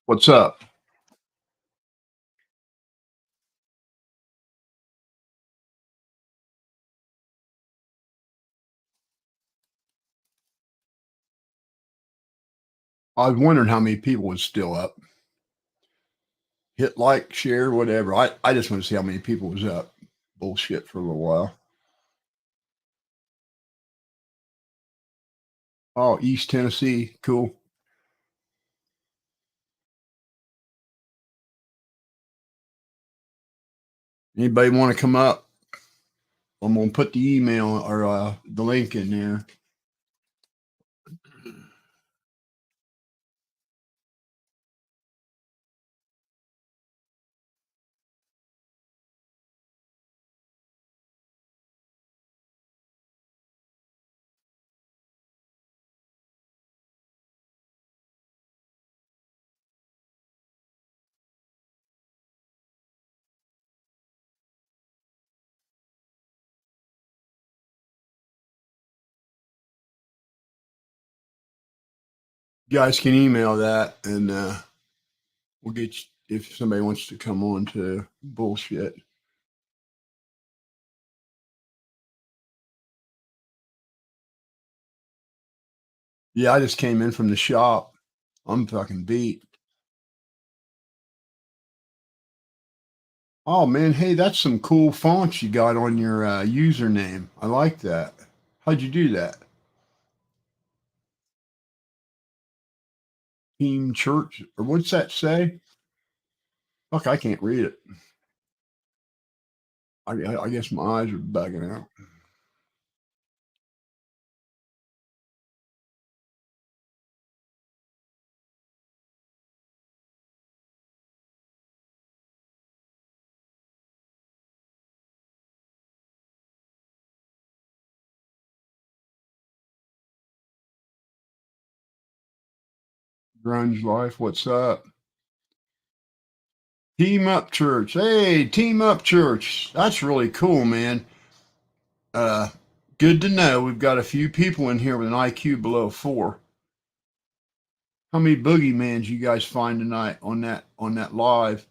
What's up? I was wondering how many people was still up. Hit like, share, whatever. I just want to see how many people was up. Bullshit for a little while. Oh, East Tennessee. Cool. Anybody want to come up? I'm going to put the email or the link in there. You guys can email that and we'll get you, if somebody wants to come on to bullshit. Yeah, I just came in from the shop. I'm fucking beat. Oh man, hey, that's some cool fonts you got on your username. I like that. How'd you do that? Team Church, or what's that say? Fuck, I can't read it. I guess my eyes are bugging out. Grunge Life, what's up? Team Up Church. Hey, Team Up Church. That's really cool, man. Uh, Good to know. We've got a few people in here with an IQ below 4. How many boogeymans you guys find tonight on that live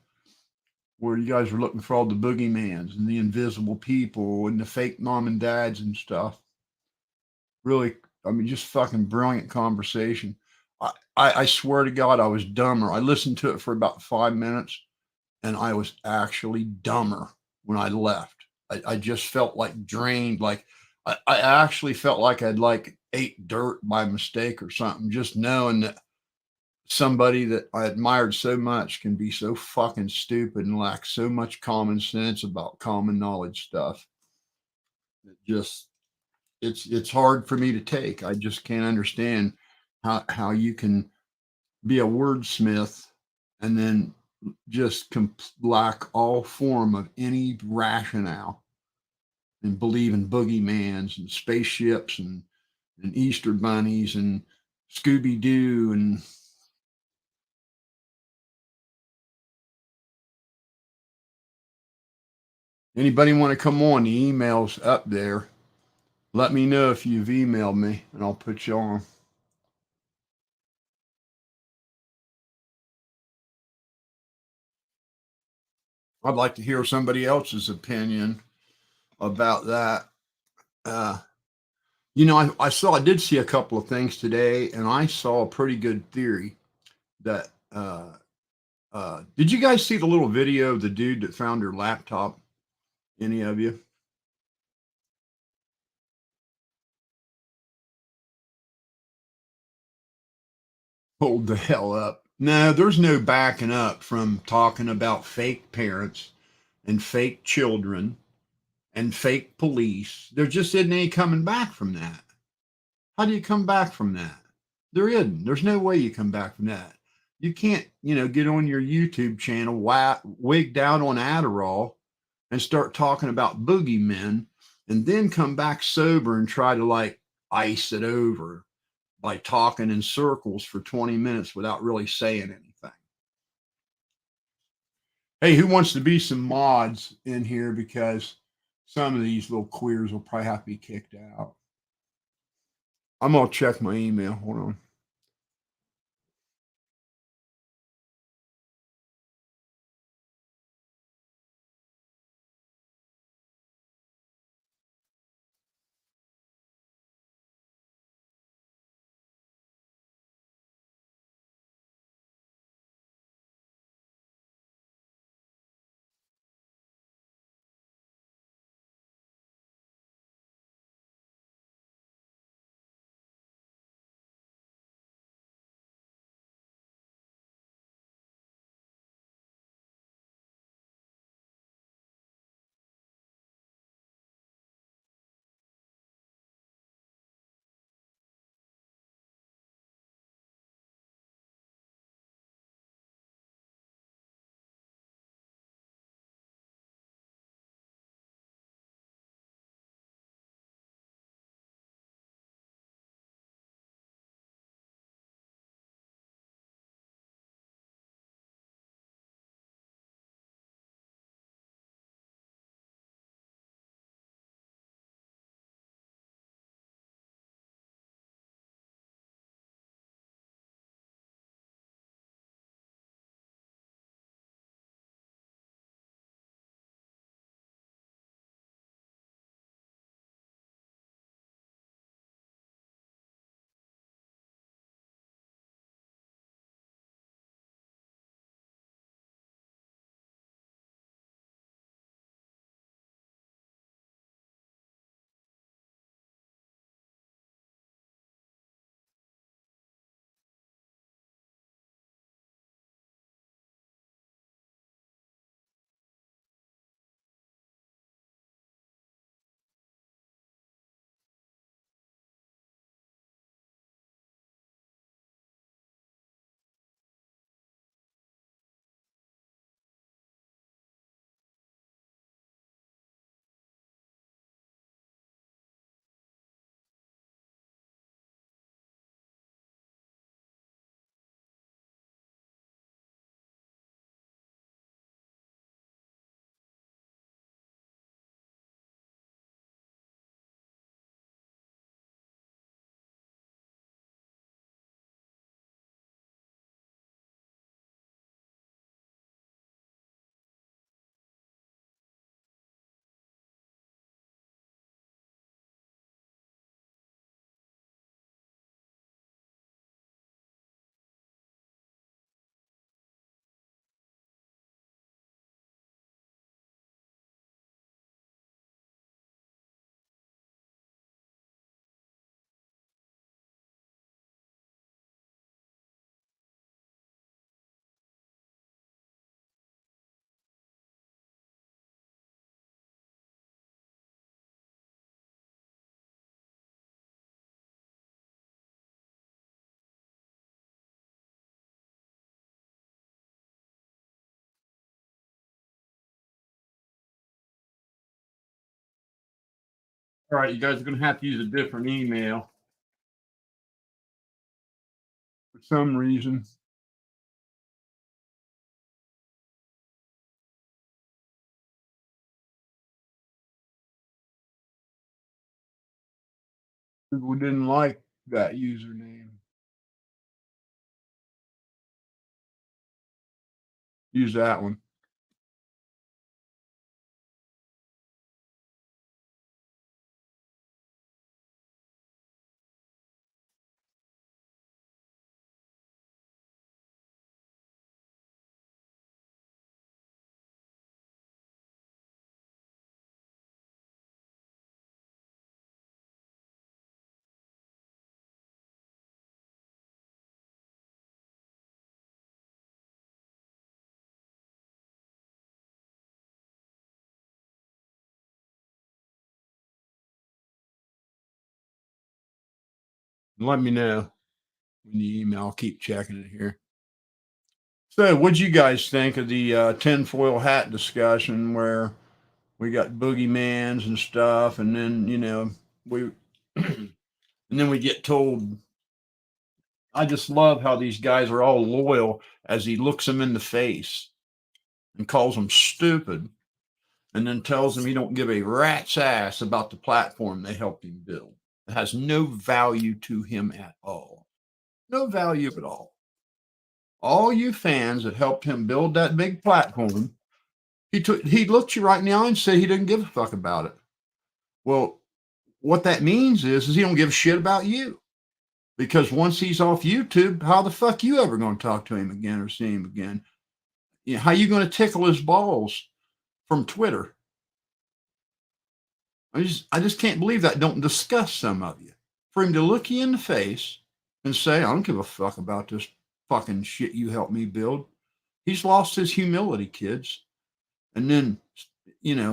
where you guys were looking for all the boogeymans and the invisible people and the fake mom and dads and stuff? Really, I mean, just fucking brilliant conversation. I swear to God, I was dumber. I listened to it for about 5 minutes and I was actually dumber when I left. I just felt like drained. Like I actually felt like I'd like ate dirt by mistake or something, just knowing that somebody that I admired so much can be so fucking stupid and lack so much common sense about common knowledge stuff. It just it's hard for me to take. I just can't understand how you can be a wordsmith and then just lack all form of any rationale and believe in boogeymans and spaceships and Easter bunnies and Scooby Doo and anybody want to come on? The email's up there. Let me know if you've emailed me and I'll put you on. I'd like to hear somebody else's opinion about that. Uh, I did see a couple of things today, and I saw a pretty good theory that. Did you guys see the little video of the dude that found her laptop? Any of you? Hold the hell up. No, there's no backing up from talking about fake parents and fake children and fake police. There just isn't any coming back from that. How do you come back from that? There isn't. There's no way you come back from that. You can't, get on your YouTube channel, wigged out on Adderall, and start talking about boogeymen, and then come back sober and try to like ice it over by talking in circles for 20 minutes without really saying anything. Hey, who wants to be some mods in here because some of these little queers will probably have to be kicked out. I'm gonna check my email. Hold on. All right, you guys are going to have to use a different email for some reason. People didn't like that username. Use that one. Let me know when you email. I'll keep checking it here. So, what'd you guys think of the tinfoil hat discussion where we got boogeymans and stuff, and then we, and then we get told. I just love how these guys are all loyal as he looks them in the face and calls them stupid, and then tells them he don't give a rat's ass about the platform they helped him build. It has no value to him at all. No value at all. All you fans that helped him build that big platform, he looked you right in the eye and said he didn't give a fuck about it. Well, what that means is he don't give a shit about you. Because once he's off YouTube, how the fuck you ever going to talk to him again or see him again? You know, how you going to tickle his balls from Twitter? I just can't believe that don't disgust some of you. For him to look you in the face and say, I don't give a fuck about this fucking shit you helped me build. He's lost his humility, kids. And then,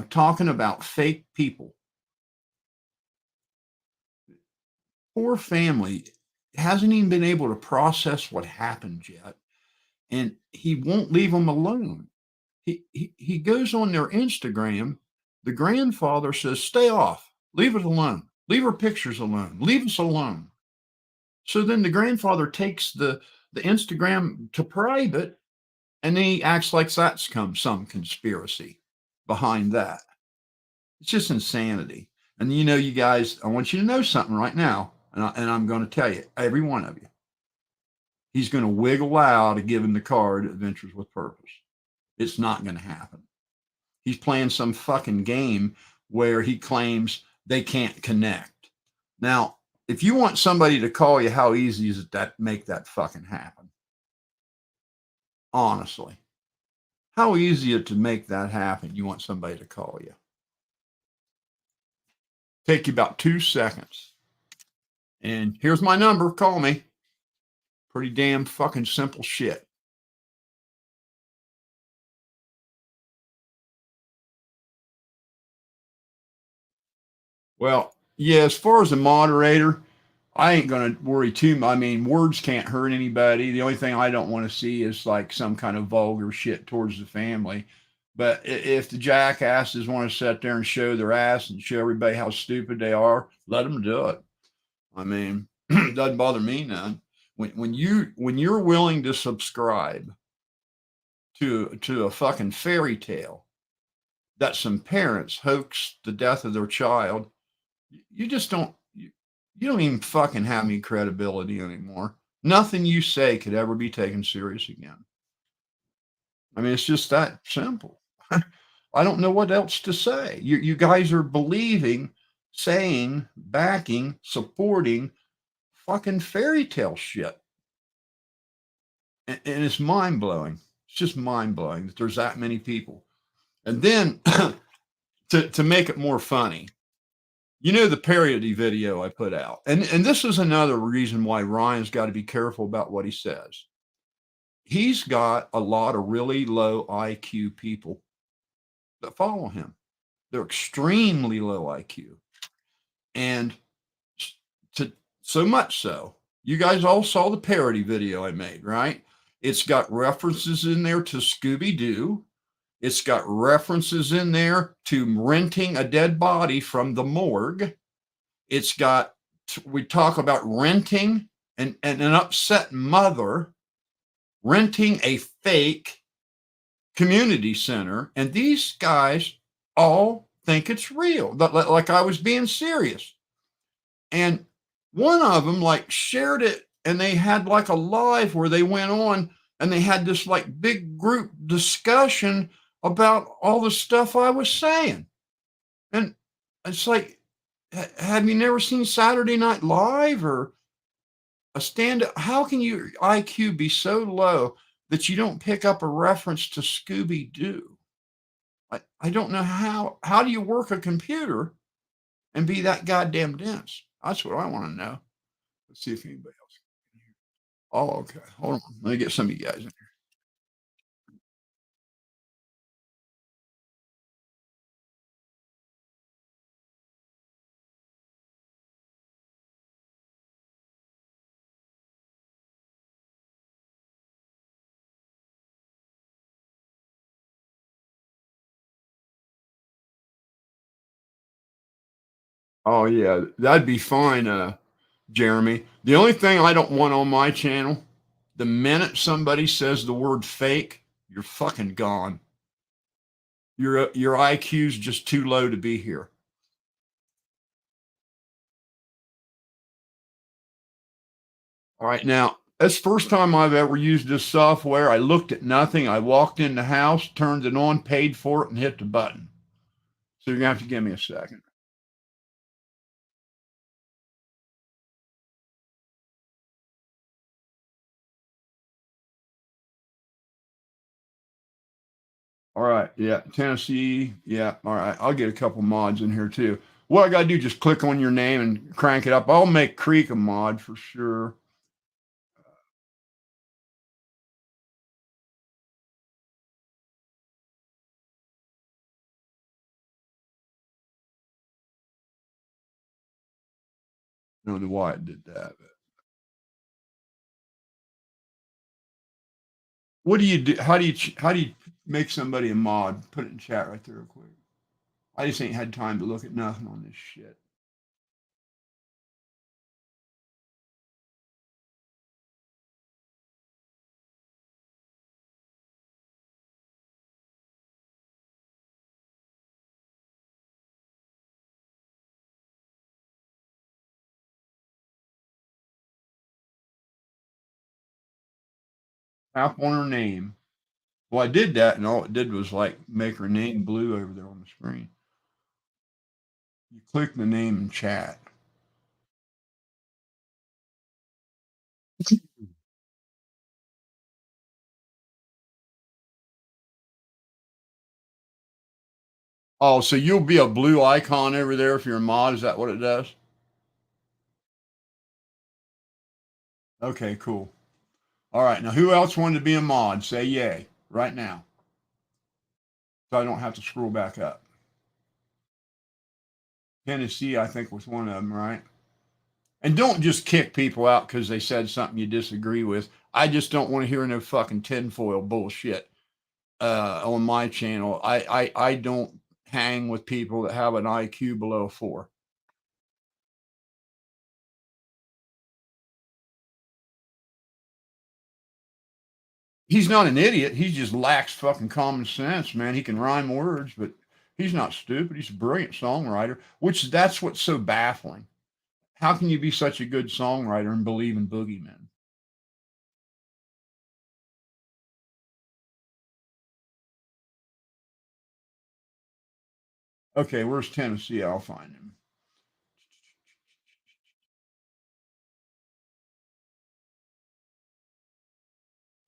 talking about fake people. Poor family hasn't even been able to process what happened yet. And he won't leave them alone. He goes on their Instagram. The grandfather says, stay off, leave it alone, leave her pictures alone, leave us alone. So then the grandfather takes the Instagram to private, and then he acts like that's some conspiracy behind that. It's just insanity. And you guys, I want you to know something right now, and I'm going to tell you, every one of you, he's going to wiggle out of giving the card Adventures with Purpose. It's not going to happen. He's playing some fucking game where he claims they can't connect. Now, if you want somebody to call you, how easy is it to make that fucking happen? Honestly, how easy is it to make that happen? You want somebody to call you. Take you about 2 seconds. And here's my number. Call me. Pretty damn fucking simple shit. Well, yeah, as far as a moderator, I ain't going to worry too much. I mean, words can't hurt anybody. The only thing I don't want to see is like some kind of vulgar shit towards the family. But if the jackasses want to sit there and show their ass and show everybody how stupid they are, let them do it. I mean, it doesn't bother me none. When you're willing to subscribe to a fucking fairy tale that some parents hoax the death of their child, you just don't you don't even fucking have any credibility anymore. Nothing you say could ever be taken serious again. I mean, it's just that simple. I don't know what else to say. You guys are believing, saying, backing, supporting fucking fairy tale shit. And it's mind blowing. It's just mind blowing that there's that many people. And then to make it more funny, the parody video I put out. And this is another reason why Ryan's got to be careful about what he says. He's got a lot of really low IQ people that follow him. They're extremely low IQ. And to so much so, you guys all saw the parody video I made, right? It's got references in there to Scooby-Doo. It's got references in there to renting a dead body from the morgue. It's got we talk about renting and an upset mother renting a fake community center, and these guys all think it's real, like I was being serious. And one of them like shared it, and they had like a live where they went on and they had this like big group discussion about all the stuff I was saying. And it's like, have you never seen Saturday Night Live or a stand up? How can your IQ be so low that you don't pick up a reference to Scooby Doo? I don't know how do you work a computer and be that goddamn dense? That's what I want to know. Let's see if anybody else. Oh, okay. Hold on. Let me get some of you guys in here. Oh yeah, that'd be fine, Jeremy. The only thing I don't want on my channel, the minute somebody says the word fake, you're fucking gone. Your IQ's just too low to be here. All right, now that's the first time I've ever used this software. I looked at nothing. I walked in the house, turned it on, paid for it, and hit the button. So you're gonna have to give me a second. All right, yeah, Tennessee, yeah. All right, I'll get a couple mods in here too. What I gotta do, just click on your name and crank it up. I'll make Creek a mod for sure. I don't know why it did that. But what do you do? How do you make somebody a mod? Put it in chat right there, real quick. I just ain't had time to look at nothing on this shit. Tap on her name. Well, I did that, and all it did was like make her name blue over there on the screen. You click the name in chat. Oh, so you'll be a blue icon over there if you're a mod. Is that what it does? Okay, cool. All right. Now, who else wanted to be a mod? Say yay right now, so I don't have to scroll back up. Tennessee, I think, was one of them, right? And don't just kick people out because they said something you disagree with. I just don't want to hear no fucking tinfoil bullshit on my channel. I don't hang with people that have an IQ below 4. He's not an idiot. He just lacks fucking common sense, man. He can rhyme words, but he's not stupid. He's a brilliant songwriter, which that's what's so baffling. How can you be such a good songwriter and believe in boogeymen? Okay, where's Tennessee? I'll find him.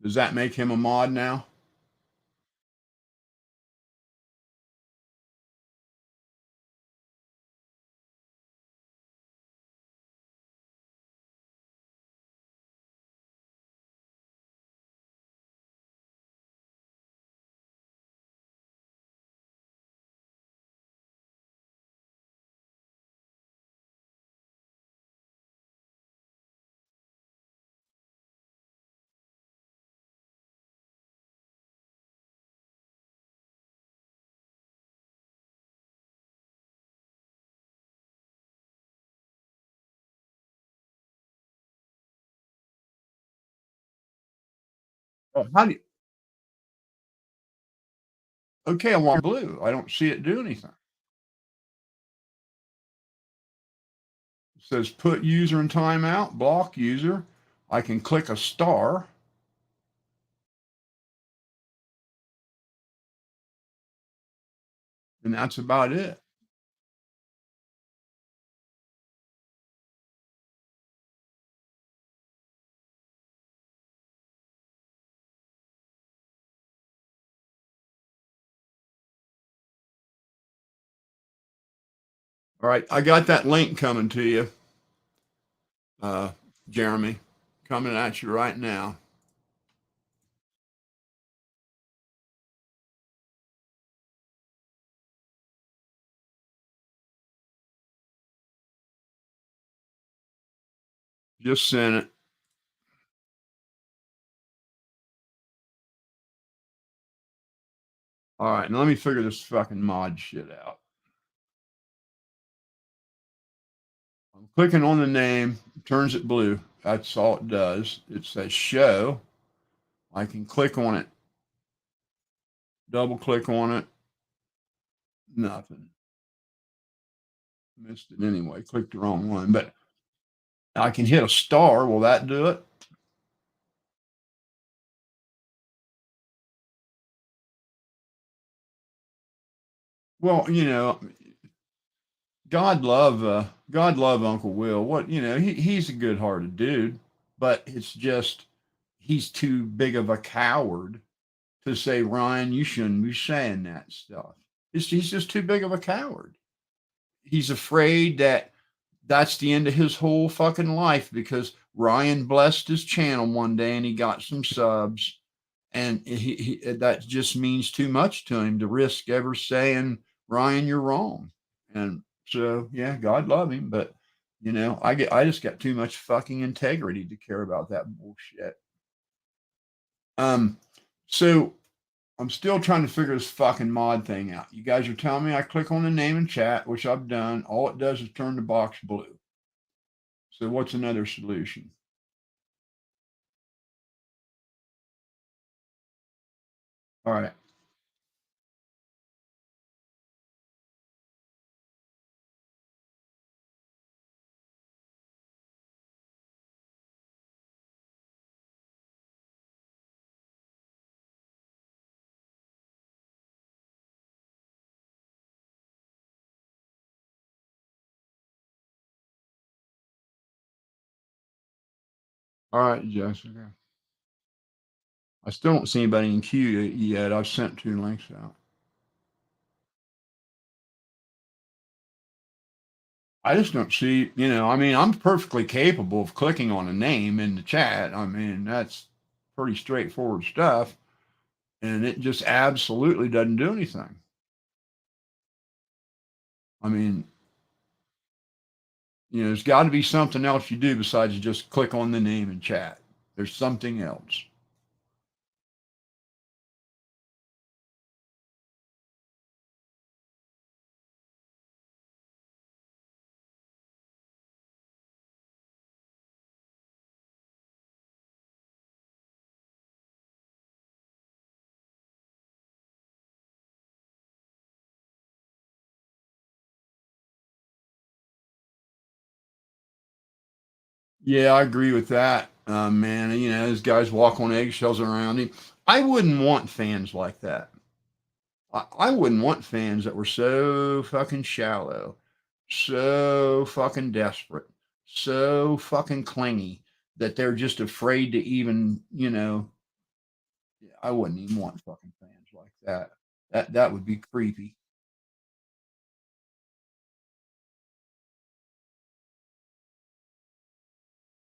Does that make him a mod now? How do you, okay, I want blue. I don't see it do anything. It says put user in timeout, block user. I can click a star, and that's about it. All right, I got that link coming to you, uh, Jeremy, coming at you right now. Just sent it. All right, now let me figure this fucking mod shit out. I'm clicking on the name, turns it blue. That's all it does. It says show. I can click on it, double click on it, nothing. Missed it anyway, clicked the wrong one. But I can hit a star. Will that do it? Well, God love Uncle Will. What he's a good hearted dude, but it's just he's too big of a coward to say, Ryan, you shouldn't be saying that stuff. He's just too big of a coward. He's afraid that that's the end of his whole fucking life because Ryan blessed his channel one day and he got some subs, and that just means too much to him to risk ever saying, Ryan, you're wrong. And so, yeah, God love him, but I just got too much fucking integrity to care about that bullshit. Um, so I'm still trying to figure this fucking mod thing out. You guys are telling me I click on the name and chat, which I've done. All it does is turn the box blue. So what's another solution? All right. All right, Jessica. I still don't see anybody in queue yet. I've sent 2 links out. I just don't see, I mean, I'm perfectly capable of clicking on a name in the chat. I mean, that's pretty straightforward stuff. And it just absolutely doesn't do anything. I mean, there's got to be something else you do besides just click on the name and chat. There's something else. Yeah, I agree with that, man. These guys walk on eggshells around him. I wouldn't want fans like that. I wouldn't want fans that were so fucking shallow, so fucking desperate, so fucking clingy that they're just afraid to even, I wouldn't even want fucking fans like that. That would be creepy.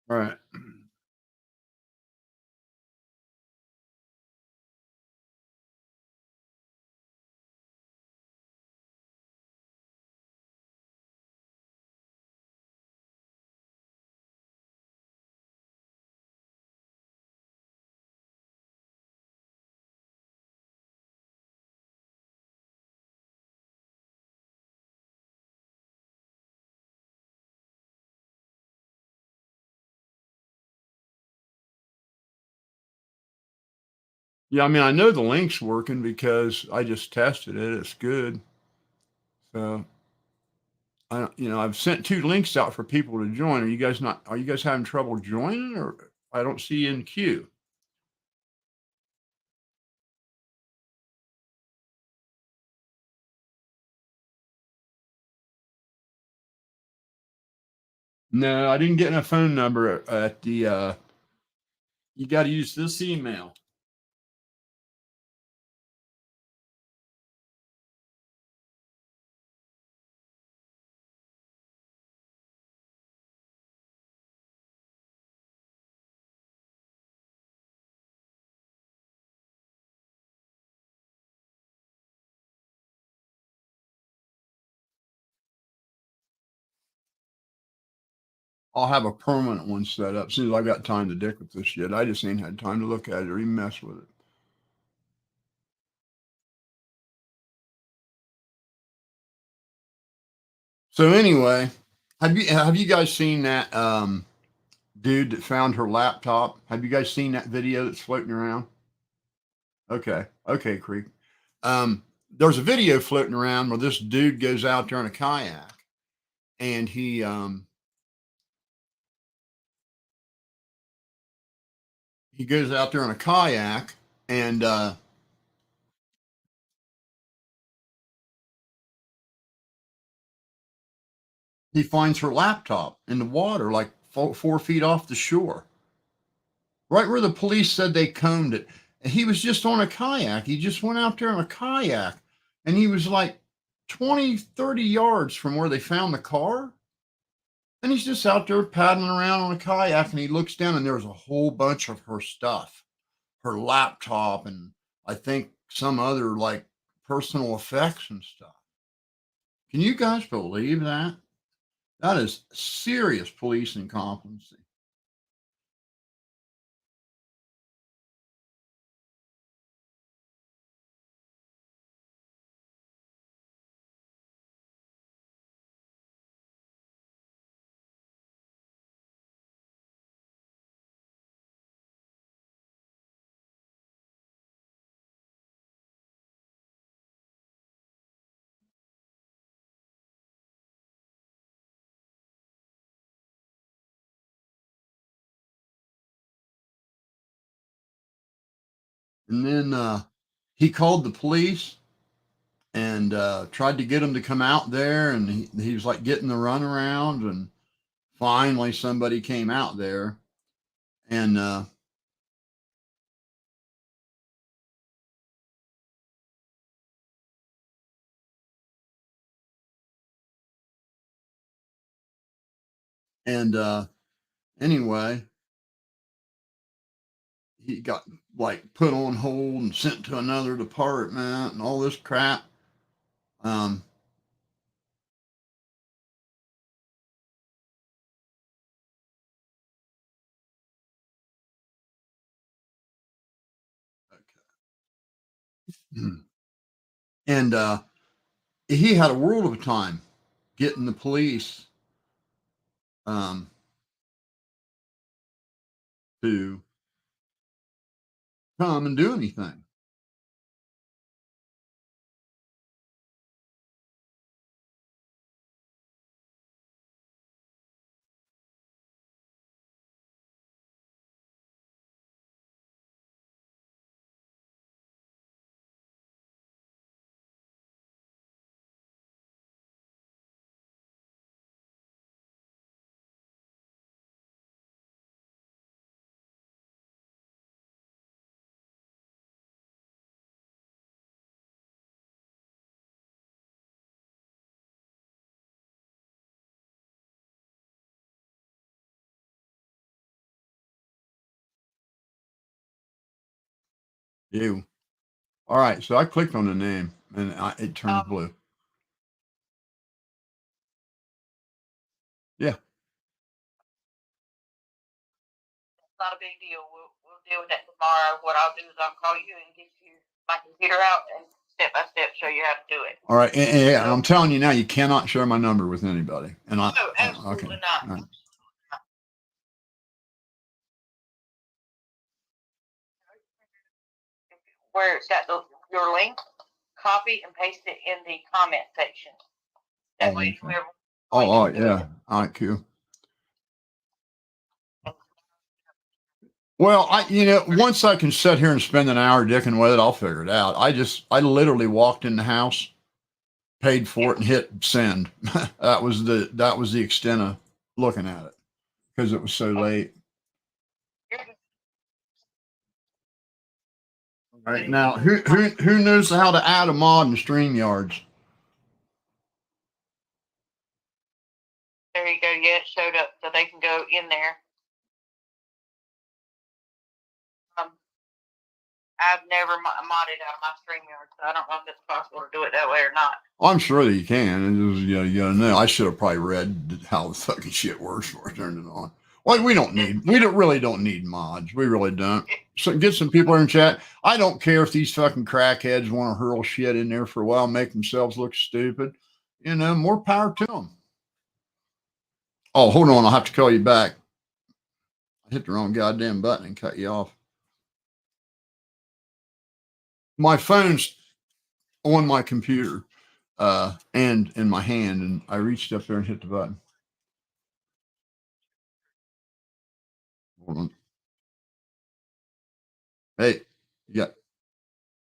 Right. Yeah, I mean, I know the link's working because I just tested it. It's good. So I've sent 2 links out for people to join. Are you guys having trouble joining, or I don't see you in queue? No, I didn't get a phone number at the, you got to use this email. I'll have a permanent one set up as soon as I got time to dick with this shit. I just ain't had time to look at it or even mess with it. So anyway, have you guys seen that dude that found her laptop? Have you guys seen that video that's floating around? Okay, okay, Creek. There's a video floating around where this dude goes out there in a kayak, and he goes out there in a kayak, and he finds her laptop in the water, like 4 feet off the shore, right where the police said they combed it. And he was just on a kayak. He just went out there on a kayak, and he was like 20, 30 yards from where they found the car. And he's just out there paddling around on a kayak, and he looks down, and there's a whole bunch of her stuff, her laptop, and I think some other like personal effects and stuff. Can you guys believe that? That is serious police incompetency. And then he called the police and tried to get them to come out there, and he was like getting the runaround, and finally somebody came out there, and and anyway, he got like put on hold and sent to another department and all this crap. Um, and he had a world of a time getting the police um, to come and do anything. You. All right, so I clicked on the name and it turns blue. Yeah. Not a big deal. We'll deal with that tomorrow. What I'll do is I'll call you and get you my computer out and step by step show you how to do it. All right, and I'm telling you now, you cannot share my number with anybody. And I, no, absolutely okay. Not. Right. where it's got your link, copy and paste it in the comment section. That way, okay. Oh, yeah. All right, cool. Well, once I can sit here and spend an hour dicking with it, I'll figure it out. I literally walked in the house, paid for it, and hit send. that was the extent of looking at it because it was so late. All right, now who knows how to add a mod in StreamYards? There you go. Yeah, it showed up, so they can go in there. I've never modded out of my StreamYard, so I don't know if it's possible to do it that way or not. I'm sure that you can. You gotta know. I should have probably read how the fucking shit works before I turned it on. Well, we don't really don't need mods. We really don't. So get some people in chat. I don't care if these fucking crackheads want to hurl shit in there for a while, make themselves look stupid. More power to them. Oh, hold on. I'll have to call you back. I hit the wrong goddamn button and cut you off. My phone's on my computer and in my hand, and I reached up there and hit the button. Hold on. Hey, yeah.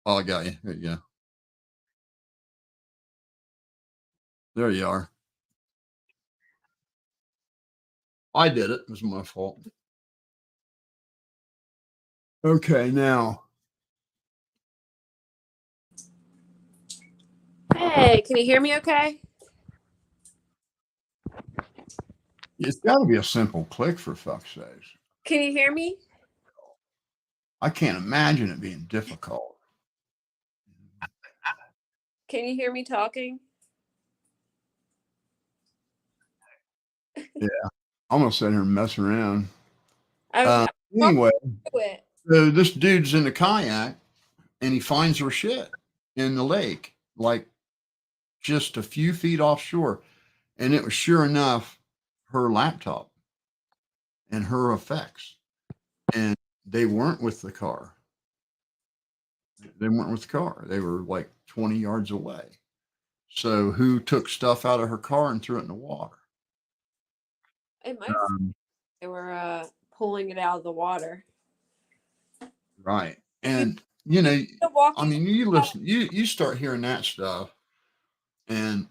Oh, I got you. There you go. There you are. I did it. It was my fault. Okay, now. Hey, can you hear me okay? It's got to be a simple click, for fuck's sakes. Can you hear me? I can't imagine it being difficult. Can you hear me talking? Yeah. I'm going to sit here and mess around. Anyway, so this dude's in the kayak and he finds her shit in the lake, like just a few feet offshore. And it was sure enough her laptop and her effects. And they weren't with the car. They weren't with the car. They were like 20 yards away. So who took stuff out of her car and threw it in the water? It might they were pulling it out of the water. Right. And I mean, you listen, you start hearing that stuff, and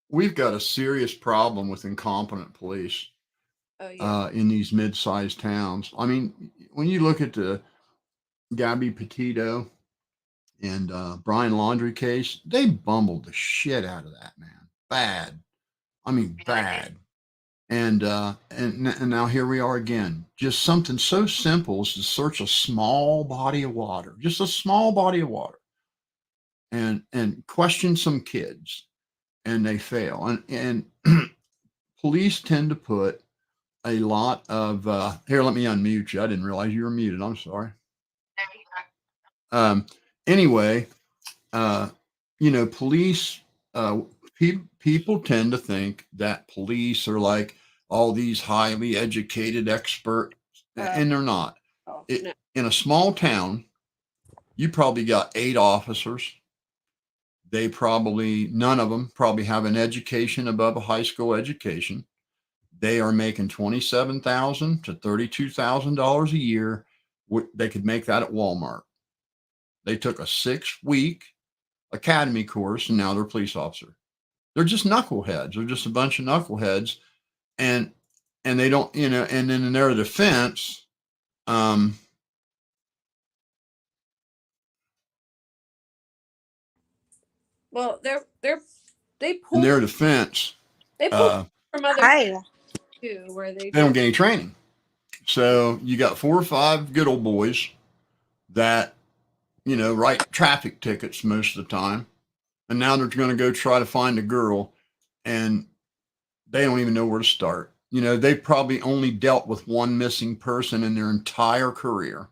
we've got a serious problem with incompetent police. Oh, yeah. In these mid-sized towns. I mean, when you look at the Gabby Petito and Brian Laundrie case, they bumbled the shit out of that, man. Bad. I mean, bad. And now here we are again. Just something so simple as to search a small body of water, just a small body of water, and question some kids, and they fail. And police tend to put a lot of here. Let me unmute you. I didn't realize you were muted. I'm sorry. Anyway, police. People tend to think that police are like all these highly educated experts, and they're not. In a small town, you probably got 8 officers. None of them probably have an education above a high school education. They are making $27,000 to $32,000 a year. They could make that at Walmart. They took a 6-week academy course, and now they're a police officer. They're just knuckleheads. They're just a bunch of knuckleheads, and they don't, and then in their defense, well, they pull in their defense, they pull from other too, where they don't get any training. So you got 4 or 5 good old boys that write traffic tickets most of the time, and now they're going to go try to find a girl, and they don't even know where to start. They've probably only dealt with one missing person in their entire career,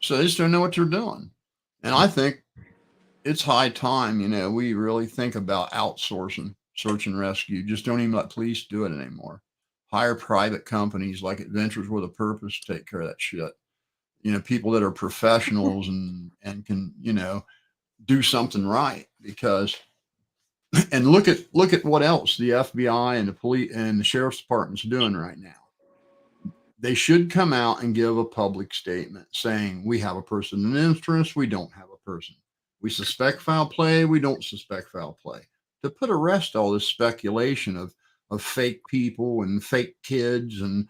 so they just don't know what they're doing. And I think it's high time, we really think about outsourcing search and rescue. Just don't even let police do it anymore. Hire private companies like Adventures with a Purpose to take care of that shit. people that are professionals and can, do something right. Because, and look at what else the FBI and the police and the sheriff's department's doing right now. They should come out and give a public statement saying we have a person in interest, we don't have a person. We suspect foul play, we don't suspect foul play. To put a rest to all this speculation of fake people and fake kids and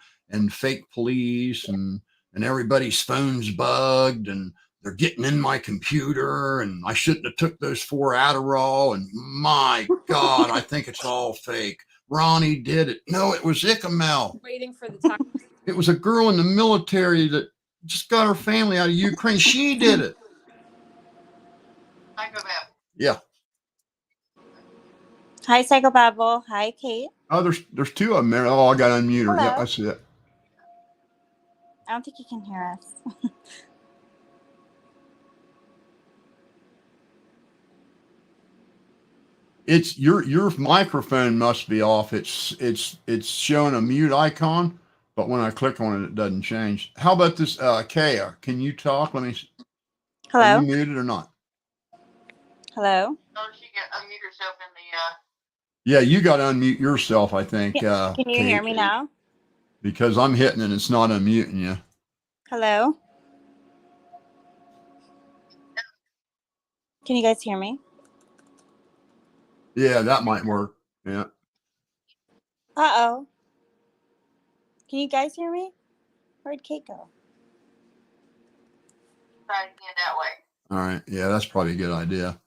fake police and everybody's phone's bugged and they're getting in my computer and I shouldn't have took those 4 Adderall and my God, I think it's all fake. Ronnie did it. No, it was Icamel. Waiting for the time. It was a girl in the military that just got her family out of Ukraine. She did it. Yeah. Hi, Psychobabble. Hi, Kate. Oh, there's 2 of them there. Oh, I got to unmute her. Hello. Yeah, I see it. I don't think you can hear us. It's your microphone must be off. It's showing a mute icon, but when I click on it, it doesn't change. How about this, Kaya? Can you talk? Let me. Hello. Are you muted or not? Hello. Oh, she can unmute herself in the. Yeah, you got to unmute yourself. I think. Can you Kate, hear me now? because I'm hitting it. It's not unmuting you. Hello. Can you guys hear me? Yeah, that might work. Yeah. Uh-oh. Can you guys hear me? Where'd Kate go? Try it again that way. All right. Yeah, that's probably a good idea.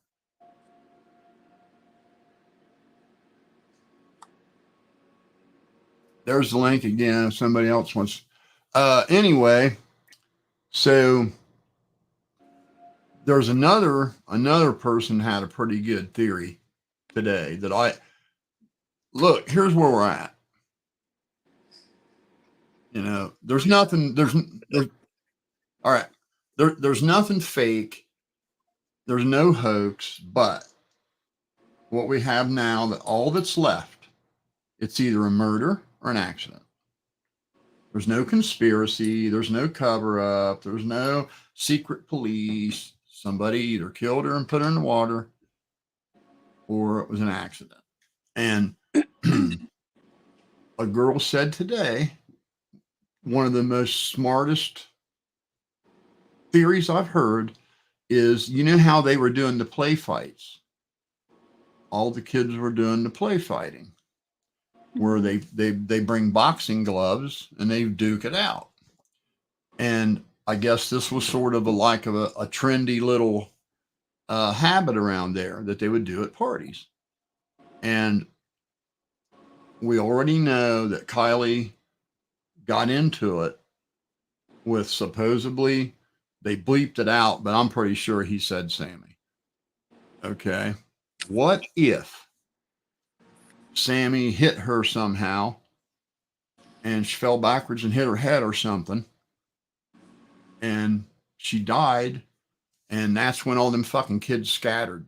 There's the link again if somebody else wants. Anyway, so there's another person had a pretty good theory today that look, here's where we're at. There's nothing, all right. There's nothing fake. There's no hoax, but what we have now, that all that's left, it's either a murder or an accident. There's no conspiracy. There's no cover up. There's no secret police. Somebody either killed her and put her in the water, or it was an accident. And a girl said today, one of the most smartest theories I've heard is, how they were doing the play fights? All the kids were doing the play fighting, where they bring boxing gloves and they duke it out. And I guess this was sort of a trendy little habit around there that they would do at parties. And we already know that Kylie got into it with, supposedly, they bleeped it out, but I'm pretty sure he said Sammy. Okay. What if Sammy hit her somehow and she fell backwards and hit her head or something, and she died, and that's when all them fucking kids scattered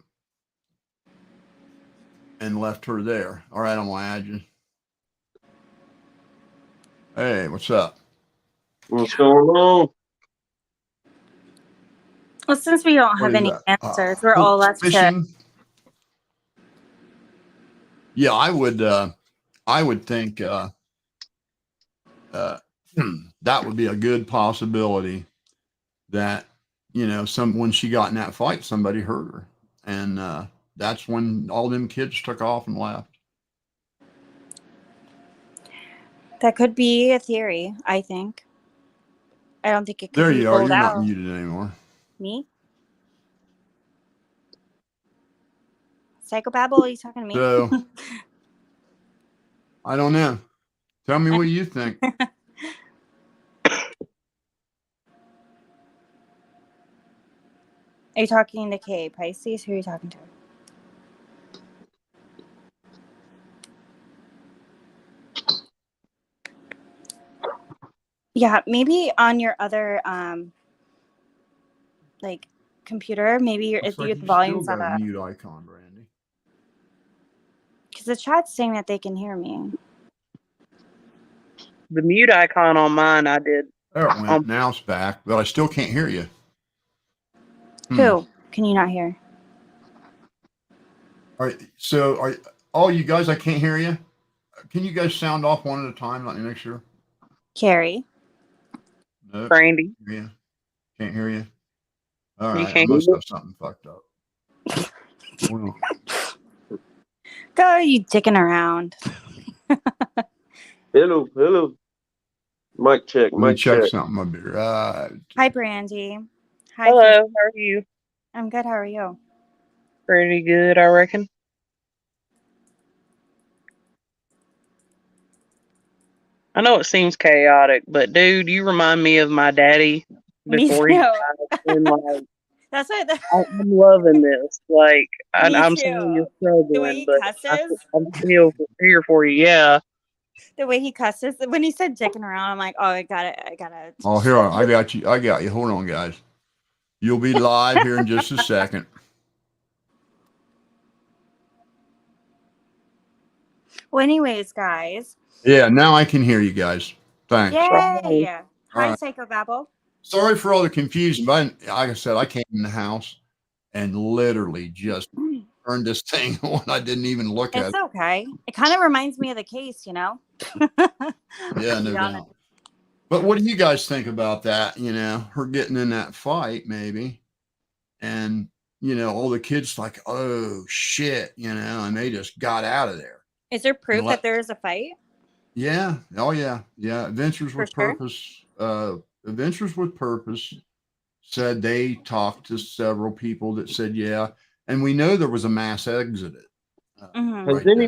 and left her there? All right, I'm gonna add you. Hey, what's up? What's going on? Well, since we don't have any answers, we're all left to. Yeah, I would think that would be a good possibility that, when she got in that fight, somebody hurt her. And that's when all them kids took off and left. That could be a theory, I think. I don't think it could There be you are. rolled You're out. not muted anymore. Me? Psychobabble, are you talking to me? So, I don't know. Tell me what you think. Are you talking to Kay Pisces? Who are you talking to? Yeah, maybe on your other computer, maybe if Looks like your you volume's still on got a a, mute icon, Brandy. because the chat's saying that they can hear me. The mute icon on mine, I did. There it went. Now it's back, but I still can't hear you. Who? Can you not hear? All right. So, all you guys, I can't hear you. Can you guys sound off one at a time? Let me make sure. Carrie. Nope. Brandy, Yeah. Can't hear you. All you right. I can't. must have something fucked up. Well, Go, you dicking around. Hello. Mic check, let me mic check check. something up here. Hi, Brandy. Hi, Hello, Fish. how are you? I'm good. How are you? Pretty good, I reckon. I know it seems chaotic, but dude, you remind me of my daddy Me before he too. died. And like, That's what. I'm loving this. Like, Me I'm too. sorry you're The way struggling, he but cusses. I'm still here for you. Yeah. The way he cusses. When he said dicking around, I'm like, oh, I gotta. oh, here I got you. I got you. Hold on, guys. You'll be live here in just a second. Well, anyways, guys. Yeah. Now I can hear you guys. Thanks. Yay! Hi, All right. Psycho Babble. Sorry for all the confusion, but like I said, I came in the house and literally just turned this thing on. I didn't even look at It's it. okay. It kind of reminds me of the case, you know. Yeah, To no be honest. doubt. But what do you guys think about that? You know, her getting in that fight, maybe, and all the kids like, oh shit, and they just got out of there Is there and proof that there is a fight? yeah, oh yeah. Adventures For with sure. Purpose. Adventures with Purpose said they talked to several people that said yeah, and we know there was a mass exit. Mm-hmm. Has Right then.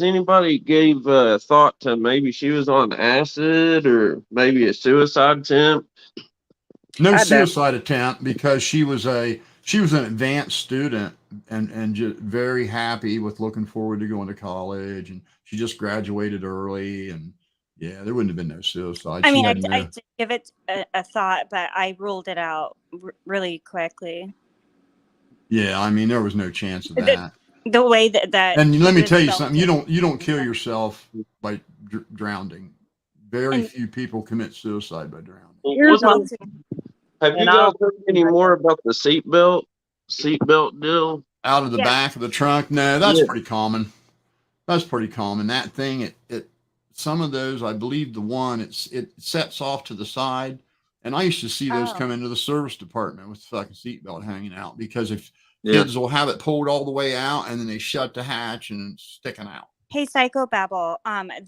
anybody gave thought to maybe she was on acid or maybe a suicide attempt? No I doubt. suicide attempt because she was an advanced student and just very happy with looking forward to going to college, and she just graduated early, and yeah, there wouldn't have been no suicide. I She mean, had I no. did give it a thought, but I ruled it out really quickly. Yeah, I mean there was no chance of that. The way that And let he me was tell you built something. You don't kill yourself by drowning. Very and few people commit suicide by drowning. Here's my. well, Have you And guys I'll. heard any more about the seatbelt deal? Out of the yeah. back of the trunk? No, that's Yeah. pretty common. That's pretty common. That thing, it some of those, I believe the one, it sets off to the side. And I used to see those come Oh, into the service department with the fucking seatbelt hanging out because if Yeah. kids will have it pulled all the way out and then they shut the hatch and it's sticking out. hey, Psycho Babble.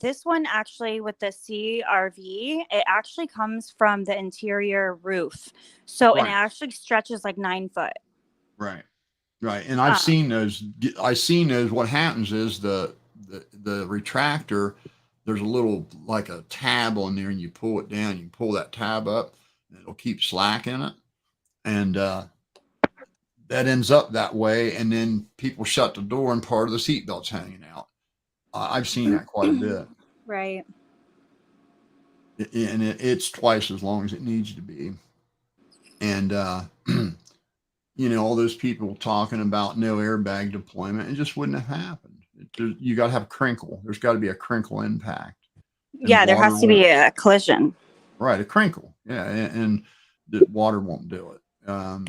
This one actually with the CRV, it actually comes from the interior roof, so and it Right. actually stretches like 9 foot. Right. Right. And I've Um, seen those. I've seen those. What happens is the retractor, there's a little like a tab on there and you pull it down, you can pull that tab up and it'll keep slack in it. And that ends up that way. And then people shut the door and part of the seatbelt's hanging out. I've seen that quite a bit. right. And it's twice as long as it needs to be. And, all those people talking about no airbag deployment, it just wouldn't have happened. You got to have crinkle. There's got to be a crinkle impact. And Yeah, there water has to be won't. a collision. Right, a crinkle. Yeah, and the water won't do it.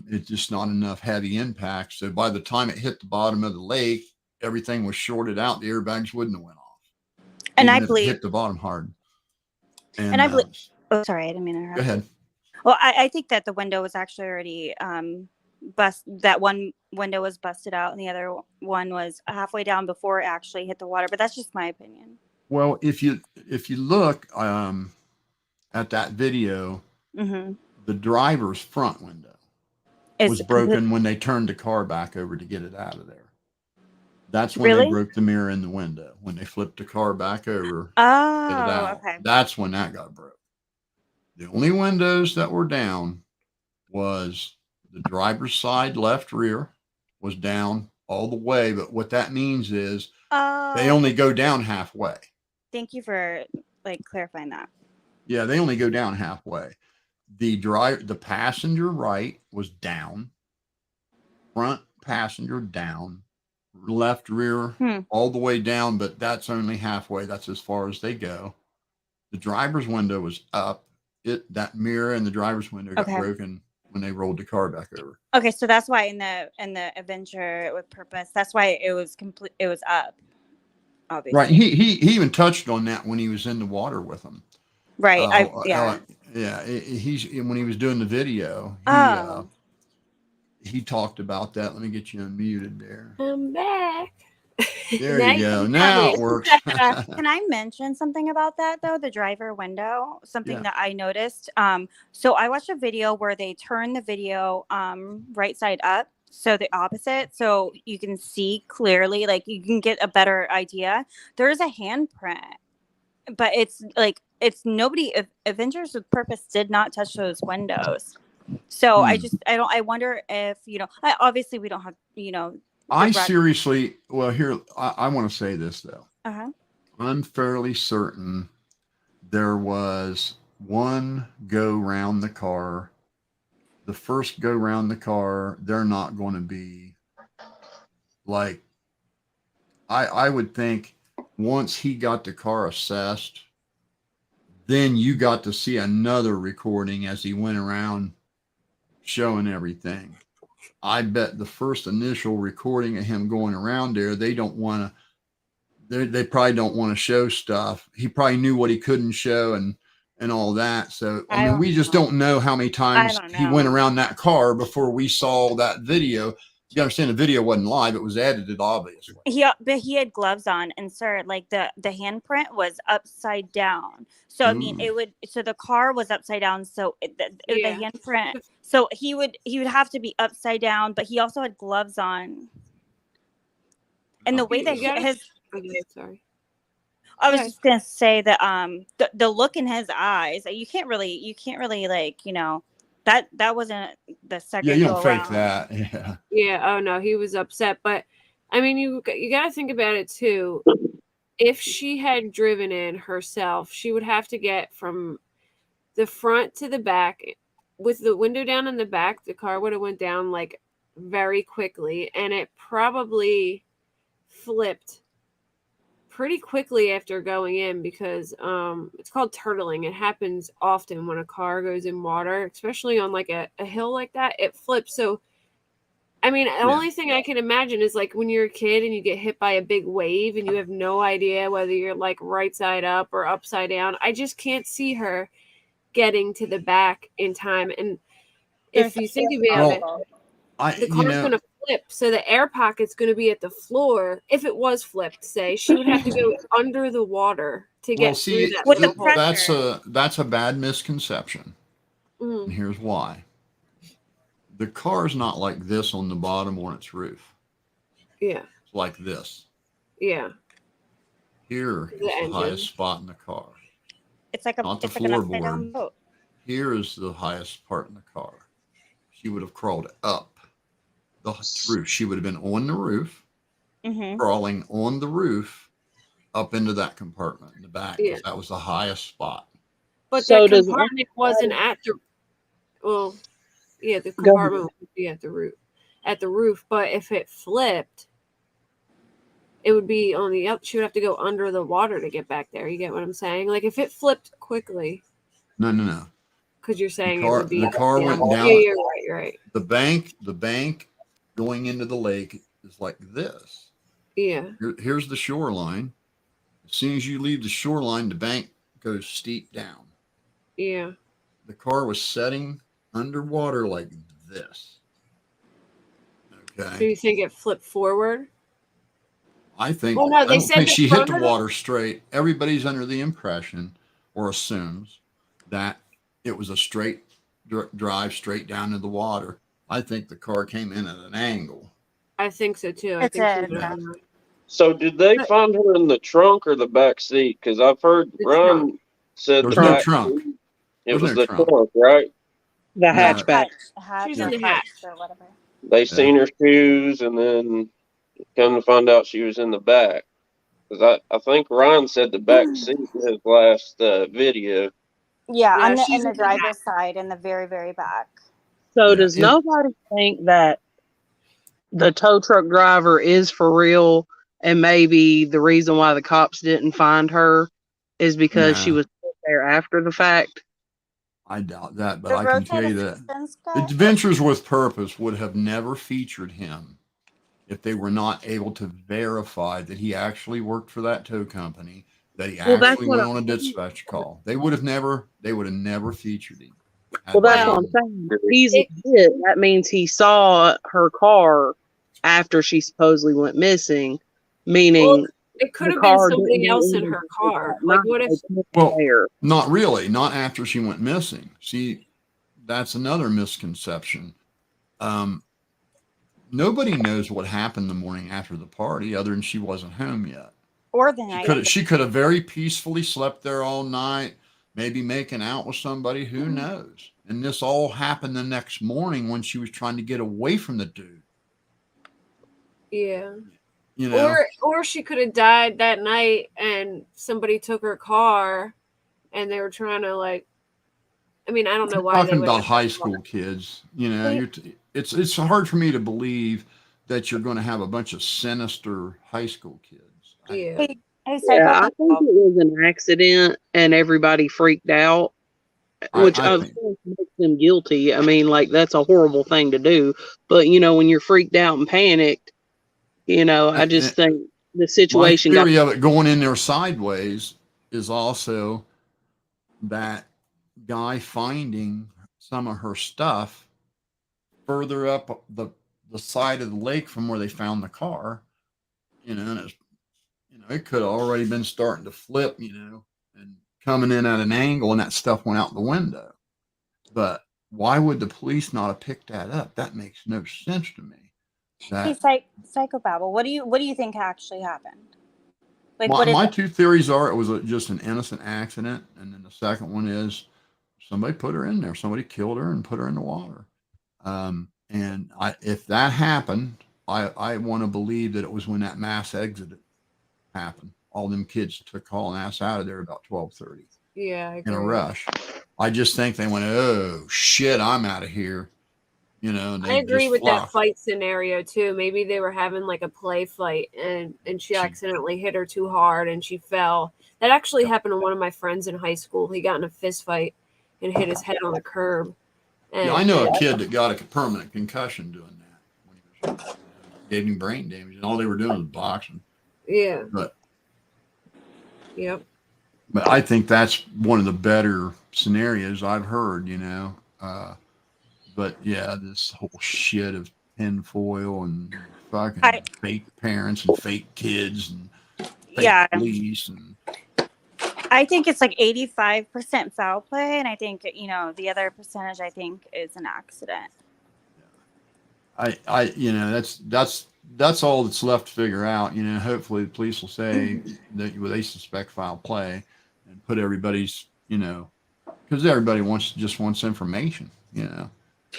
It's just not enough heavy impact. So by the time it hit the bottom of the lake, everything was shorted out. The airbags wouldn't have went off, And I even if it believe, hit the bottom hard. and And I believe. Oh, sorry, I didn't mean to go interrupt. ahead. Well, I think that the window was actually already that one window was busted out and the other one was halfway down before it actually hit the water, but that's just my opinion. Well, if you look at that video, Mm-hmm. the driver's front window was broken when they turned the car back over to get it out of there. That's when they Really? broke the mirror in the window. When they flipped the car back over, get it Oh, out. okay. That's when that got broke. The only windows that were down was the driver's side left rear was down all the way. But what that means is they Oh, only go down halfway. thank you for clarifying that. Yeah, they only go down halfway. The passenger right was down, front passenger down, left rear all the way down, but that's only halfway. That's as far as they go. The driver's window was up. That mirror and the driver's window got Okay. broken when they rolled the car back over. Okay, so that's why in the adventure with purpose, that's why it was complete. It was up, obviously. Right. He even touched on that when he was in the water with them. Right. Yeah. Yeah. He's when he was doing the video. Oh. He talked about that. Let me get you unmuted there. I'm back. There Now you go. can Now tell it me. works. Can I mention something about that though? The driver window, something Yeah. that I noticed. So I watched a video where they turn the video right side up, so the opposite, so you can see clearly, like you can get a better idea. There is a handprint, but it's nobody. Avengers with Purpose did not touch those windows. So I wonder if obviously we don't have I seriously, well, here, I want to say this though. Uh-huh. I'm fairly certain there was one go round the car. The first go round the car, they're not going to be like, I would think once he got the car assessed, then you got to see another recording as he went around showing everything. I bet the first initial recording of him going around there, they don't want to, they probably don't want to show stuff. He probably knew what he couldn't show and all that. So, I mean, we just don't know how many times he went around that car before we saw that video. You understand the video wasn't live. It was edited, obviously. But he had gloves on, and sir, like the handprint was upside down. So I mean, so the car was upside down. So the handprint. So he would have to be upside down, but he also had gloves on. And the way that sorry. I was just gonna say that the look in his eyes, you can't really like that wasn't the second. Yeah, you don't fake around. that. Yeah. Yeah. Oh no, he was upset. But I mean, you got to think about it too. If she had driven in herself, she would have to get from the front to the back. With the window down in the back, the car would have went down like very quickly, and it probably flipped pretty quickly after going in because it's called turtling. It happens often when a car goes in water, especially on like a hill like that. It flips. So I mean, the only thing I can imagine is like when you're a kid and you get hit by a big wave and you have no idea whether you're like right side up or upside down. I just can't see her getting to the back in time. And if you think about it, the car's going to flip. So the air pocket's going to be at the floor. If it was flipped, say, she would have to go under the water to get through that. With the pressure. That's a bad misconception. And here's why. The car's not like this on the bottom on its roof. Yeah. It's like this. Yeah. Here is the highest spot in the car. It's like not the floorboard. Here is the highest part in the car. She would have crawled up the roof. She would have been on the roof, crawling on the roof up into that compartment in the back. Yeah. That was the highest spot. But so the compartment wasn't at the the compartment would be at the roof. But if it flipped, it would be on the up. She would have to go under the water to get back there. You get what I'm saying? Like if it flipped quickly. No. Because you're saying it would be the car went down. Yeah, you're right. The bank going into the lake is like this. Yeah. Here's the shoreline. As soon as you leave the shoreline, the bank goes steep down. Yeah. The car was setting underwater like this. Okay. Do you think it flipped forward? I think. Well, no, I don't think she hit the water straight. Everybody's under the impression or assumes that it was a straight drive straight down to the water. I think the car came in at an angle. I think so too. I think so. Did they find her in the trunk or the back seat? Because I've heard Ron said there's no trunk. It was the trunk, right? The hatchback. She's in the hatch or whatever. They seen her shoes, and then come to find out she was in the back. Because I think Ryan said the back seat in his last video. Yeah, on the driver's side in the very, very back. So does nobody think that the tow truck driver is for real, and maybe the reason why the cops didn't find her is because she was there after the fact. I doubt that, but The I can tell roadside you that assistance guy. Adventures with Purpose would have never featured him if they were not able to verify that he actually worked for that tow company, that he Well, that's actually what went I'm on a saying. dispatch call. They would have never featured him. Well, that's Well, what I'm saying. He's it- legit. That means he saw her car after she supposedly went missing, well, meaning it could the have been car didn't something go else in into her the car. that Like, night. what if? They put it Well, there. not really, not after she went missing. See, that's another misconception. Um, Nobody knows what happened the morning after the party other than she wasn't home yet. Or the night. She could have very peacefully slept there all night, maybe making out with somebody, who knows. And this all happened the next morning when she was trying to get away from the dude. Yeah. You know, Or she could have died that night and somebody took her car and they were trying to, like, I mean, I don't know you're why they talking would about have high her car. school kids. You know, Hey, it's hard for me to believe that you're going to have a bunch of sinister high school kids. Yeah. hey, Yeah, Psycho I think Bob. it was an accident and everybody freaked out, which I of think course makes them guilty. I mean, like, that's a horrible thing to do. But, when you're freaked out and panicked, I just think the my situation got. theory of it going in there sideways is also that guy finding some of her stuff further up the side of the lake from where they found the car, and it's, it could have already been starting to flip, and coming in at an angle, and that stuff went out the window. But why would the police not have picked that up? That makes no sense to me. Hey, That Psychobabble, what do you think actually happened? Like, what is my it? two theories are it was just an innocent accident, and then the second one is somebody put her in there. Somebody killed her and put her in the water. And if that happened, I want to believe that it was when that mass exit happened. All them kids took hauling ass out of there about 12:30 Yeah, I in a agree. rush. I just think they went, oh shit, I'm out of here. And I they agree just with that flopped. fight scenario too. Maybe they were having like a play fight and she accidentally hit her too hard and she fell. That actually happened to one of my friends in high school. He got in a fist fight and hit his head on the curb. Yeah, I And know a kid that got a permanent concussion doing that when he was gave him brain damage, and all they were doing was boxing. yeah, But yep. I think that's one of the better scenarios I've heard. But yeah, this whole shit of tinfoil and fucking I fake parents and fake kids and fake yeah, police and I think it's like 85% foul play, and I think the other percentage I think is an accident. that's all that's left to figure out. Hopefully the police will say that they suspect foul play and put everybody's, because everybody just wants information.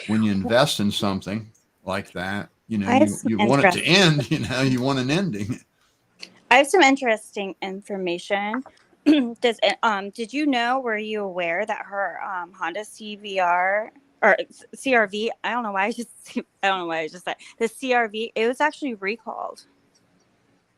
When you invest in something like that, I have some you want it to end. You want an ending. I have some interesting information. Did you know? Were you aware that her Honda CVR or CRV? I don't know why I just said the CRV. It was actually recalled.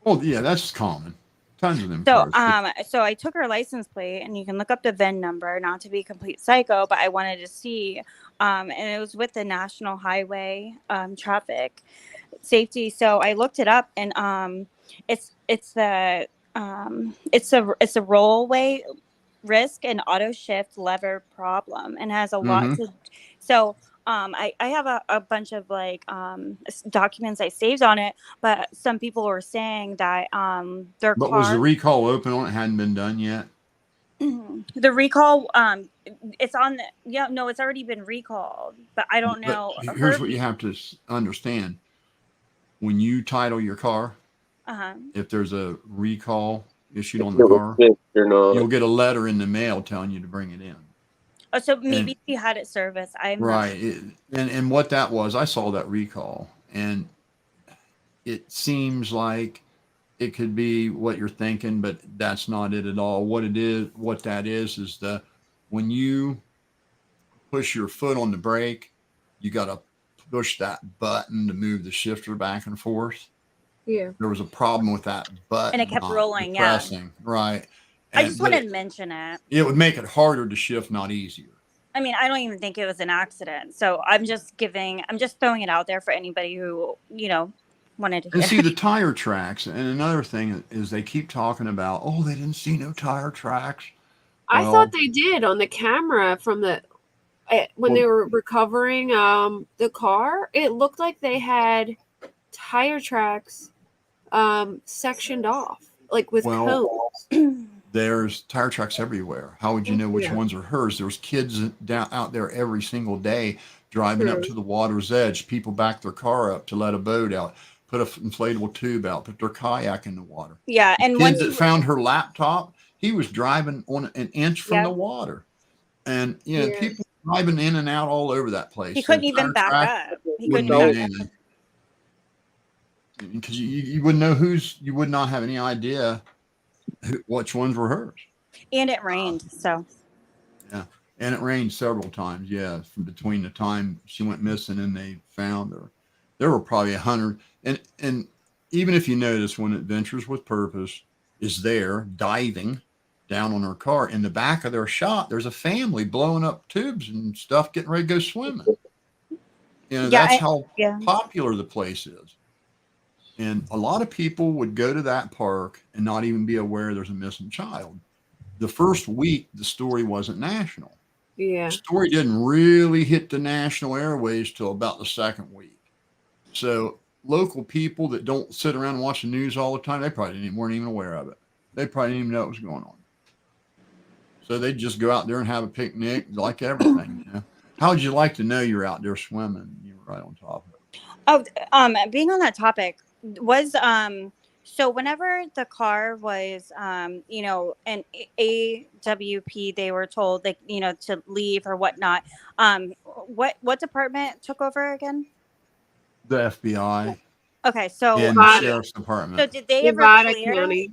Oh yeah, that's common. Tons of them. So cars. so I took her license plate, and you can look up the VIN number. Not to be complete psycho, but I wanted to see. And it was with the National Highway Traffic Safety. So I looked it up, and it's the it's a rollaway risk and auto shift lever problem, and has a lot to. So I have a bunch of documents I saved on it, but some people were saying that their But was the car recall open on it? Hadn't been done yet? the recall it's on the no, it's already been recalled, but I don't know. But here's what you have to understand. When you title your car, if there's a recall issued on the car, you'll get a letter in the mail telling you to bring it in. Oh, so maybe she had it serviced. Right. And what that was, I saw that recall, and it seems like it could be what you're thinking, but that's not it at all. What that is when you push your foot on the brake, you got to push that button to move the shifter back and forth. Yeah. There was a problem with that button. And it kept rolling, pressing. Right. I just wanted to mention it. It would make it harder to shift, not easier. I mean, I don't even think it was an accident. So I'm just throwing it out there for anybody who, wanted to hear. And see the tire tracks. And another thing is they keep talking about, oh, they didn't see no tire tracks. I thought they did on the camera from when they were recovering the car. It looked like they had tire tracks sectioned off, like with cones. There's tire tracks everywhere. How would you know which ones are hers? There's kids out there every single day driving up to the water's edge. People back their car up to let a boat out, put an inflatable tube out, put their kayak in the water. Yeah, and the kid that found her laptop, he was driving on an inch from the water, and people driving in and out all over that place. He couldn't even back up. He couldn't back up because you wouldn't know you would not have any idea which ones were hers. And it rained, so. Yeah, and it rained several times. Yeah, from between the time she went missing and they found her, there were probably 100. And even if you notice when Adventures with Purpose is there diving down on her car, in the back of their shot, there's a family blowing up tubes and stuff, getting ready to go swimming. That's how popular the place is. And a lot of people would go to that park and not even be aware there's a missing child. The first week, the story wasn't national. Yeah. The story didn't really hit the national airways till about the second week. So local people that don't sit around and watch the news all the time, they probably weren't even aware of it. They probably didn't even know what was going on. So they'd just go out there and have a picnic, like everything. How would you like to know you're out there swimming? You were right on top of it. Oh, being on that topic was so whenever the car was an AWP, they were told to leave or whatnot. What department took over again? The FBI. Okay, so and the sheriff's department. So did they ever clear?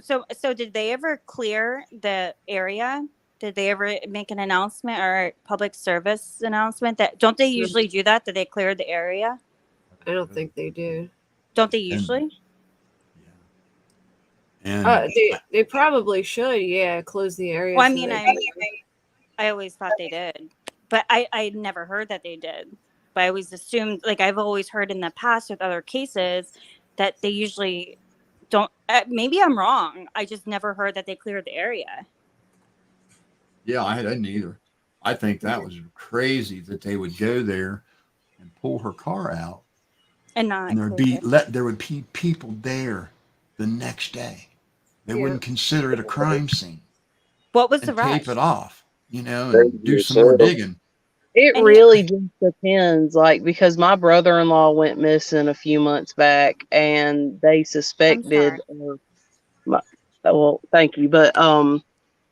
So did they ever clear the area? Did they ever make an announcement or public service announcement that don't they usually do that? Did they clear the area? I don't think they do. Don't they usually? And they probably should. Yeah, close the area. Well, I mean, I always thought they did, but I never heard that they did. But I always assumed, like I've always heard in the past with other cases, that they usually don't. Maybe I'm wrong. I just never heard that they cleared the area. Yeah, I didn't either. I think that was crazy that they would go there and pull her car out, and there would be people there the next day. They wouldn't consider it a crime scene. What was the rush? Tape it off, and do some more digging. It really just depends, because my brother-in-law went missing a few months back, and they suspected. Well, thank you, but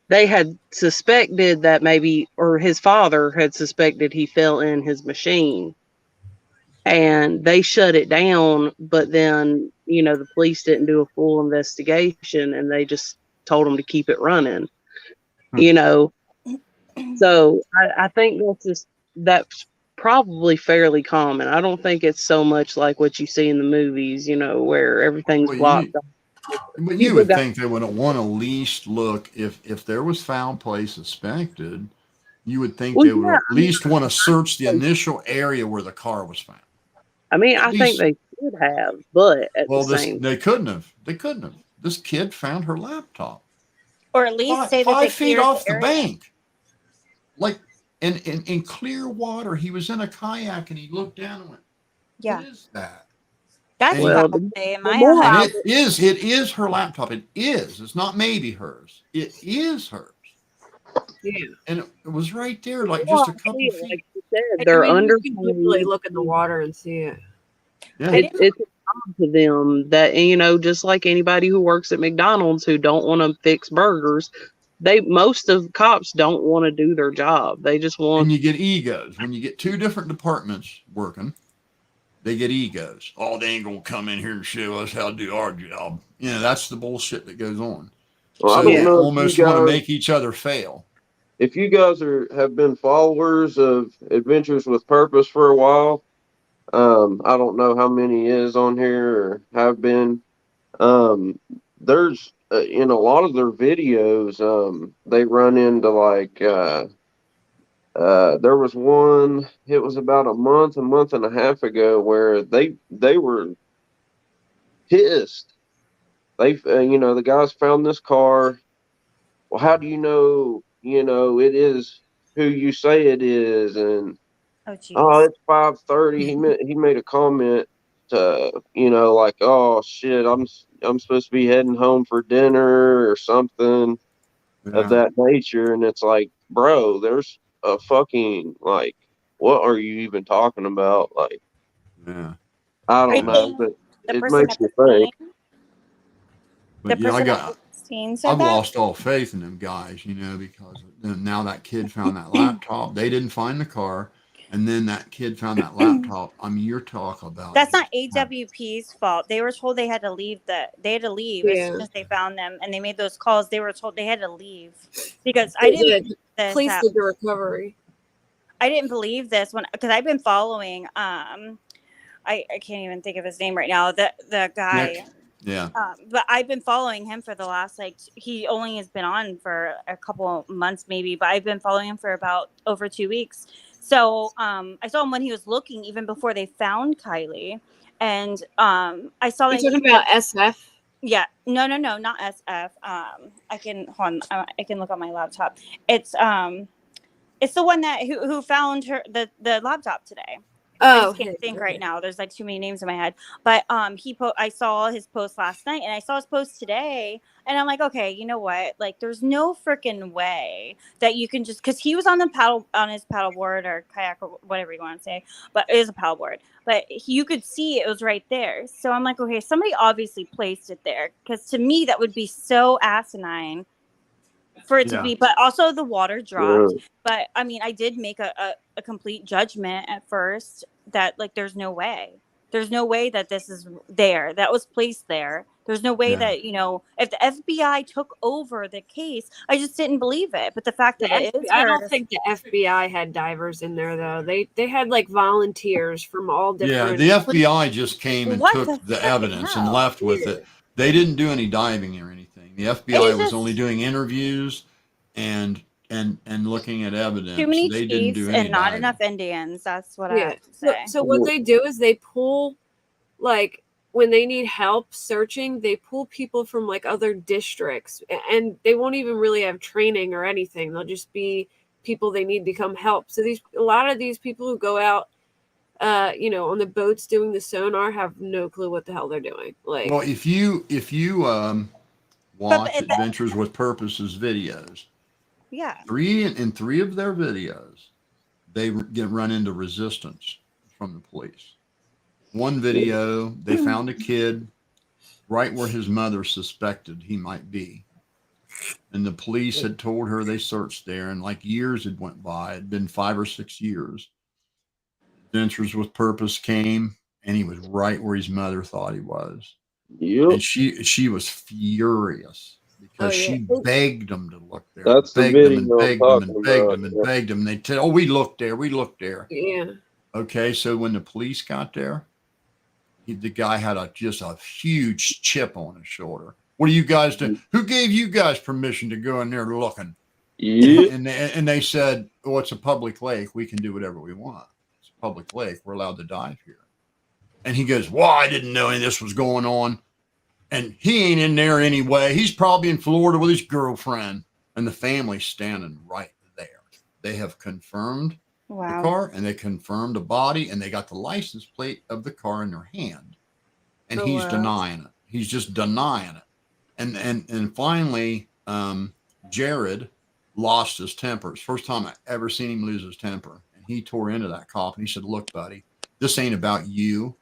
they had suspected that maybe, or his father had suspected he fell in his machine, and they shut it down. But then, the police didn't do a full investigation, and they just told him to keep it running. So I think that's probably fairly common. I don't think it's so much like what you see in the movies, where everything's blocked off. But you would think they would want to at least look, if there was foul play suspected, you would think they would at least want to search the initial area where the car was found. I mean, I think they should have, but they couldn't have. They couldn't have. This kid found her laptop. Or at least say that 5 feet off the bank. Like in clear water. He was in a kayak and he looked down and went, "What is that?" That's what it is her laptop. It is. It's not maybe hers. It is hers. Yeah. And it was right there, just a couple feet. Like you said, they're under. You can literally look in the water and see it. Yeah. It's a job to them that, just like anybody who works at McDonald's who don't want to fix burgers, most of cops don't want to do their job. They just want. And you get egos when you get two different departments working. They get egos. Oh, they ain't gonna come in here and show us how to do our job. That's the bullshit that goes on. Well, so they almost want to make each other fail. If you guys have been followers of Adventures with Purpose for a while, I don't know how many is on here or have been. There's in a lot of their videos, they run into like, there was one, it was about a month and a half ago where they were pissed. They, the guys found this car. Well, how do it is who you say it is? And, Oh, oh, jeez. it's 5:30. He made a comment to, like, oh shit, I'm supposed to be heading home for dinner or something of Yeah. that nature. And it's like, bro, there's a fucking, like, what are you even talking about? Like, Yeah. I I don't know, think but the it person makes at you the think. scene, the But yeah, person at the scene said I've that. lost all faith in them guys, because now that kid found that laptop. They didn't find the car, and then that kid found that laptop. I mean, you're talking about That's not just AWP's fault. They were told they had to leave. They had to leave as Yeah. soon as they found them, and they made those calls. They were told they had to leave because I They didn't did. believe this. Police did the recovery. I didn't believe this because I've been following. I can't even think of his name right now. The guy. Nick. Yeah. But I've been following him for the last he only has been on for a couple months maybe, but I've been following him for about over 2 weeks. So I saw him when he was looking even before they found Kylie, and I saw You're that talking about SF? yeah, no, not SF. I can hold on, I can look on my laptop. It's the one that who found the laptop today. I Oh, just can't think right now. There's like too many names in my head. But I saw his post last night and I saw his post today and I'm like, okay, you know what? Like there's no freaking way that you can just cuz he was on his paddle board or kayak or whatever you want to say, but it is a paddle board. But you could see it was right there. So I'm like, okay, somebody obviously placed it there cuz to me that would be so asinine for it to Yeah. be, but also the water Yeah. dropped. But I mean, I did make a complete judgment at first that like there's no way that this is there, that was placed there. There's no way Yeah. that if the FBI took over the case, I just didn't believe it. But the fact that it is I her, don't think the FBI had divers in there though. They had like volunteers from all Yeah. different. The FBI just came and what the took the freaking evidence and hell? left with it. They didn't do any diving or anything. The FBI It's was only just doing interviews and looking at too evidence. many They didn't chiefs do any and not enough diving. Indians. That's what I Yeah. have to say. So what they do is they pull like when they need help searching, they pull people from like other districts and they won't even really have training or anything. They'll just be people they need to come help. So a lot of these people who go out on the boats doing the sonar have no clue what the hell they're doing. Like, Well, if you But watch Adventures with Purpose's videos, yeah. three of their videos, they get run into resistance from the police. One video, they found a kid right where his mother suspected he might be. And the police had told her they searched there, and like years had went by. It'd been 5 or 6 years. Adventures with Purpose came, and he was right where his mother thought he was. Yep. And she was furious because she begged them to look there. That's the Begged them and video I'm begged them talking and begged about. them and begged them. And they said, "Oh, we looked there. We looked there." yeah. Okay, so when the police got there, the guy had just a huge chip on his shoulder. What do you guys do? Who gave you guys permission to go in there looking? Yeah. And they said, "Oh, it's a public lake. We can do whatever we want. It's a public lake. We're allowed to dive here." And he goes, "Well, I didn't know any of this was going on. And he ain't in there anyway. He's probably in Florida with his girlfriend." And the family's standing right there. They have confirmed the car and they confirmed a body and they got the license plate of the car in their hand. And he's denying it. He's just denying it. And finally, Jared lost his temper. It's the first time I ever seen him lose his temper. And he tore into that cop and he said, "Look, buddy, this ain't about you.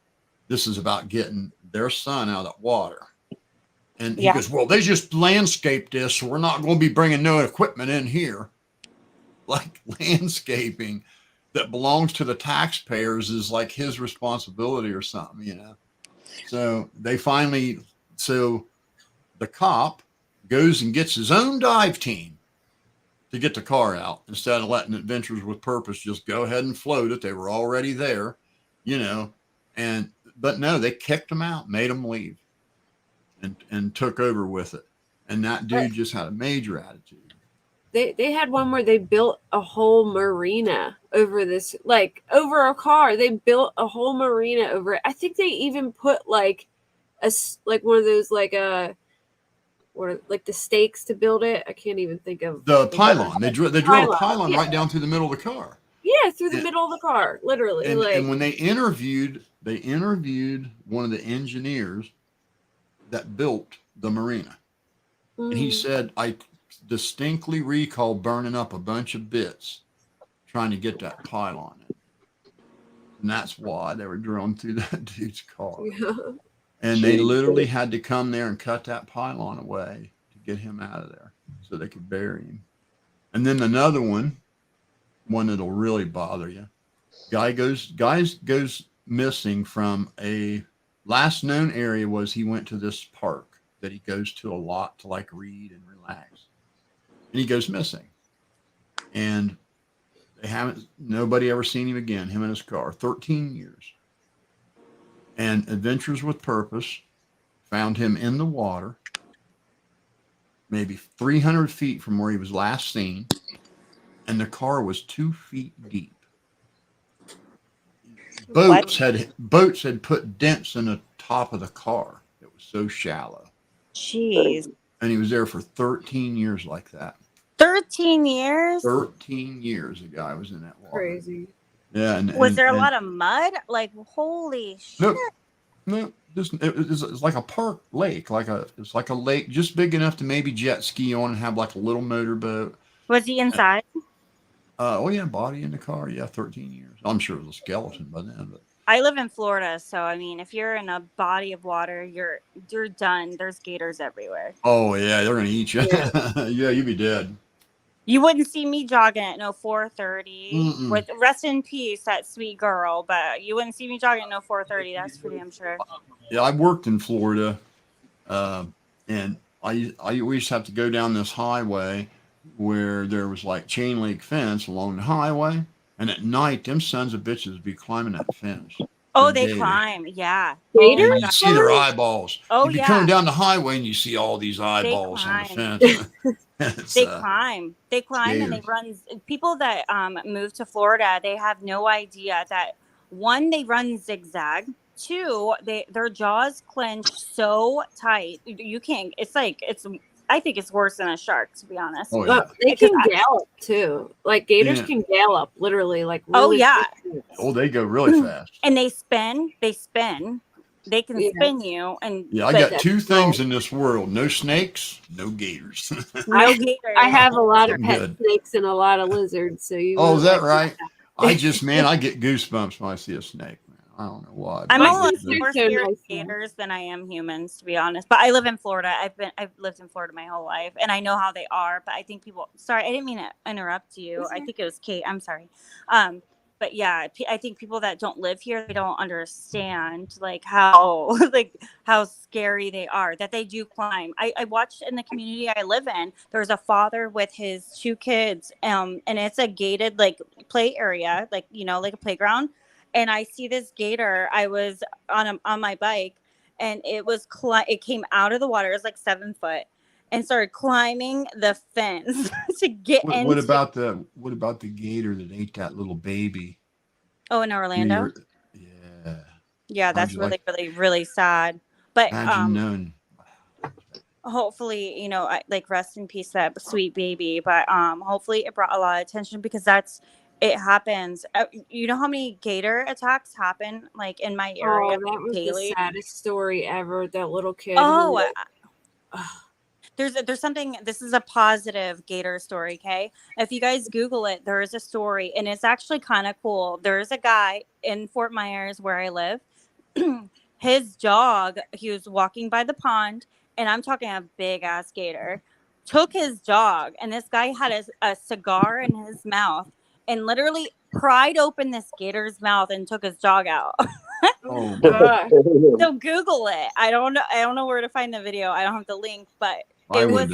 This is about getting their son out of that water." And he goes, "Well, they just landscaped this, so we're not going to be bringing no equipment in here." Like landscaping that belongs to the taxpayers is like his responsibility or something. So the cop goes and gets his own dive team to get the car out instead of letting Adventures with Purpose just go ahead and float it. They were already there, but no, they kicked them out, made them leave. And took over with it. And that dude just had a major attitude. They had one where they built a whole marina over this, like over a car. They built a whole marina over it. I think they even put like one of those like the stakes to build it. I can't even think of The pylon. They drilled a pylon yeah. right down through the middle of the car. Yeah, through the middle of the car, literally. And when they interviewed one of the engineers that built the marina. And he said, I distinctly recall burning up a bunch of bits trying to get that pylon in. And that's why they were drilling through that dude's car. Yeah. And they literally had to come there and cut that pylon away to get him out of there so they could bury him. And then another one that'll really bother you. Guy goes missing from a last known area was he went to this park that he goes to a lot to like read and relax. And he goes missing. And nobody ever seen him again, him in his car, 13 years. And Adventures with Purpose found him in the water, maybe 300 feet from where he was last seen. And the car was 2 feet deep. Boats had put dents in the top of the car. It was so shallow. Jeez. And he was there for 13 years like that. 13 years? 13 years a guy was in that water. Crazy. Yeah. Was there a lot of mud? Like, holy shit. No, it's like a park lake. It's like a lake just big enough to maybe jet ski on and have like a little motorboat. Was he inside? Oh yeah, body in the car. Yeah, 13 years. I'm sure it was a skeleton by then. But I live in Florida, so I mean, if you're in a body of water, you're done. There's gators everywhere. Oh yeah, they're gonna eat you. Yeah, you'd be dead. You wouldn't see me jogging at 4:30. With rest in peace, that sweet girl. But you wouldn't see me jogging at 4:30. That's for damn sure. Yeah, I worked in Florida, and we used to have to go down this highway where there was like chain link fence along the highway, and at night them sons of bitches would be climbing that fence. Oh, they climb, yeah. Gators? And you see their eyeballs. Oh, You'd be yeah. coming down the highway and you see all these eyeballs on the fence. They climb, and they run. People that move to Florida, they have no idea that one, they run zigzag. Two, their jaws clench so tight you can't. I think it's worse than a shark, to be honest. Oh, yeah. They can gallop too. Like gators can gallop, literally. Like really Oh, they go really fast. And they spin. They can spin you. And I got two things in this world: no snakes, no gators. No gators. I have a lot of pet snakes and a lot of lizards. So you. Oh, is that right? I get goosebumps when I see a snake. I don't know why. I'm almost more scared of gators than I am humans, to be honest. But I live in Florida. I've lived in Florida my whole life, and I know how they are. But I think people. Sorry, I didn't mean to interrupt you. I think it was Kate. I'm sorry. But yeah, I think people that don't live here, they don't understand how scary they are. That they do climb. I watched in the community I live in. There's a father with his 2 kids, and it's a gated play area, like a playground. And I see this gator. I was on my bike, and it came out of the water. It was like 7 foot, and started climbing the fence to get in. What about the gator that ate that little baby? Oh, in Orlando. Yeah, that's really, really, really sad. But hopefully, rest in peace, that sweet baby. But hopefully, it brought a lot of attention because it happens. You know how many gator attacks happen in my area that was daily? The saddest story ever. That little kid. There's something. This is a positive gator story. Okay, if you guys Google it, there is a story, and it's actually kind of cool. There is a guy in Fort Myers where I live. His dog. He was walking by the pond, and I'm talking a big ass gator. Took his dog, and this guy had a cigar in his mouth. And literally pried open this gator's mouth and took his dog out. Oh God! So Google it. I don't know where to find the video. I don't have the link, but it was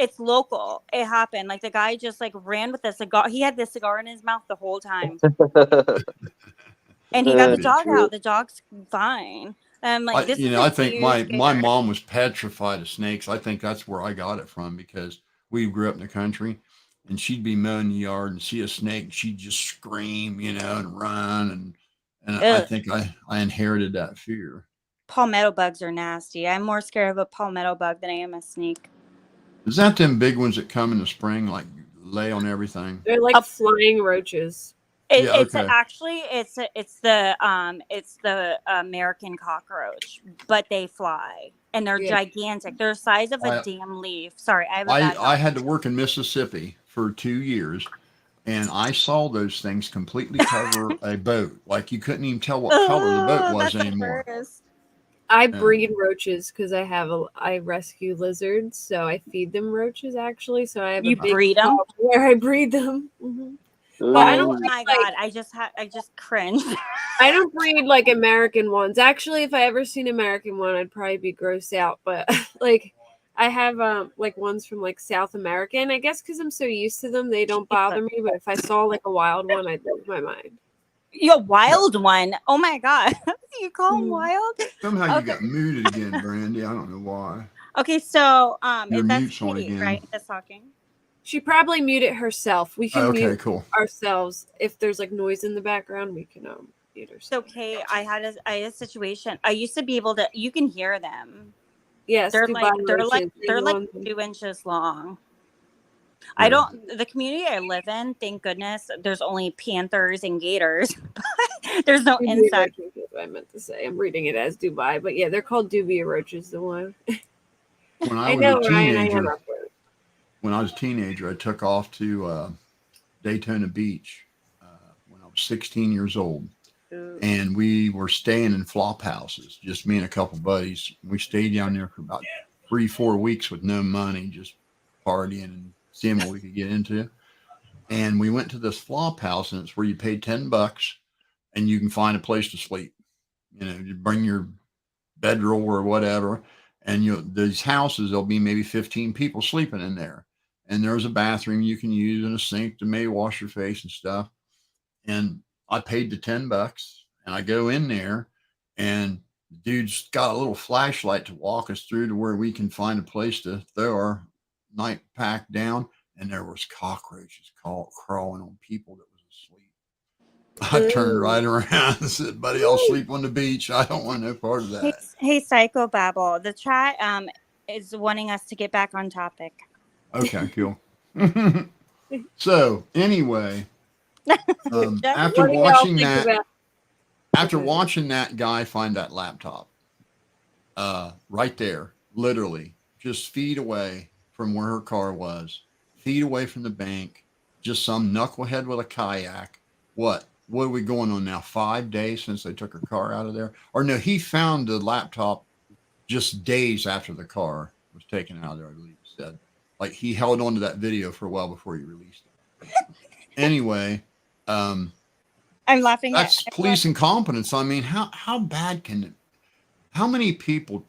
it's local. It happened. The guy just ran with a cigar. He had this cigar in his mouth the whole time, and he got the dog out. The dog's fine. I'm like, this is I a think huge my gator. mom was petrified of snakes. I think that's where I got it from because we grew up in the country, and she'd be mowing the yard and see a snake, and she'd just scream, and run, and I Ugh. think I inherited that fear. Palmetto bugs are nasty. I'm more scared of a palmetto bug than I am a snake. Is that them big ones that come in the spring, like lay on everything? They're like flying roaches. Yeah, It's okay. actually it's the American cockroach, but they fly and they're Yeah. gigantic. They're the size of a I damn leaf. Sorry, I have a I bad I had allergy. to work in Mississippi for 2 years, and I saw those things completely cover a boat. Like you couldn't even tell what color the boat Oh, was that's the anymore. worst. I And breed roaches because I rescue lizards, so I feed them roaches actually. So I have a You big breed 'em? tub where I breed them. But I don't Oh breed, my like god, I just cringed. I don't breed like American ones. Actually, if I ever seen an American one, I'd probably be grossed out. But like I have like ones from like South America, and I guess because I'm so used to them, they don't bother me. But if I saw like a wild one, I'd lose my mind. You wild one. Oh my god. You call them wild? somehow you Okay. got muted again, Brandy. I don't know why. Okay, so Your that's mute's on Kate, again. right? That's talking. She probably muted herself. We can Okay, mute cool. ourselves if there's like noise in the background. We can mute It's ourselves. okay. I had a situation. I used to be able to. You can hear them. Yes, They're Dubai roaches. they're the like ones- 2 inches long. Yeah. I don't. The community I live in, thank goodness, there's only panthers and gators. There's no Dubia insects. roaches is what I meant to say. I'm reading it as Dubai, but yeah, they're called Dubia roaches. The one. When I I was know, a Ryan. I am teenager, up there. I took off to Daytona Beach when I was 16 years old, and we were staying in flop houses, just me and a couple buddies. We stayed down there for about 3-4 weeks with no money, just partying and seeing what we could get into. And we went to this flop house, and it's where you pay $10 and you can find a place to sleep. You bring your bedroll or whatever, and these houses, there'll be maybe 15 people sleeping in there, and there's a bathroom you can use and a sink to maybe wash your face and stuff. And I paid the $10, and I go in there, and the dude's got a little flashlight to walk us through to where we can find a place to throw our night pack down, and there was cockroaches crawling on people that was asleep. I turned right around and said, buddy, I'll sleep on the beach. I don't want no part of that. Hey, Psychobabble. The chat is wanting us to get back on topic. Okay, cool. So anyway, after What do y'all watching think that, about? after watching that guy find that laptop, right there, literally just feet away from where her car was, feet away from the bank, just some knucklehead with a kayak. What are we going on now? 5 days since they took her car out of there? Or no, he found the laptop just days after the car was taken out of there, I believe he said. Like he held on to that video for a while before he released it. Anyway, I'm laughing. that's police incompetence. I mean, how bad can it? How many people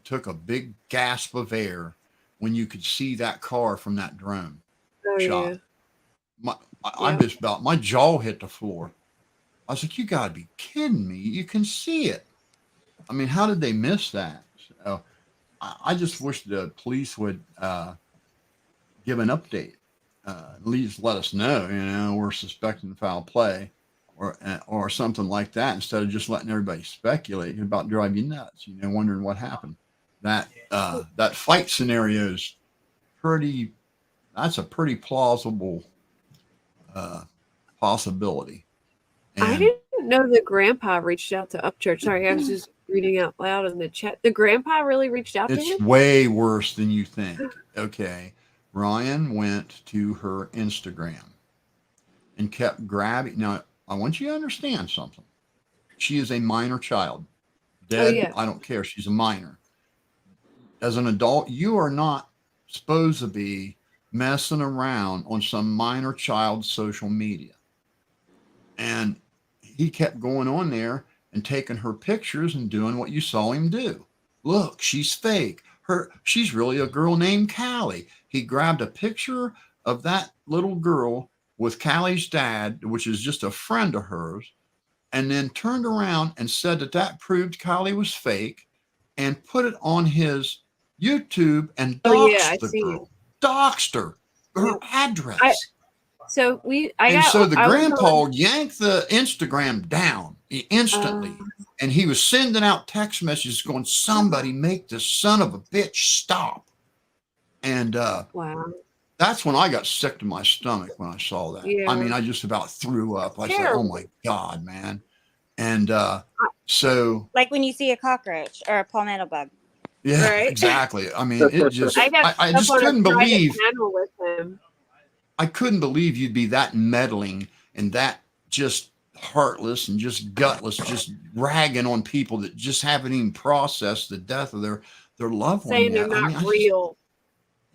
took a big gasp of air when you could see that car from that drone shot? Yeah. I'm just about, my jaw hit the floor. I was like, you got to be kidding me. You can see it. I mean, how did they miss that? So, I just wish the police would give an update. At least let us know, we're suspecting foul play or something like that, instead of just letting everybody speculate. About drive you nuts, wondering what happened. That fight scenario is that's a pretty plausible possibility. And I didn't know the grandpa reached out to Upchurch. Sorry, I was just reading out loud in the chat. The grandpa really reached out to it's him? way worse than you think. Okay. Ryan went to her Instagram and kept grabbing. Now, I want you to understand something. She is a minor child. Dead, yeah. I don't care. She's a minor. As an adult, you are not supposed to be messing around on some minor child's social media. And he kept going on there and taking her pictures and doing what you saw him do. Look, she's fake. She's really a girl named Callie. He grabbed a picture of that little girl with Callie's dad, which is just a friend of hers, and then turned around and said that that proved Kylie was fake and put it on his YouTube and Oh yeah, I doxed the see. girl, doxed her address. I So the I was grandpa yanked the Instagram down instantly, and he was sending out text messages going, "Somebody make this son of a bitch stop." And wow. that's when I got sick to my stomach when I saw that. Yeah. I mean, I just about threw up. I said, "Oh Terrible. my God, man!" And so, Like when you see a cockroach or a palmetto bug. yeah, Right? exactly. I mean, it just, I got I stuck just on a couldn't private believe. panel with him. I couldn't believe you'd be that meddling and that just heartless and just gutless, just ragging on people that just haven't even processed the death of their loved one Saying they're yet. I mean, not real.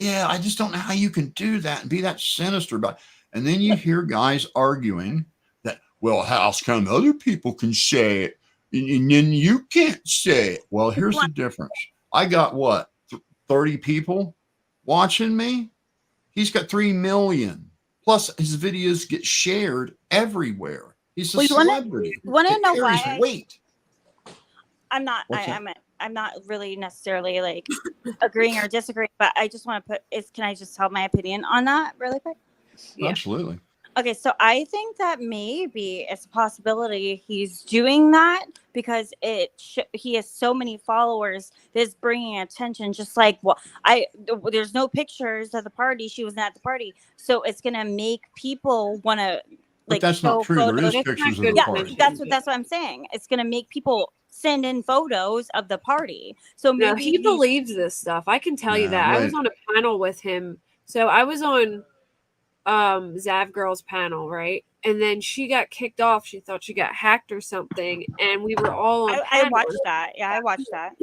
I just don't know how you can do that and be that sinister about it. And then you hear guys arguing that, well, how come other people can say it and then you can't say it? Well, here's the difference. I got what, 30 people watching me? He's got 3 million. Plus, his videos get shared everywhere. He's a celebrity. Want to know carries why? weight. I'm not. What's that? I'm not really necessarily like agreeing or disagreeing, but I just want to can I just tell my opinion on that really quick? Yeah. Absolutely. Okay, so I think that maybe it's a possibility he's doing that because he has so many followers that's bringing attention. Just like there's no pictures of the party. She wasn't at the party, so it's gonna make people want to But that's not true. There is That's pictures not of the good party. that's what I'm saying. It's gonna make people send in photos of the party. So No, maybe he believes this stuff. I can tell you that. I was on a panel with him. So I was on Zav Girl's panel, right? And then she got kicked off. She thought she got hacked or something. And we were all on I watched that. Yeah, I watched that.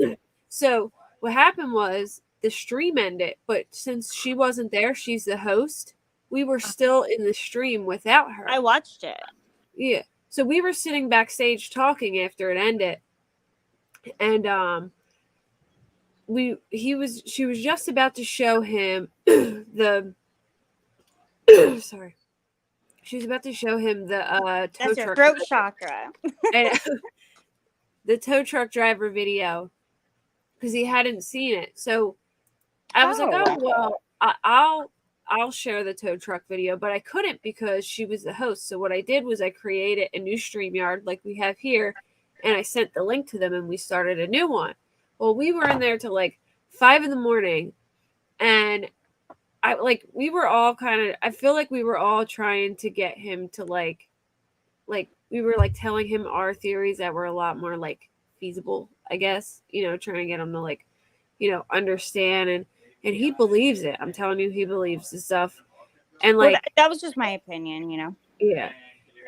So what happened was the stream ended, but since she wasn't there, she's the host. We were still in the stream without her. I watched it. Yeah. So we were sitting backstage talking after it ended. And she was just about to show him the sorry. She was about to show him the tow That's your truck throat driver. chakra. The tow truck driver video because he hadn't seen it. So I was like, oh well, I'll share the tow truck video, but I couldn't because she was the host. So what I did was I created a new StreamYard like we have here, and I sent the link to them, and we started a new one. Well, we were in there till like 5 a.m, and we were all I feel like we were all trying to get him to like we were like telling him our theories that were a lot more like feasible, I guess, trying to get him to like, understand, and he believes it. I'm telling you, he believes the stuff. And like, that was just my opinion, Yeah.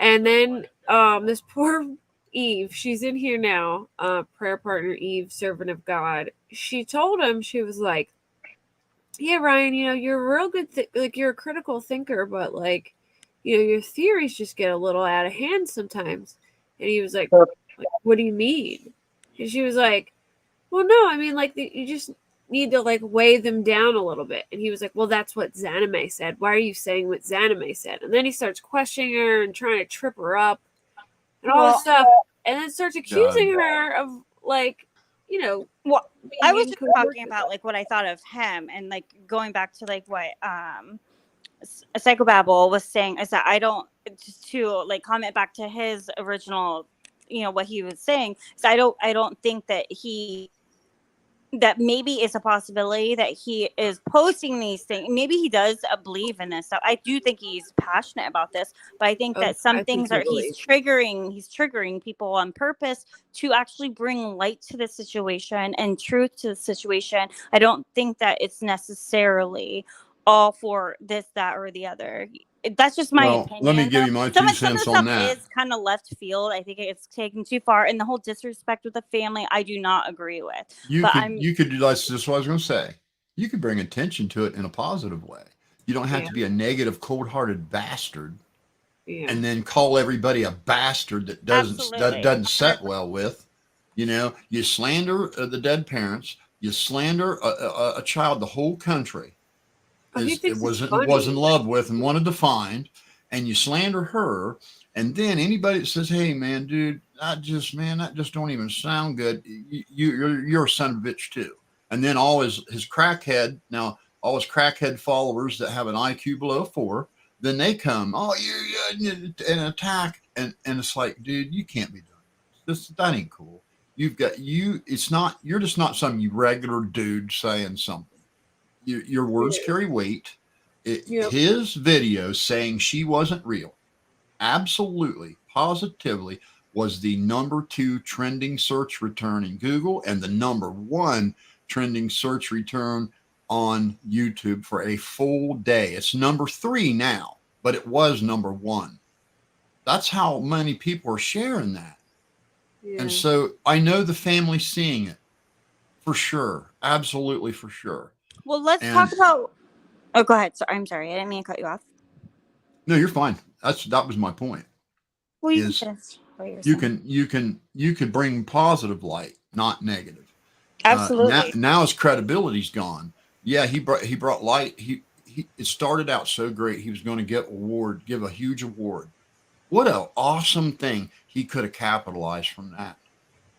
And then this poor Eve, she's in here now, prayer partner Eve, servant of God. She told him, she was like, yeah, Ryan, you're a real good, you're a critical thinker, but like, your theories just get a little out of hand sometimes. And he was like, what do you mean? And she was like, well, no, I mean, like, you just need to like weigh them down a little bit. And he was like, well, that's what Zanime said. Why are you saying what Zanime said? And then he starts questioning her and trying to trip her up and all this stuff, and then starts accusing her of like, well, I was just talking about like what I thought of him, and like going back to like what Psychobabble was saying is that I don't, just to like comment back to his original, what he was saying. So I don't think that that maybe it's a possibility that he is posting these things. Maybe he does believe in this stuff. I do think he's passionate about this, but I think that some things he's triggering people on purpose to actually bring light to the situation and truth to the situation. I don't think that it's necessarily all for this, that, or the other. That's just my opinion. Let me give you my 2 cents on that. Is kind of left field. I think it's taken too far, and the whole disrespect with the family, I do not agree with. You could do that's just what I was going to say. You could bring attention to it in a positive way. You don't have to be a negative, cold-hearted bastard, and then call everybody a bastard that doesn't set well with. You slander the dead parents. You slander a child the whole country was in love with and wanted to find, and you slander her, And then anybody that says, "Hey, man, dude, that just don't even sound good," you're a son of a bitch too. And then all his crackhead followers that have an IQ below 4, then they come, "Oh, you and attack," and it's like, dude, you can't be doing that ain't cool. It's not, you're just not some regular dude saying something. Your words carry weight. Yep. His video saying she wasn't real, absolutely, positively, was the number 2 trending search return in Google and the number 1 trending search return on YouTube for a full day. It's number 3 now, but it was number 1. That's how many people are sharing that. Yeah. And so I know the family's seeing it for sure. Absolutely for sure. Well, let's And talk about. Oh, go ahead. I'm sorry. I didn't mean to cut you off. no, you're fine. That was my point. Well, you can Is finish what you were saying. you can bring positive light, not negative. Absolutely. Now his credibility's gone. Yeah, he brought light. It started out so great. He was going to give a huge award. What an awesome thing. He could have capitalized from that.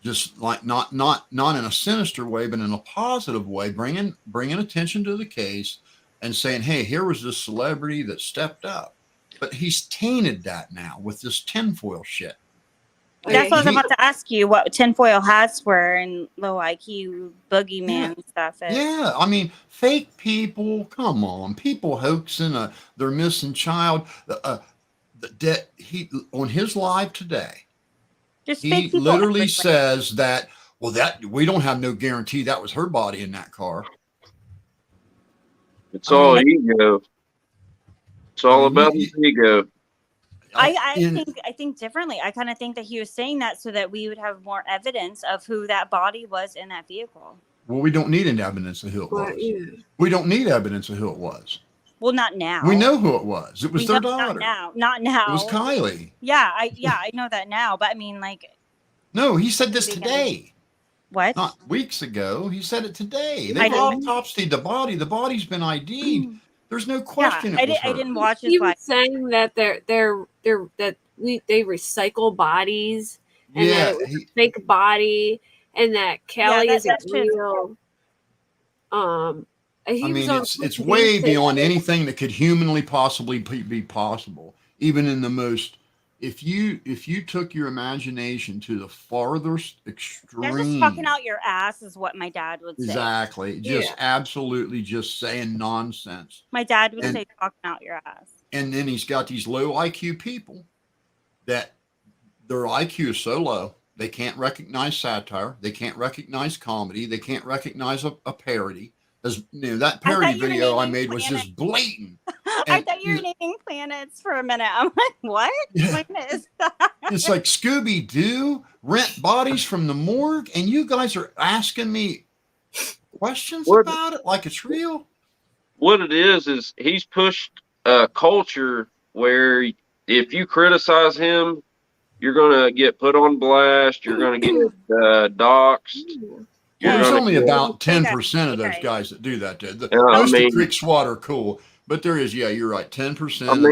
Just like not in a sinister way, but in a positive way, bringing attention to the case and saying, "Hey, here was this celebrity that stepped up." But he's tainted that now with this tinfoil shit. That's what I was about to ask you. What tinfoil hats were and low IQ boogeyman stuff is. Yeah, I mean, fake people. Come on, people hoaxing their missing child. He on his live today. He literally says that. Well, that we don't have no guarantee that was her body in that car. It's all ego. It's all about his ego. I think differently. I kind of think that he was saying that so that we would have more evidence of who that body was in that vehicle. Well, we don't need any evidence of who it was. We don't need evidence of who it was. Well, not now. We know who it was. It was their daughter. Not now. It was Kylie. Yeah, I know that now. But I mean, like. No, he said this today. What? Not weeks ago. He said it today. They've autopsied the body. The body's been ID'd. There's no question. I didn't watch his. He was saying that they recycle bodies and that it was a fake body and that Kelly isn't real. It's way beyond anything that could humanly possibly be possible. Even in the most, if you took your imagination to the farthest extreme, they're just fucking out your ass, is what my dad would say. Exactly, just absolutely just saying nonsense. My dad would say fucking out your ass. And then he's got these low IQ people that their IQ is so low they can't recognize satire, they can't recognize comedy, they can't recognize a parody. As that parody video I made was just blatant. I thought you were naming planets for a minute. I'm like, what? Planet is that? It's like Scooby-Doo, rent bodies from the morgue, and you guys are asking me questions about it like it's real? What it is he's pushed a culture where if you criticize him, you're going to get put on blast, you're going to get doxxed. There's only about 10% of those guys that do that. Most of Creek SWAT are cool, but there is, you're right, 10% of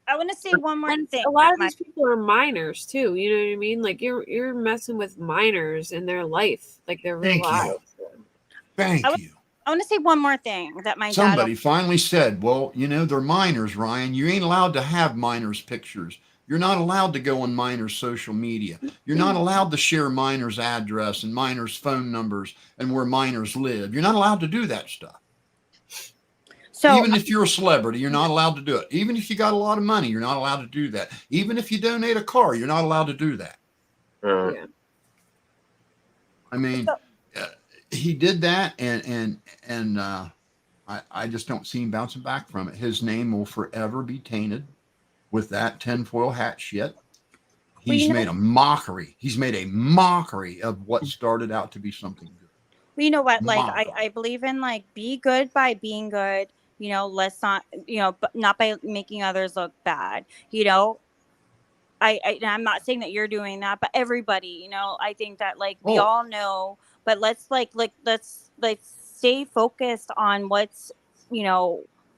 I want to say one more thing. A lot of these people are minors too. You know what I mean? Like you're messing with minors in their life, like their real lives. Thank you. I want to say one more thing that somebody finally said, well, they're minors, Ryan. You ain't allowed to have minors' pictures. You're not allowed to go on minors' social media. You're not allowed to share minors' address and minors' phone numbers and where minors live. You're not allowed to do that stuff. So even if you're a celebrity, you're not allowed to do it. Even if you got a lot of money, you're not allowed to do that. Even if you donate a car, you're not allowed to do that. I mean, he did that, and I just don't see him bouncing back from it. His name will forever be tainted with that tinfoil hat shit. He's made a mockery. He's made a mockery of what started out to be something good. Well, you know what? Like I believe in be good by being good. Let's not, but not by making others look bad. I'm not saying that you're doing that, but everybody, I think that we all know, but let's stay focused on what's,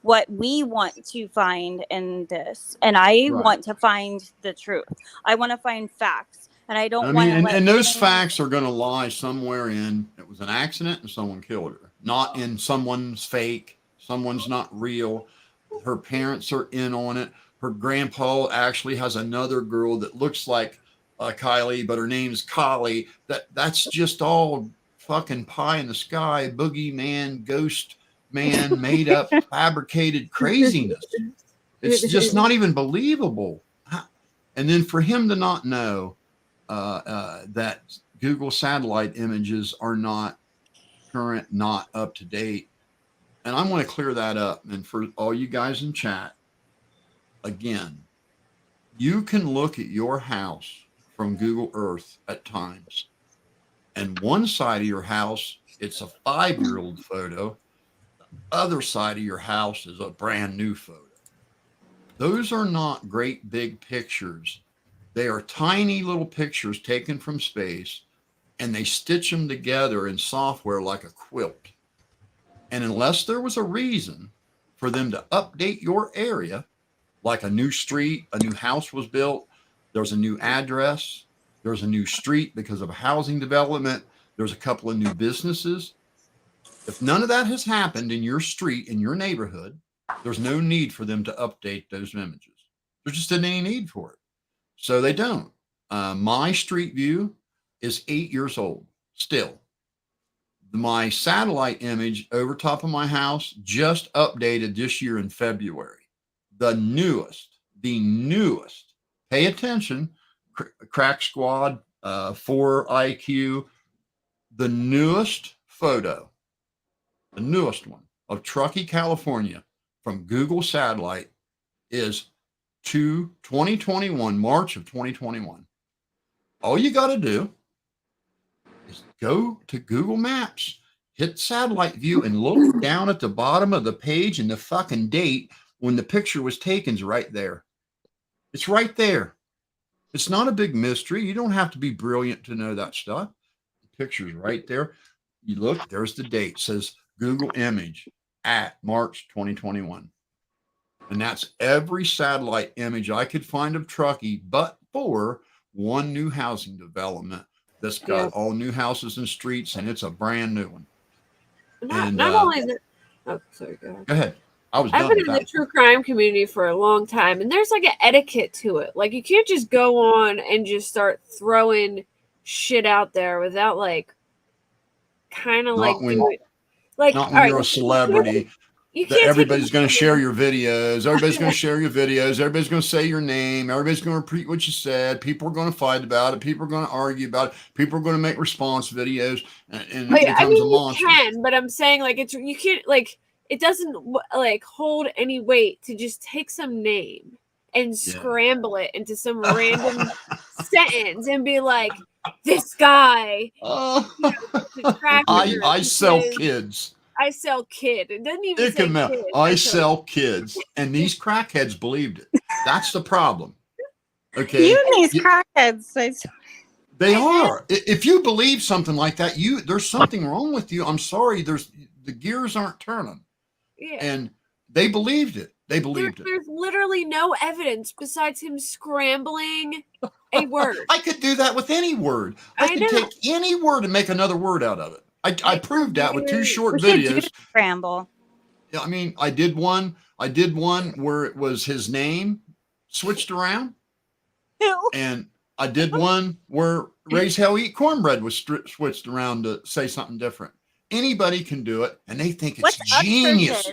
what we want to find in this. And I Right. want to find the truth. I want to find facts. And I don't I want mean, to and those facts are going to lie somewhere in it was an accident and someone killed her, not in someone's fake, someone's not real. Her parents are in on it. Her grandpa actually has another girl that looks like Kylie, but her name's Collie. That's just all fucking pie in the sky, boogeyman, ghost man, made up, fabricated craziness. It's just not even believable. And then for him to not know that Google satellite images are not current, not up to date. And I want to clear that up. And for all you guys in chat, again, you can look at your house from Google Earth at times. And one side of your house, it's a 5-year-old photo. The other side of your house is a brand new photo. Those are not great big pictures. They are tiny little pictures taken from space, and they stitch them together in software like a quilt. And unless there was a reason for them to update your area, like a new street, a new house was built, there's a new address, there's a new street because of a housing development, there's a couple of new businesses. If none of that has happened in your street, in your neighborhood, there's no need for them to update those images. There just isn't any need for it. So they don't. My street view is 8 years old still. My satellite image over top of my house just updated this year in February. The newest. Pay attention, Crack Squad, 4IQ. The newest photo, the newest one of Truckee, California from Google Satellite is 2021, March of 2021. All you got to do is go to Google Maps, hit satellite view, and look down at the bottom of the page, and the fucking date when the picture was taken is right there. It's right there. It's not a big mystery. You don't have to be brilliant to know that stuff. The picture's right there. You look, there's the date. It says Google image at March 2021. And that's every satellite image I could find of Truckee, but for one new housing development that's got all new houses and streets, and it's a brand new one. Not only that. Oh, sorry. Go ahead. I was I've been in the true crime community for a long time, and there's like an etiquette to it. Like you can't just go on and just start throwing shit out there without like kind of like doing like not when you're a celebrity. You can't everybody's going to share your videos. Everybody's going to share your videos. Everybody's going to say your name. Everybody's going to repeat what you said. People are going to fight about it. People are going to argue about it. People are going to make response videos, and it becomes a monster. You can, but I'm saying like you can't like it doesn't like hold any weight to just take some name and scramble it into some random sentence and be like, this guy. I sell kids. I sell kid. It doesn't even say kid. I sell kids. And these crackheads believed it. That's the problem. Okay. You and these crackheads. They are. If you believe something like that, there's something wrong with you. I'm sorry. The gears aren't turning. Yeah. And they believed it. They believed it. There's literally no evidence besides him scrambling a word. I could do that with any word. I could take any word and make another word out of it. I proved that with 2 short videos. Scramble. Yeah, I mean, I did one where it was his name switched around, and I did one where Raise Hell Eat Cornbread was switched around to say something different. Anybody can do it, and they think it's genius.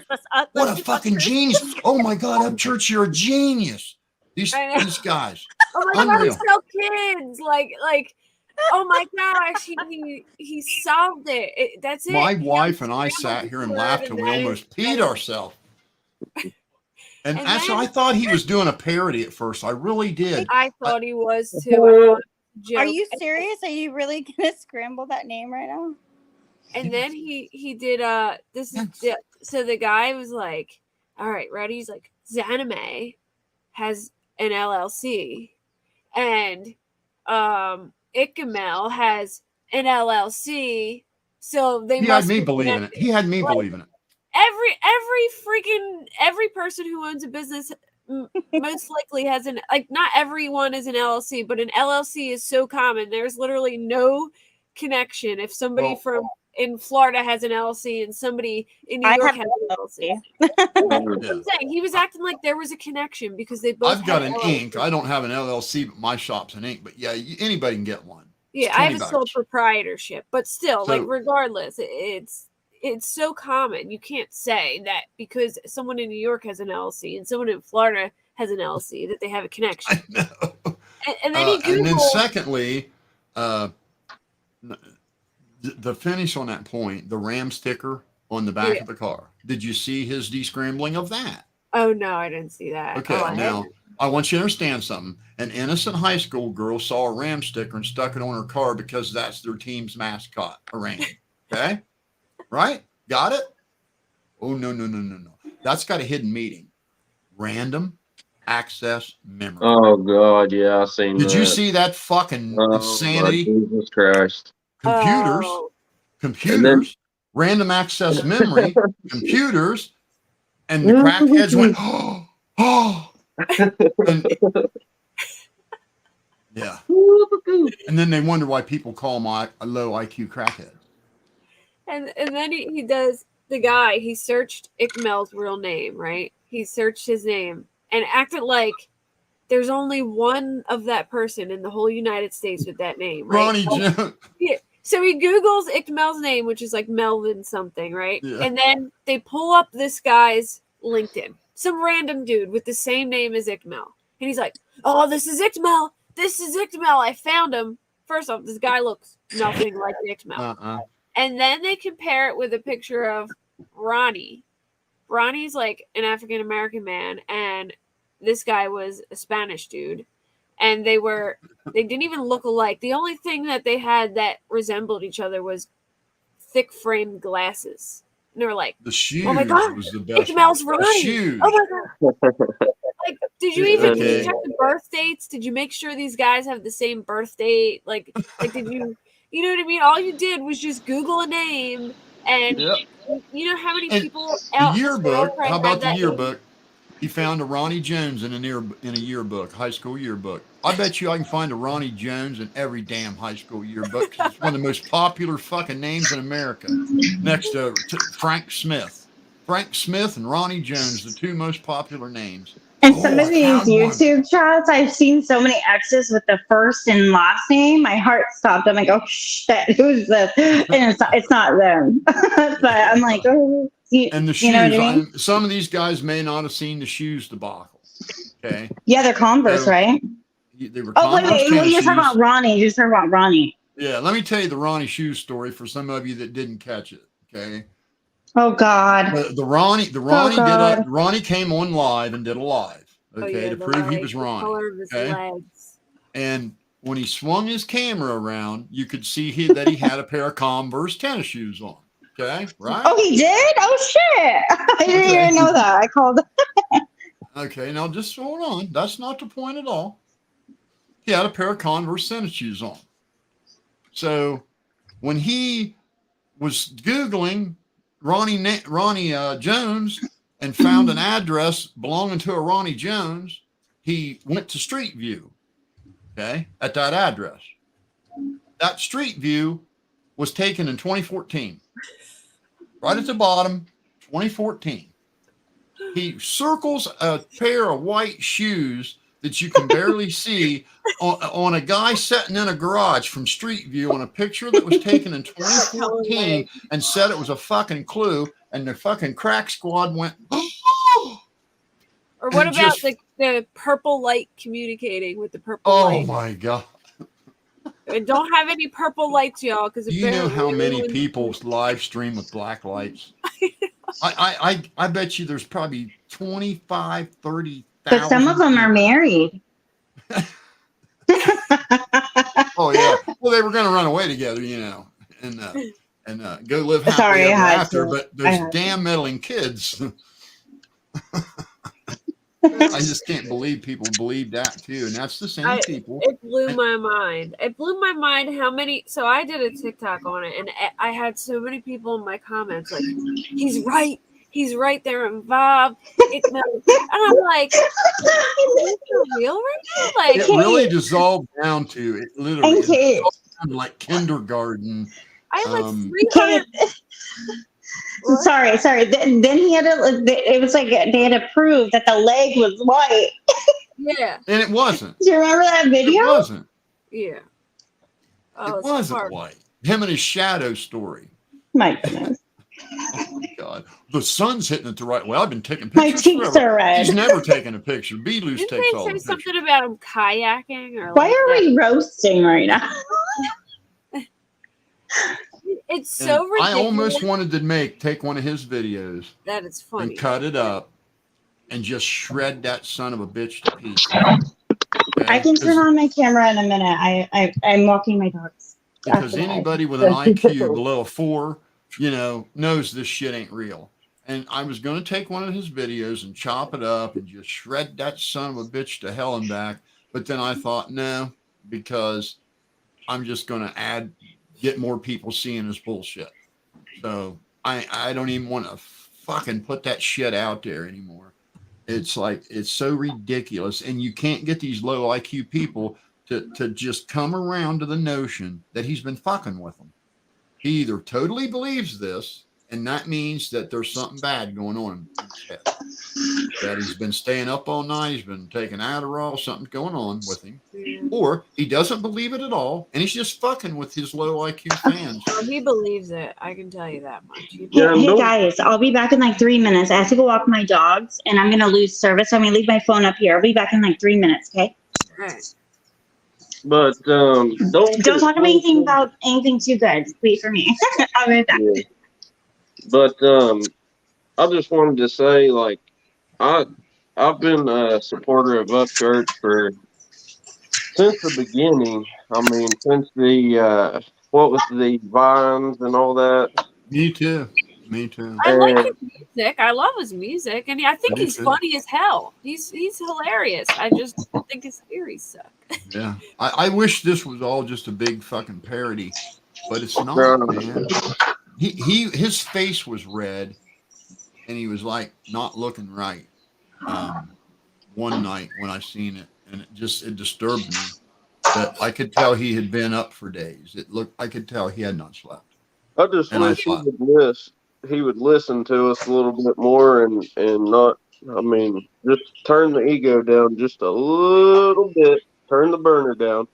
What a fucking genius! Oh my God, Upchurch, you're a genius. These guys. Oh my God, I sell kids like. Oh my gosh, he solved it. That's it. My wife and I sat here and laughed till we almost peed ourselves. And actually, I thought he was doing a parody at first. I really did. I thought he was too. Are you serious? Are you really gonna scramble that name right now? And then he did so the guy was like, all right, ready? He's like, Zanime has an LLC, and Icamel has an LLC, so they He had me believing it. He had me believing it. every person who owns a business most likely has not everyone is an LLC, but an LLC is so common. There's literally no connection if somebody Well, from in Florida has an LLC and somebody in New I York have has an LLC. yeah. I'm saying he was acting like there was a connection because they both. I've got had an LLC. Inc. I don't have an LLC, but my shop's an Inc. But yeah, anybody can get one. It's Yeah, I have a 20 sole bucks. proprietorship, but still, like So- regardless, it's so common. You can't say that because someone in New York has an LLC and someone in Florida has an LLC that they have a connection. I know. And then he Googled. And then secondly, the finish on that point, the Ram sticker on the back of the car. Did you see his descrambling of that? Oh no, I didn't see that. Okay, Oh, now I want you to understand something. An innocent high school girl saw a Ram sticker and stuck it on her car because that's their team's mascot, a Ram. Okay, right? Got it? Oh no. That's got a hidden meaning. Random access memory. Oh God, yeah, I seen Did that. you see that fucking insanity? My Jesus Christ. Computers, random access memory, computers, and the crackheads went, oh. And, yeah. And then they wonder why people call them a low IQ crackhead. And then he does the guy. He searched Ikmel's real name, right? He searched his name and acted like there's only one of that person in the whole United States with that name, right? Ronnie Jones. Yeah. So he Googles Ikmel's name, which is like Melvin something, right? Yeah. And then they pull up this guy's LinkedIn. Some random dude with the same name as Ikmel. And he's like, oh, this is Ikmel. This is Ikmel. I found him. First off, this guy looks nothing like Ikmel. And then they compare it with a picture of Ronnie. Ronnie's like an African-American man, and this guy was a Spanish dude. And they didn't even look alike. The only thing that they had that resembled each other was thick framed glasses. And they were like, the shoes oh my God, was the best. Ikmel's Ronnie. The shoes. Oh my God. Like, did you even Okay. check the birth dates? Did you make sure these guys have the same birth date? Like did you know what I mean? All you did was just Google a name, and Yep. you know how many And people the out yearbook. How about the that yearbook? He found a Ronnie Jones in a yearbook, high school yearbook. I bet you I can find a Ronnie Jones in every damn high school yearbook. 'Cause it's one of the most popular fucking names in America, next to Frank Smith. Frank Smith and Ronnie Jones, the two most popular names. And some of I these found one. YouTube chats, I've seen so many X's with the first and last name. My heart stopped. I'm like, oh shit, who's this? And it's not them. But I'm like, oh, And the shoes. you know what I mean? Some of these guys may not have seen the shoes debacle. Okay. Yeah, they're Converse, So, right? They were Oh, wait, Converse you're tennis talking about shoes. Ronnie. You're talking about Ronnie. Yeah, let me tell you the Ronnie shoes story for some of you that didn't catch it. Okay. Oh God. Ronnie came on live and did a live. Okay, to the prove he leg, was the Ronnie. color of his Okay. legs. And when he swung his camera around, you could see that he had a pair of Converse tennis shoes on. Okay, right? Oh, he did? Oh shit! I didn't even know that. I called. Okay, now just hold on. That's not the point at all. He had a pair of Converse tennis shoes on. So when he was Googling Ronnie Jones and found an address belonging to a Ronnie Jones, he went to Street View, okay, at that address. That Street View was taken in 2014. Right at the bottom, 2014. He circles a pair of white shoes that you can barely see on a guy sitting in a garage from Street View on a picture that was taken in 2014 and said it was a fucking clue. And the fucking crack squad went, oh! Or what And about just- the purple light communicating with the purple Oh light? my God. And don't have any purple lights, y'all, because Do you know how many people live stream with black lights? I bet you there's probably 25, 30,000. But some of them are married. Oh yeah. Well, they were going to run away together, you know, and go live happily Sorry, I ever had after. to. But I those had damn meddling kids. I just can't believe people believe that too, and that's the same people. It blew my mind. It blew my mind how many. So I did a TikTok on it, and I had so many people in my comments like, "He's right. He's right there involved. And I'm like, is this for real right now? Like, it really dissolved down to it. Literally, And it Kate, dissolved down to like kindergarten. I have like Um, 300. Kate, sorry. Then he had to. It was like they had to prove that the leg was white. Yeah. And it wasn't. Do you remember that video? It wasn't. Yeah. Oh, It it's wasn't hard. white. Him and his shadow story. My goodness. Oh my God. The sun's hitting it the right way. I've been taking My pictures cheeks forever. are red. He's never taken a picture. Beetlejuice Didn't takes they all say the something pictures. about him kayaking or Why like are that? we roasting right now? It's so And ridiculous. I almost wanted to take one of his videos that it's funny. and cut it up and just shred that son of a bitch to pieces. I can turn on my camera in a minute. I'm walking my dogs. Because After that. anybody with an IQ below a 4, knows this shit ain't real. And I was going to take one of his videos and chop it up and just shred that son of a bitch to hell and back. But then I thought, no, because I'm just going to get more people seeing his bullshit. So I don't even want to fucking put that shit out there anymore. It's like, it's so ridiculous. And you can't get these low IQ people to just come around to the notion that he's been fucking with them. He either totally believes this, and that means that there's something bad going on in his head. That he's been staying up all night, he's been taking Adderall, something's going on with him. Or he doesn't believe it at all, and he's just fucking with his low IQ fans. Oh, he believes it. I can tell you that much. Hey guys, I'll be back in like 3 minutes. I have to go walk my dogs, and I'm gonna lose service. So I'm gonna leave my phone up here. I'll be back in like 3 minutes. Okay. All right. But don't Don't talk about anything too good. Wait for me. I'll be back. Yeah. But I just wanted to say, like, I've been a supporter of Upchurch since the beginning. I mean, since the what was the Vines and all that. Me too. I like his music. I love his music, and I think Me he's too. funny as hell. He's hilarious. I just think his theories suck. Yeah. I wish this was all just a big fucking parody, but it's not, man. His face was red, and he was like not looking right. One night when I seen it, and it disturbed me that I could tell he had been up for days. I could tell he had not slept. I just wish he would listen to us a little bit more and not. I mean, just turn the ego down just a little bit. Turn the burner down.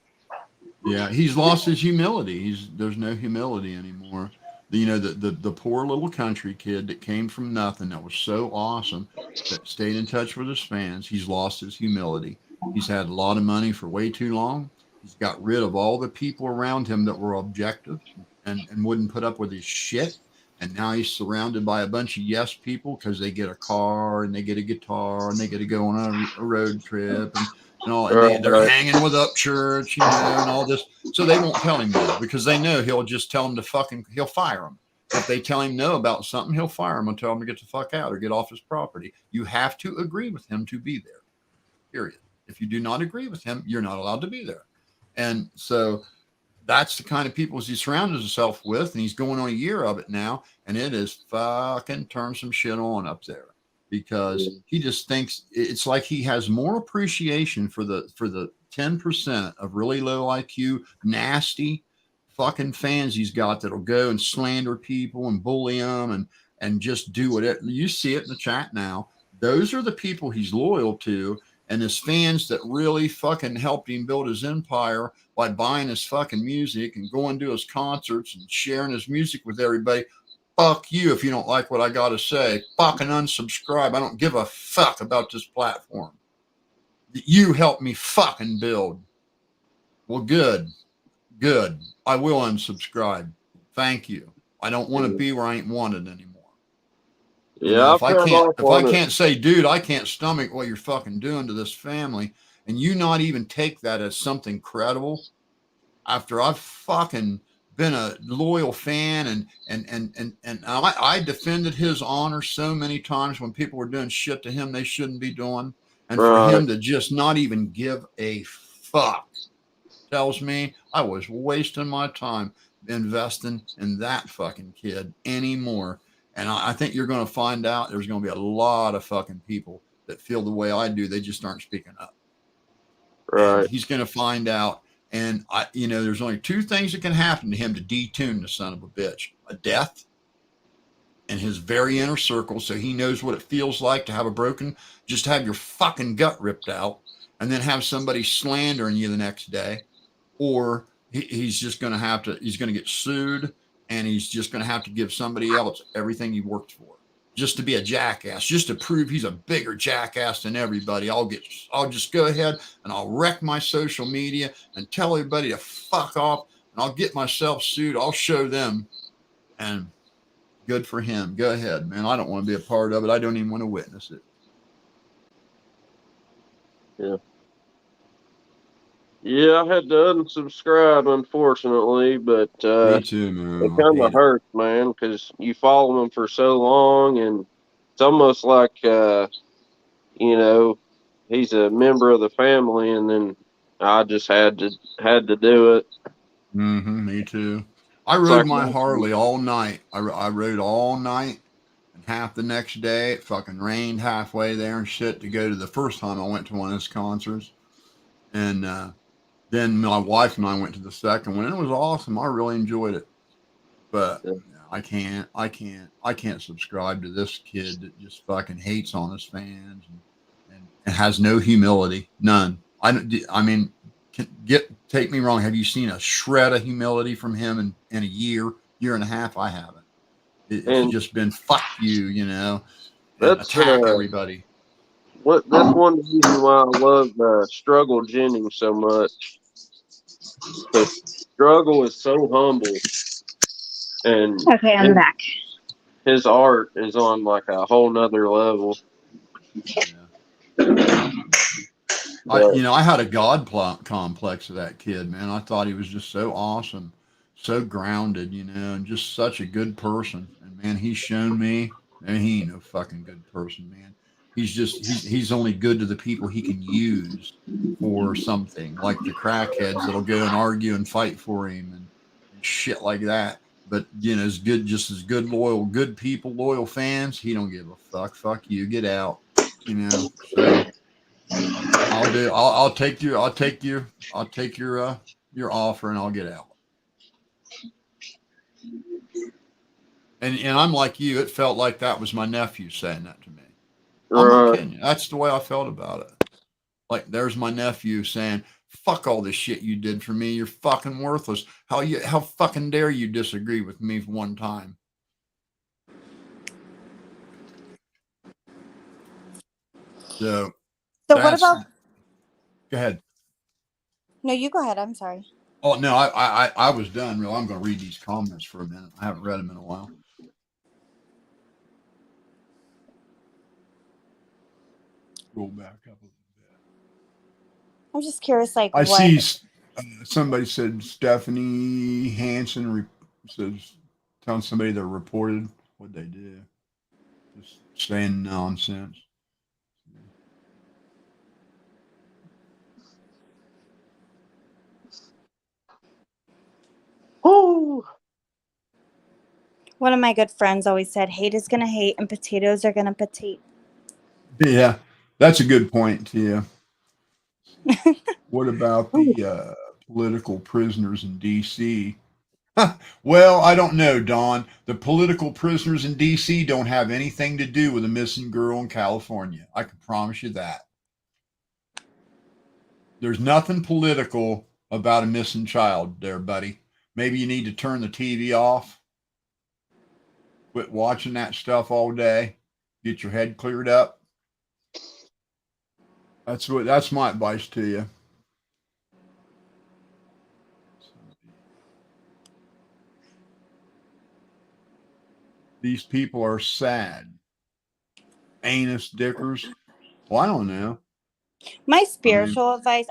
Yeah, he's lost his humility. There's no humility anymore. The poor little country kid that came from nothing, that was so awesome, that stayed in touch with his fans. He's lost his humility. He's had a lot of money for way too long. He's got rid of all the people around him that were objective and wouldn't put up with his shit. And now he's surrounded by a bunch of yes people because they get a car and they get a guitar and they get to go on a road trip and all. And they're hanging with Upchurch, and all this. So they won't tell him no, because they know he'll just tell them he'll fire them. If they tell him no about something, he'll fire them and tell them to get the fuck out or get off his property. You have to agree with him to be there, period. If you do not agree with him, you're not allowed to be there. And so that's the kind of people he surrounded himself with, and he's going on a year of it now, and it is fucking turned some shit on up there, because he just thinks it's like he has more appreciation for the 10% of really low IQ, nasty fucking fans he's got that'll go and slander people and bully them and just do it. You see it in the chat now. Those are the people he's loyal to. And his fans that really fucking helped him build his empire by buying his fucking music and going to his concerts and sharing his music with everybody. Fuck you if you don't like what I got to say. Fucking unsubscribe. I don't give a fuck about this platform that you helped me fucking build. Well, good. I will unsubscribe. Thank you. I don't want to be where I ain't wanted anymore. Yeah, if I can't say, dude, I can't stomach what you're fucking doing to this family, and you not even take that as something credible, after I've fucking been a loyal fan and I defended his honor so many times when people were doing shit to him they shouldn't be doing, and for him to just not even give a fuck tells me I was wasting my time investing in that fucking kid anymore. And I think you're going to find out there's going to be a lot of fucking people that feel the way I do. They just aren't speaking up. Right. And he's going to find out. And there's only two things that can happen to him to detune the son of a bitch: a death in his very inner circle, so he knows what it feels like to have just have your fucking gut ripped out, and then have somebody slandering you the next day, or he's just going to he's going to get sued, and he's just going to have to give somebody else everything he worked for, just to be a jackass, just to prove he's a bigger jackass than everybody. I'll just go ahead and I'll wreck my social media and tell everybody to fuck off, and I'll get myself sued. I'll show them. And good for him. Go ahead, man. I don't want to be a part of it. I don't even want to witness it. Yeah. Yeah, I had to unsubscribe, unfortunately, but Me too, man. it kind of hurts, man, because you follow him for so long, and it's almost like, he's a member of the family, and then I just had to do it. Me too. I It's rode like my Harley all night. I rode all night and half the next day. It fucking rained halfway there and shit to go to the first time I went to one of his concerts. And then my wife and I went to the second one, and it was awesome. I really enjoyed it. But Yeah. I can't subscribe to this kid that just fucking hates on his fans and has no humility. None. I mean, take me wrong. Have you seen a shred of humility from him in a year and a half? I haven't. It's just been fuck you, and attack everybody. That's one reason why I love Struggle Jennings so much. Because Struggle is so humble, and Okay, I'm back. his art is on like a whole nother level. Yeah. I had a God complex of that kid, man. I thought he was just so awesome, so grounded, and just such a good person. And man, he's shown me, and he ain't no fucking good person, man. He's only good to the people he can use for something, like the crackheads that'll go and argue and fight for him and shit like that. But just as good, loyal, good people, loyal fans, he don't give a fuck. Fuck you, get out. So I'll take your offer, and I'll get out. And I'm like you. It felt like that was my nephew saying that to me. I'm not kidding you. That's the way I felt about it. Like, there's my nephew saying, "Fuck all this shit you did for me. You're fucking worthless. How fucking dare you disagree with me for one time?" So what about? Go ahead. No, you go ahead. I'm sorry. Oh no, I was done. Real. I'm going to read these comments for a minute. I haven't read them in a while. Roll back up a little bit. I'm just curious, like I see somebody said Stephanie Hansen says telling somebody they're reported what they do. Just saying nonsense. Oh. One of my good friends always said, "Hate is gonna hate, and potatoes are gonna potate." Yeah, that's a good point, Tia. What about the political prisoners in D.C.? Well, I don't know, Don. The political prisoners in D.C. don't have anything to do with a missing girl in California. I can promise you that. There's nothing political about a missing child there, buddy. Maybe you need to turn the TV off. Quit watching that stuff all day. Get your head cleared up. That's my advice to you. These people are sad. Anus dickers. Well, I don't know. My spiritual advice,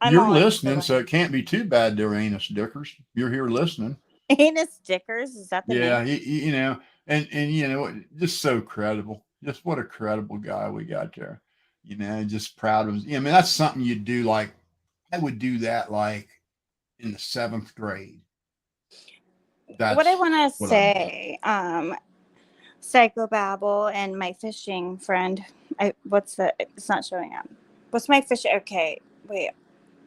you're listening, so it can't be too bad they're anus dickers. You're here listening. Anus dickers, is that the name? Yeah, and just so credible. Just what a credible guy we got there. Just proud of him. I mean, that's something you'd do. Like, I would do that like in the 7th grade. What I want to say, Psychobabble and my fishing friend. It's not showing up. What's my fish? Okay, wait.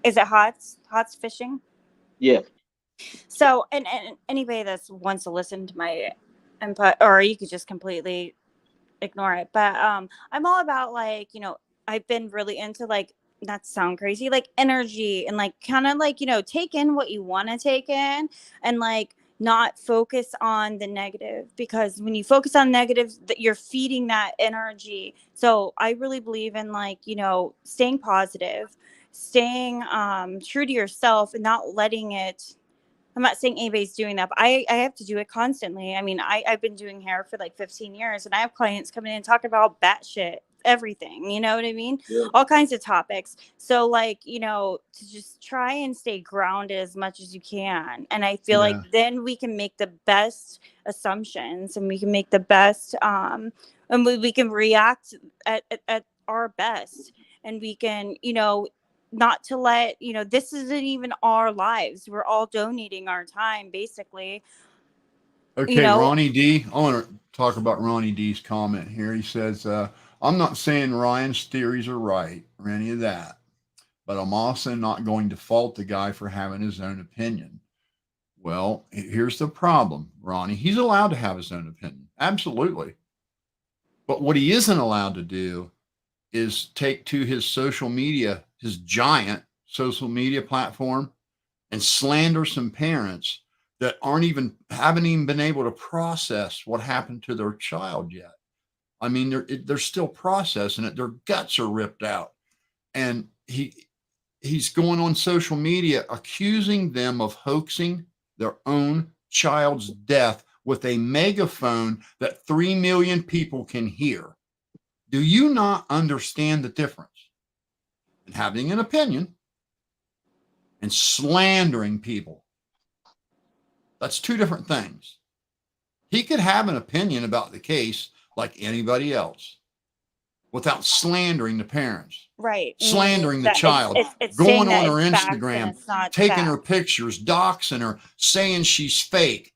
Is it Hots fishing? Yeah. So, and anybody that wants to listen to my input, or you could just completely ignore it. But I'm all about, like, I've been really into, like, not to sound crazy, like energy, and like kind of like, take in what you want to take in, and like not focus on the negative, because when you focus on negatives, that you're feeding that energy. So I really believe in, like, staying positive, staying true to yourself, and not letting it. I'm not saying anybody's doing that, but I have to do it constantly. I mean, I've been doing hair for like 15 years, and I have clients coming in and talking about batshit everything. You know what I mean? Yeah. All kinds of topics. So, like, to just try and stay grounded as much as you can. And I feel like then we can make the best assumptions, and we can make the best, and we can react at our best. And we can, not to let, this isn't even our lives. We're all donating our time, basically. Okay, Ronnie D. I want to talk about Ronnie D's comment here. He says, I'm not saying Ryan's theories are right or any of that, but I'm also not going to fault the guy for having his own opinion. Well, here's the problem, Ronnie. He's allowed to have his own opinion. Absolutely. But what he isn't allowed to do is take to his social media, his giant social media platform, and slander some parents that haven't even been able to process what happened to their child yet. I mean, they're still processing it. Their guts are ripped out, and he's going on social media accusing them of hoaxing their own child's death with a megaphone that 3 million people can hear. Do you not understand the difference in having an opinion and slandering people? That's two different things. He could have an opinion about the case like anybody else without slandering the parents, Right. slandering the That child, it's going saying on that her it's facts and Instagram, it's not taking her fact. pictures, doxing her, saying she's fake.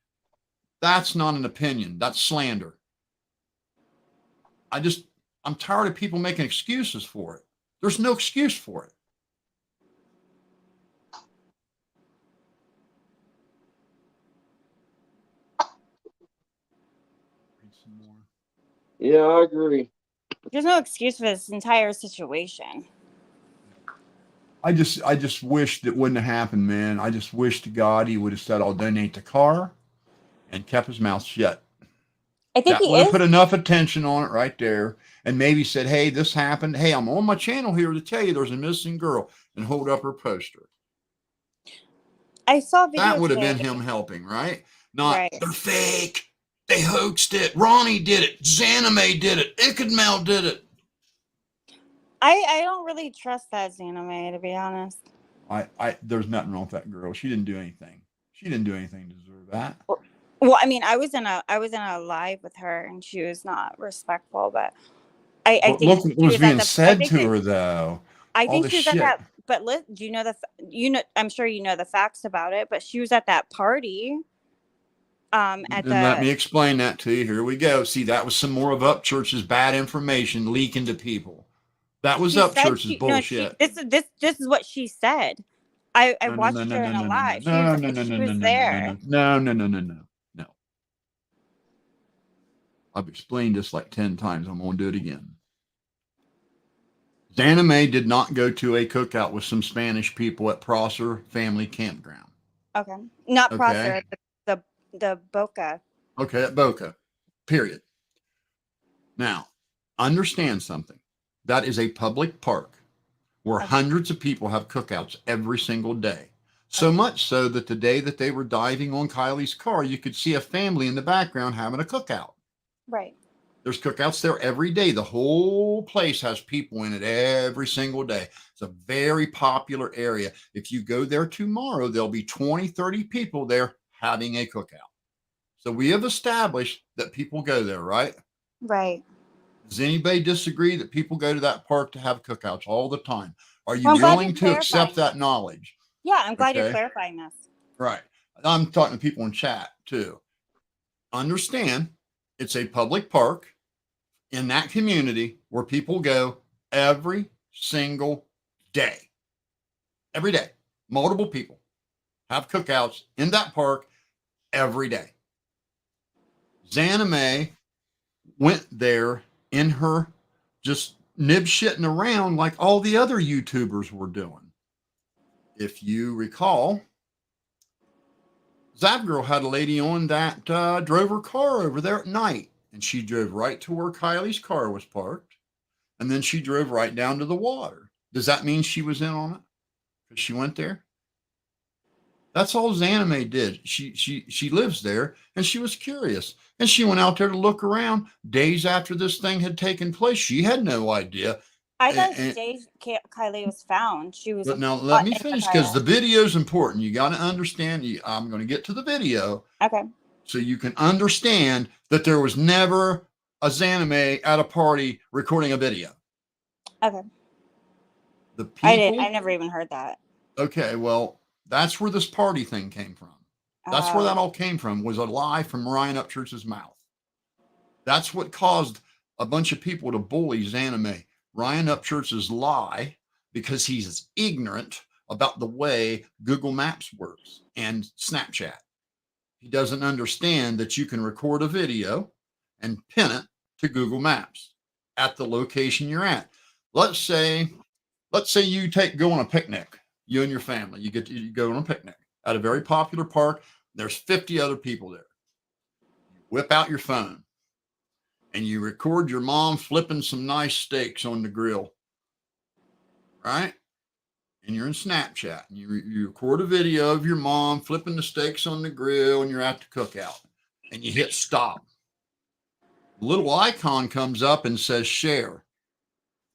That's not an opinion. That's slander. I'm tired of people making excuses for it. There's no excuse for it. Read some more. Yeah, I agree. There's no excuse for this entire situation. I just wished it wouldn't have happened, man. I just wish to God he would have said, I'll donate the car, and kept his mouth shut. I think That he would have is. put enough attention on it right there, and maybe said, hey, this happened. Hey, I'm on my channel here to tell you there's a missing girl, and hold up her poster. I saw a video That would have been today. him helping, right? Not, Right. they're fake. They hoaxed it. Ronnie did it. Zanime did it. Ikadmel did it. I don't really trust that Zanime, to be honest. There's nothing wrong with that girl. She didn't do anything. She didn't do anything to deserve that. Well, I mean, I was in a live with her, and she was not respectful, but I But think look what she was was being said to her, though. I All think the she was at shit. that. But do you know I'm sure you know the facts about it. But she was at that party. Let me explain that to you. Here we go. See, that was some more of Upchurch's bad information leaking to people. That was Upchurch's bullshit. This is what she said. I watched her in a live. She was there. No. I've explained this like 10 times. I'm going to do it again. Zanime did not go to a cookout with some Spanish people at Prosser Family Campground. Okay. Not Prosser, the Boca. Okay, at Boca. Period. Now, understand something. That is a public park where hundreds of people have cookouts every single day. So much so that the day that they were diving on Kylie's car, you could see a family in the background having a cookout. Right. There's cookouts there every day. The whole place has people in it every single day. It's a very popular area. If you go there tomorrow, there'll be 20, 30 people there having a cookout. So we have established that people go there, right? Right. Does anybody disagree that people go to that park to have cookouts all the time? Are you willing to accept that knowledge? Yeah, I'm glad you're clarifying this. Right. I'm talking to people in chat too. Understand It's a public park in that community where people go every single day. Every day. Multiple people have cookouts in that park every day. Xana May went there in her just nib shitting around like all the other YouTubers were doing. If you recall, Zap Girl had a lady on that drove her car over there at night, and she drove right to where Kylie's car was parked, and then she drove right down to the water. Does that mean she was in on it? Because she went there? That's all Xana May did. She lives there, and she was curious, and she went out there to look around. Days after this thing had taken place, she had no idea. I thought the day Kylie was found, she was. But now let me finish, because the video is important. You got to understand. I'm going to get to the video. Okay. So you can understand that there was never a Xana May at a party recording a video. Okay. The people, I never even heard that. Okay, well, that's where this party thing came from. That's where that all came from, was a lie from Ryan Upchurch's mouth. That's what caused a bunch of people to bully Xana May. Ryan Upchurch's lie, because he's ignorant about the way Google Maps works and Snapchat. He doesn't understand that you can record a video and pin it to Google Maps at the location you're at. Let's say you go on a picnic, you and your family. You go on a picnic at a very popular park. There's 50 other people there. You whip out your phone and you record your mom flipping some nice steaks on the grill, right? And you're in Snapchat, and you record a video of your mom flipping the steaks on the grill, and you're at the cookout, and you hit stop. The little icon comes up and says share.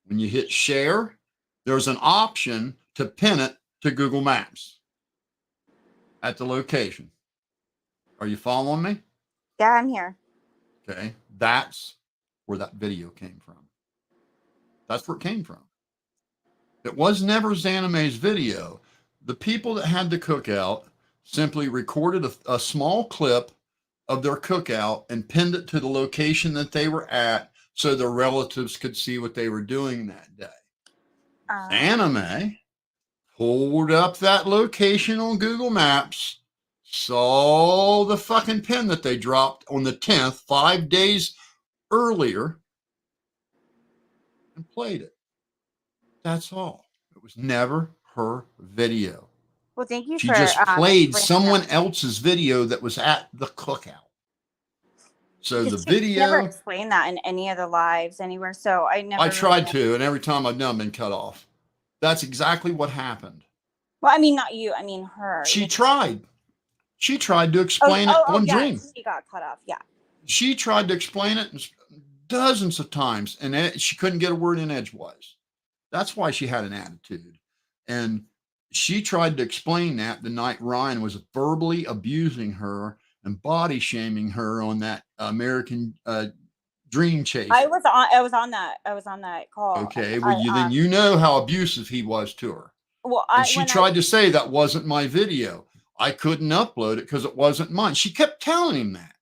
When you hit share, there's an option to pin it to Google Maps at the location. Are you following me? Yeah, I'm here. Okay, that's where that video came from. That's where it came from. It was never Xana May's video. The people that had the cookout simply recorded a small clip of their cookout and pinned it to the location that they were at so their relatives could see what they were doing that day. Xana May pulled up that location on Google Maps, saw the fucking pin that they dropped on the 10th, 5 days earlier, and played it. That's all. It was never her video. Well, thank you She for just played someone that. else's video that was at the cookout. So the She video. never explained that in any of the lives anywhere. So I tried to, and every time I've done, been cut off. That's exactly what happened. Well, I mean, not you. I mean, her. She tried. She tried to explain it on yeah, Dream. She got cut off. Yeah. She tried to explain it dozens of times, and she couldn't get a word in edgewise. That's why she had an attitude. And she tried to explain that the night Ryan was verbally abusing her and body shaming her on that American Dream Chase. I was on that call. Okay, well, then you know how abusive he was to her. Well, and she tried to say that wasn't my video. I couldn't upload it because it wasn't mine. She kept telling him that.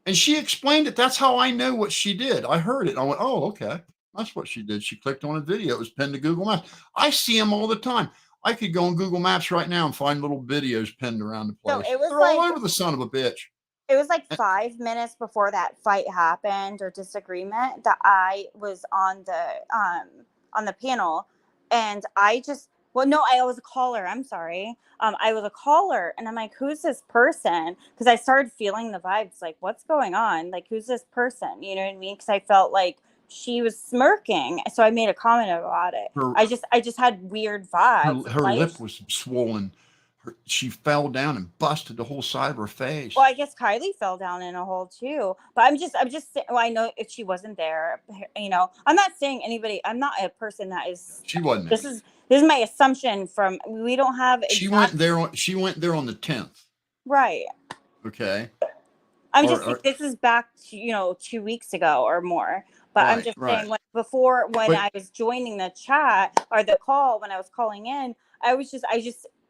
And she explained it. That's how I know what she did. I heard it. I went, oh, okay. That's what she did. She clicked on a video. It was pinned to Google Maps. I see them all the time. I could go on Google Maps right now and find little videos pinned around the place. So it was They're all over the son of a bitch. It was like 5 minutes before that fight happened or disagreement that I was on the panel, and I was a caller. I'm sorry. I was a caller, and I'm like, who's this person? Because I started feeling the vibes, like, what's going on? Like, who's this person? You know what I mean? Because I felt like she was smirking, so I made a comment about it. I just had weird vibes. Her lip was swollen. She fell down and busted the whole side of her face. Well, I guess Kylie fell down in a hole too. But I'm just. Well, I know if she wasn't there, you know, I'm not saying anybody. I'm not a person that is. She wasn't. This is my assumption from. We don't have. She went there on the 10th. Right. Okay. This is back to, 2 weeks ago or more. But I'm just saying when I was joining the chat or the call, when I was calling in, I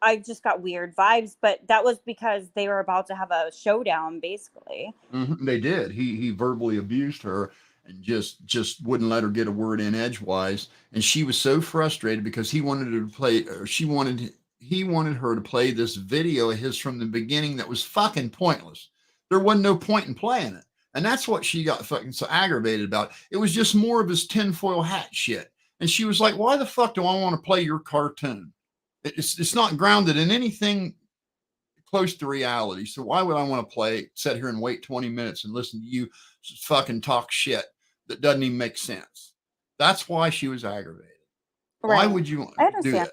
I just got weird vibes, but that was because they were about to have a showdown, basically. They did. He verbally abused her and just wouldn't let her get a word in edgewise. And she was so frustrated because he wanted her to play, or he wanted her to play this video of his from the beginning that was fucking pointless. There wasn't no point in playing it. And that's what she got fucking so aggravated about. It was just more of his tinfoil hat shit. And she was like, why the fuck do I want to play your cartoon? It's not grounded in anything close to reality. So why would I want to sit here and wait 20 minutes and listen to you fucking talk shit that doesn't even make sense? That's why she was aggravated. Right. Why would you I do understand. that?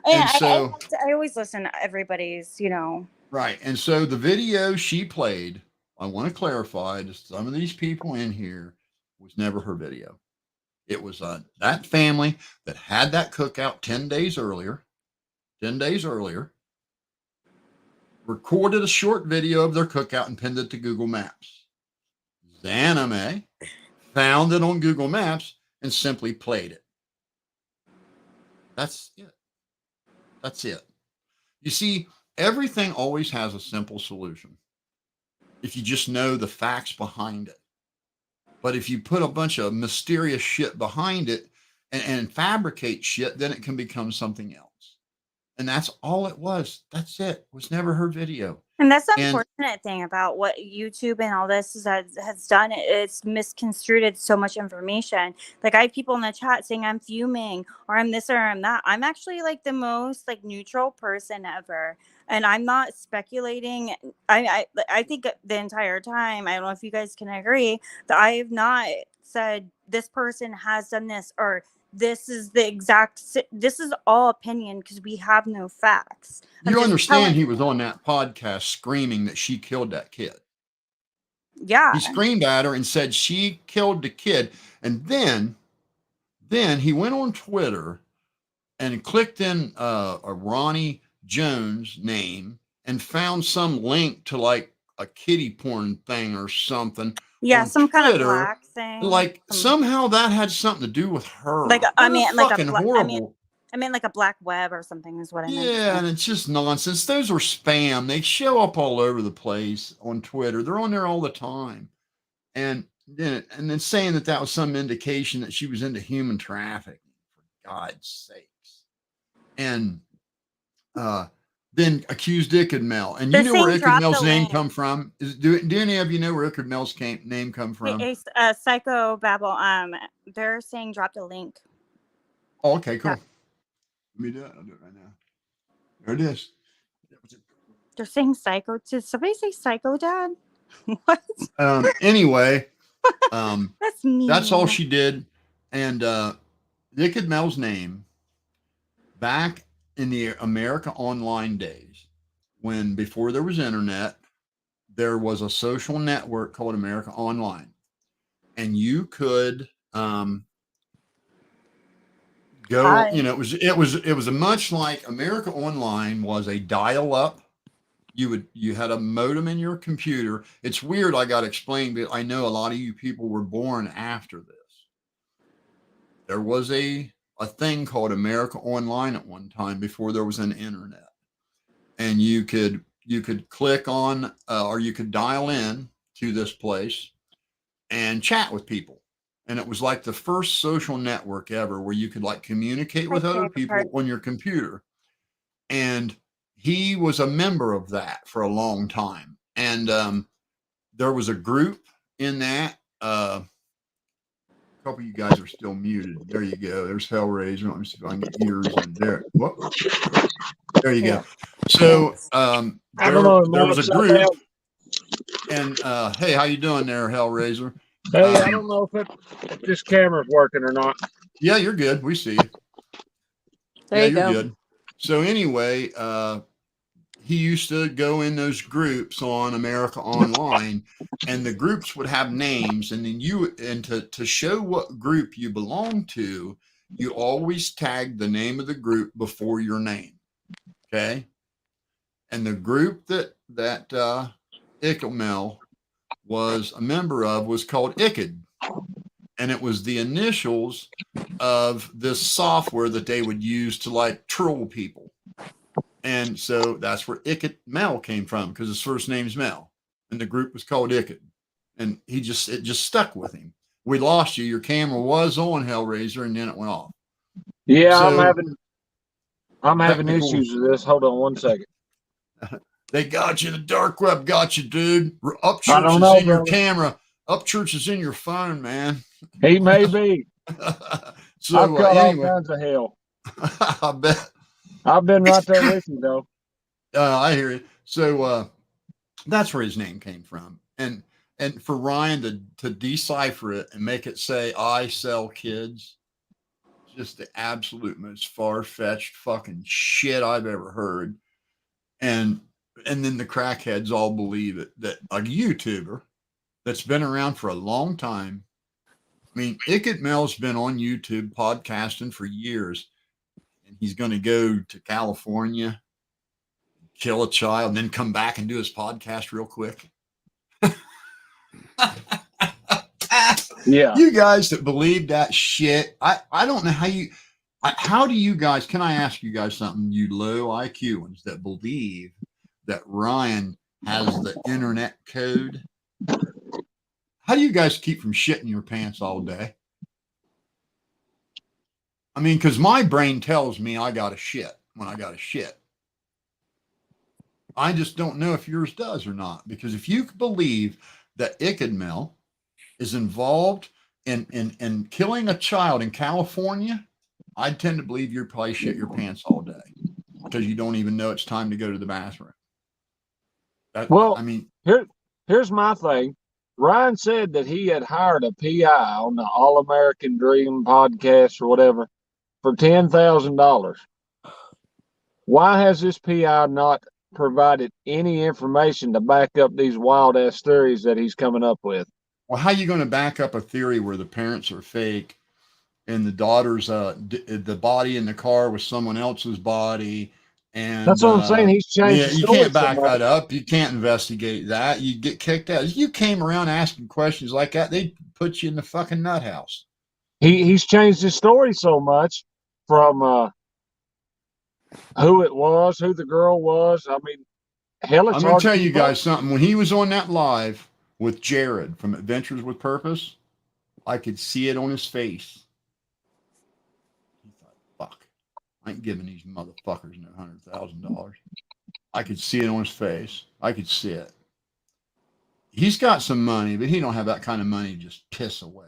And And so, I always listen to everybody's, right. And so the video she played, I want to clarify to some of these people in here, was never her video. It was that family that had that cookout 10 days earlier, recorded a short video of their cookout and pinned it to Google Maps. Zanime found it on Google Maps and simply played it. That's it. That's it. You see, everything always has a simple solution if you just know the facts behind it. But if you put a bunch of mysterious shit behind it and fabricate shit, then it can become something else. And that's all it was. That's it. It was never her video. And that's the And unfortunate thing about what YouTube and all this has done. It's misconstrued so much information. Like, I have people in the chat saying I'm fuming or I'm this or I'm that. I'm actually like the most like neutral person ever, and I'm not speculating. I think the entire time, I don't know if you guys can agree, that I have not said this person has done this or this is the exact. This is all opinion because we have no facts. you understand he was on that podcast screaming that she killed that kid. Yeah. He screamed at her and said she killed the kid. And then he went on Twitter and clicked in a Ronnie Jones name and found some link to like a kiddie porn thing or something. Yeah, some Twitter, kind of black thing. Like somehow that had something to do with her. Like I mean, horrible. I mean, like a black web or something is what I meant. Yeah, and it's just nonsense. Those are spam. They show up all over the place on Twitter. They're on there all the time. And then saying that was some indication that she was into human trafficking, for God's sakes. And then accused Ickard Mel. And you know where Ickard Mel's name come from? Do any of you know where Ickard Mel's name come from? Psycho Babble. They're saying drop the link. Oh, okay, cool. Yeah. Let me do it. I'll do it right now. There it is. They're saying psycho. Did somebody say psycho, Dad? What? Anyway, that's mean. That's all she did. And Ickard Mel's name, back in the America Online days, when before there was internet, there was a social network called America Online, and you could go. Hi. It was a much like America Online was a dial-up. You had a modem in your computer. It's weird. I got to explain, but I know a lot of you people were born after this. There was a thing called America Online at one time before there was an internet, and you could click on or you could dial in to this place and chat with people. And it was like the first social network ever where you could like communicate with other people on your computer. And he was a member of that for a long time. And there was a group in that. A couple of you guys are still muted. There you go. There's Hellraiser. Let me see if I can get yours in there. Whoop. There you go. So there was a group. And hey, how you doing there, Hellraiser? Hey, I don't know if this camera's working or not. Yeah, you're good. We see you. There you go. Good. So anyway, he used to go in those groups on America Online, and the groups would have names, and then to show what group you belong to, you always tag the name of the group before your name. Okay. And the group that Ickard was a member of was called Ickard. And it was the initials of this software that they would use to like troll people. And so that's where Icket Mel came from, because his first name's Mel, and the group was called Icket, and it just stuck with him. We lost you. Your camera was on, Hellraiser, and then it went off. Yeah, So I'm having technical. issues with this. Hold on one second. They got you. The dark web got you, dude. I Upchurch don't is know, in your brother. camera. Upchurch is in your phone, man. He may be. So I've got anyway, all kinds of hell. I bet. I've been right there with you, though. I hear it. So that's where his name came from, and for Ryan to decipher it and make it say "I sell kids," just the absolute most far-fetched fucking shit I've ever heard. And then the crackheads all believe it, that a YouTuber that's been around for a long time. I mean, Icket Mel's been on YouTube podcasting for years, and he's going to go to California, kill a child, and then come back and do his podcast real quick. Yeah. You guys that believe that shit, I don't know how do you guys, can I ask you guys something, you low IQ ones that believe that Ryan has the internet code? How do you guys keep from shitting your pants all day? I mean, because my brain tells me I got to shit when I got to shit. I just don't know if yours does or not. Because if you believe that Ickadmel is involved in killing a child in California, I tend to believe you probably shit your pants all day because you don't even know it's time to go to the bathroom. Well, I mean, here's my thing. Ryan said that he had hired a PI on the All American Dream podcast or whatever for $10,000. Why has this PI not provided any information to back up these wild ass theories that he's coming up with? well, how are you going to back up a theory where the parents are fake and the daughter's the body in the car was someone else's body? And that's what I'm saying. He's changed. Yeah, the you story can't so back much. that up. You can't investigate that. You get kicked out. If you came around asking questions like that, they'd put you in the fucking nut house. He's changed his story so much from who it was, who the girl was. I mean, hell, it's I'm going hard to tell to you keep up. guys something. When he was on that live with Jared from Adventures with Purpose, I could see it on his face. He thought, fuck, I ain't giving these motherfuckers no $100,000. I could see it on his face. I could see it. He's got some money, but he don't have that kind of money to just piss away.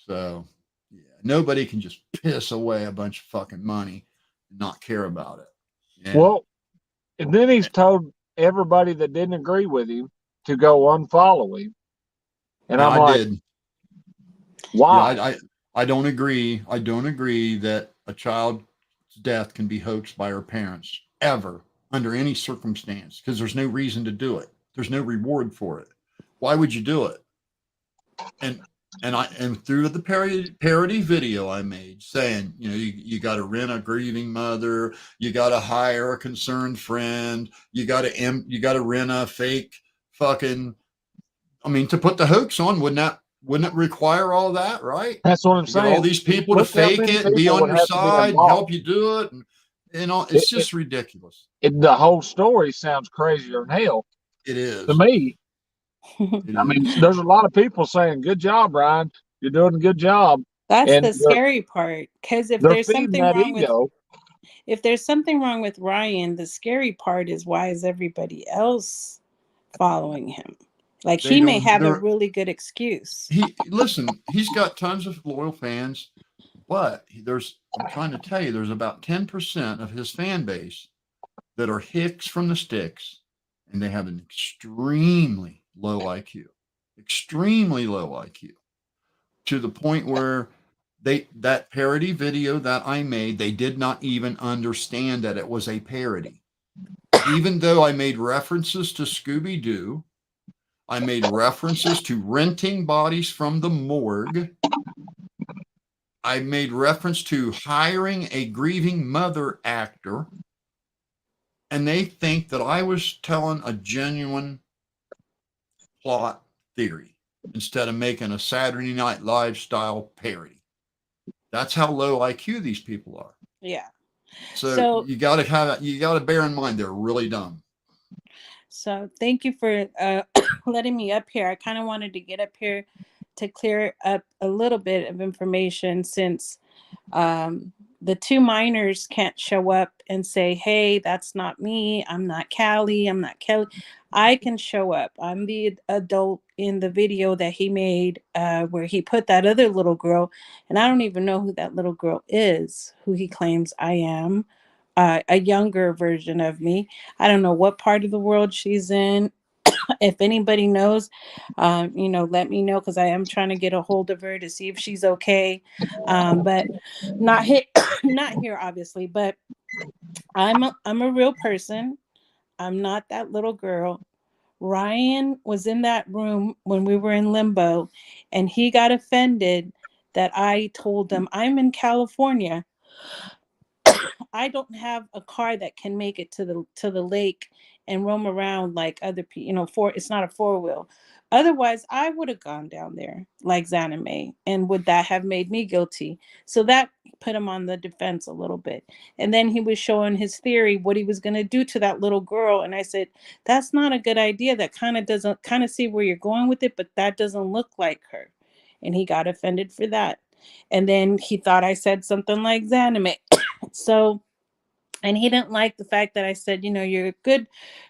So, yeah, nobody can just piss away a bunch of fucking money and not care about it. And, Well, and then he's told everybody that didn't agree with him to go unfollow him. And I'm I like, did. why? Yeah, I don't agree. I don't agree that a child's death can be hoaxed by her parents ever under any circumstance, because there's no reason to do it. There's no reward for it. Why would you do it? And through the parody video I made saying, you got to rent a grieving mother, you got to hire a concerned friend, you got to rent a fake fucking, I mean, to put the hoax on, wouldn't it require all that, right? That's what I'm You saying. get all these people to Look how fake many it and be people on would your have to be side and involved. help you do it. And it's just ridiculous. The whole story sounds crazier than hell It is. to me. It I mean, is. there's a lot of people saying, "Good job, Ryan. You're doing a good job." That's And the scary part. Because if they're there's feeding something that wrong with ego. if there's something wrong with Ryan, the scary part is why is everybody else following him? Like They he may don't. have a really good excuse. Listen. He's got tons of loyal fans, but I'm trying to tell you, there's about 10% of his fan base that are hicks from the sticks, and they have an extremely low IQ, to the point where that parody video that I made, they did not even understand that it was a parody. Even though I made references to Scooby-Doo, I made references to renting bodies from the morgue. I made reference to hiring a grieving mother actor. And they think that I was telling a genuine plot theory instead of making a Saturday Night Live style parody. That's how low IQ these people are. Yeah. So you got to bear in mind they're really dumb. So thank you for letting me up here. I kind of wanted to get up here to clear up a little bit of information since the two minors can't show up and say, hey, that's not me. I'm not Callie. I'm not Kelly. I can show up. I'm the adult in the video that he made where he put that other little girl. And I don't even know who that little girl is, who he claims I am. A younger version of me. I don't know what part of the world she's in. If anybody knows, let me know, because I am trying to get a hold of her to see if she's okay. But not here, not here, obviously. But I'm a real person. I'm not that little girl. Ryan was in that room when we were in limbo, and he got offended that I told him I'm in California. I don't have a car that can make it to the lake and roam around like other people. It's not a 4-wheel. Otherwise, I would have gone down there like Xana May, and would that have made me guilty? So that put him on the defense a little bit. And then he was showing his theory, what he was going to do to that little girl. And I said, that's not a good idea. That kind of see where you're going with it, but that doesn't look like her. And he got offended for that. And then he thought I said something like Xana May. So, and he didn't like the fact that I said, you're a good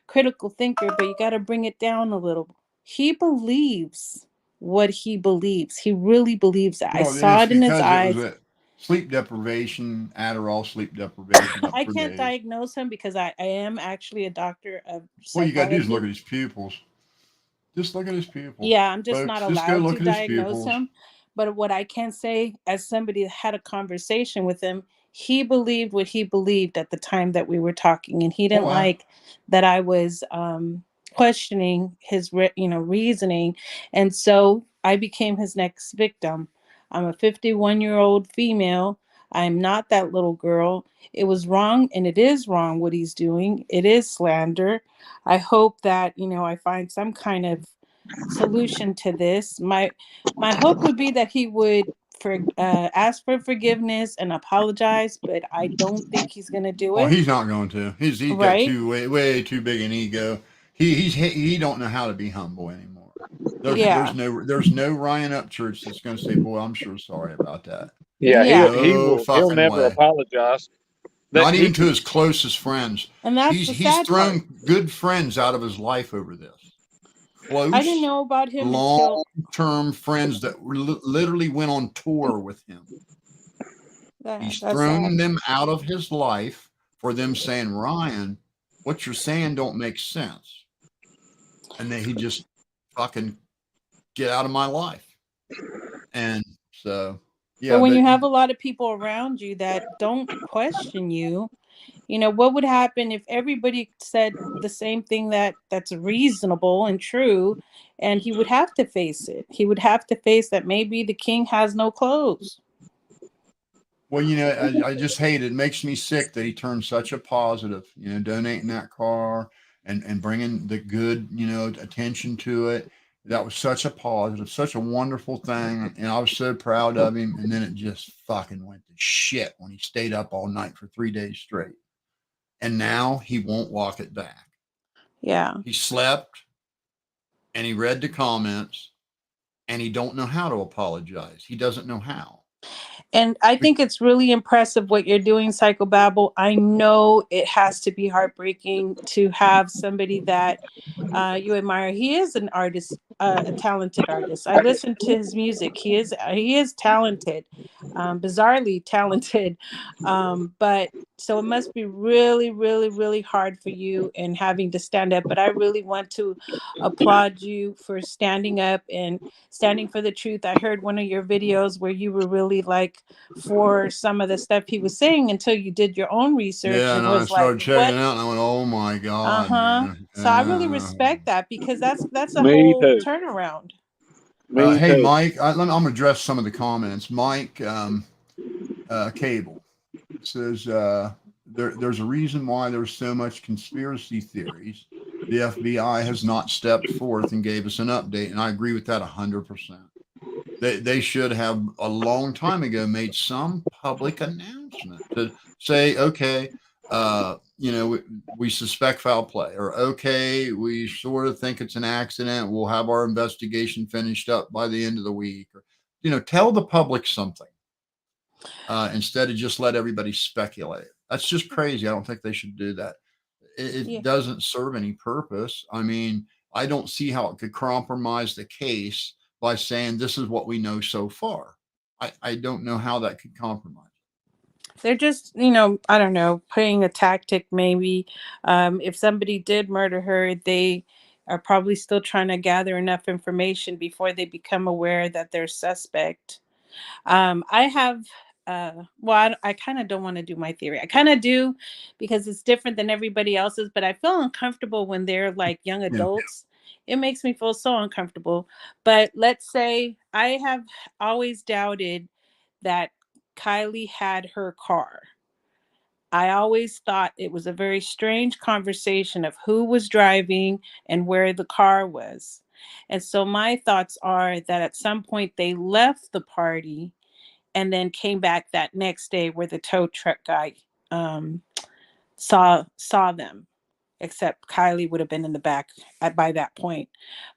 critical thinker, but you got to bring it down a little. He believes what he believes. He really believes that. I saw it in his eyes. It was a sleep deprivation, Adderall sleep deprivation. I can't diagnose him because I am actually a doctor of psychology. What you got to do is look at his pupils. Just look at his pupils. Yeah, I'm just not allowed to diagnose him. But what I can say, as somebody that had a conversation with him, he believed what he believed at the time that we were talking, and he didn't like that I was questioning his reasoning, and so I became his next victim. I'm a 51-year-old female. I'm not that little girl. It was wrong, and it is wrong what he's doing. It is slander. I hope that I find some kind of solution to this. My hope would be that he would ask for forgiveness and apologize, but I don't think he's going to do it. Oh, he's not going to. He's got way too big an ego. He don't know how to be humble anymore. There's no Ryan Upchurch that's going to say, "Boy, I'm sure sorry about that." Yeah. He'll never apologize. Not even to his closest friends. And that's he's thrown good friends out of his life over this. Close, I didn't know about him long-term friends that literally went on tour with him. He's thrown them out of his life for them saying, "Ryan, what you're saying don't make sense," and then he just fucking get out of my life. And so, yeah. But when you have a lot of people around you that don't question you, what would happen if everybody said the same thing that's reasonable and true, and he would have to face it. He would have to face that maybe the king has no clothes. Well, I just hate it. It makes me sick that he turned such a positive, donating that car and bringing the good, attention to it. That was such a positive, such a wonderful thing. And I was so proud of him. And then it just fucking went to shit when he stayed up all night for 3 days straight. And now he won't walk it back. Yeah. He slept and he read the comments and he don't know how to apologize. He doesn't know how. And I think it's really impressive what you're doing, Psychobabble. I know it has to be heartbreaking to have somebody that you admire. He is an artist, a talented artist. I listen to his music. He is talented, bizarrely talented. But so it must be really, really, really hard for you and having to stand up. But I really want to applaud you for standing up and standing for the truth. I heard one of your videos where you were really like for some of the stuff he was saying until you did your own research. Yeah, and I started checking out and I went, "Oh my God." So I really respect that, because that's a whole turnaround. Hey, Mike, I'm going to address some of the comments. Mike Cable says there's a reason why there's so much conspiracy theories. The FBI has not stepped forth and gave us an update, and I agree with that 100%. They should have a long time ago made some public announcement to say, okay, we suspect foul play, or okay, we sort of think it's an accident. We'll have our investigation finished up by the end of the week, or tell the public something instead of just let everybody speculate. That's just crazy. I don't think they should do that. It Yeah. doesn't serve any purpose. I mean, I don't see how it could compromise the case by saying this is what we know so far. I don't know how that could compromise. They're just, I don't know, putting a tactic maybe. If somebody did murder her, they are probably still trying to gather enough information before they become aware that they're suspect. I have, well, I kind of don't want to do my theory. I kind of do because it's different than everybody else's, but I feel uncomfortable when they're like young Yeah. adults. It makes me feel so uncomfortable. But let's say I have always doubted that Kylie had her car. I always thought it was a very strange conversation of who was driving and where the car was. And so my thoughts are that at some point they left the party and then came back that next day where the tow truck guy saw them. Except Kylie would have been in the back by that point.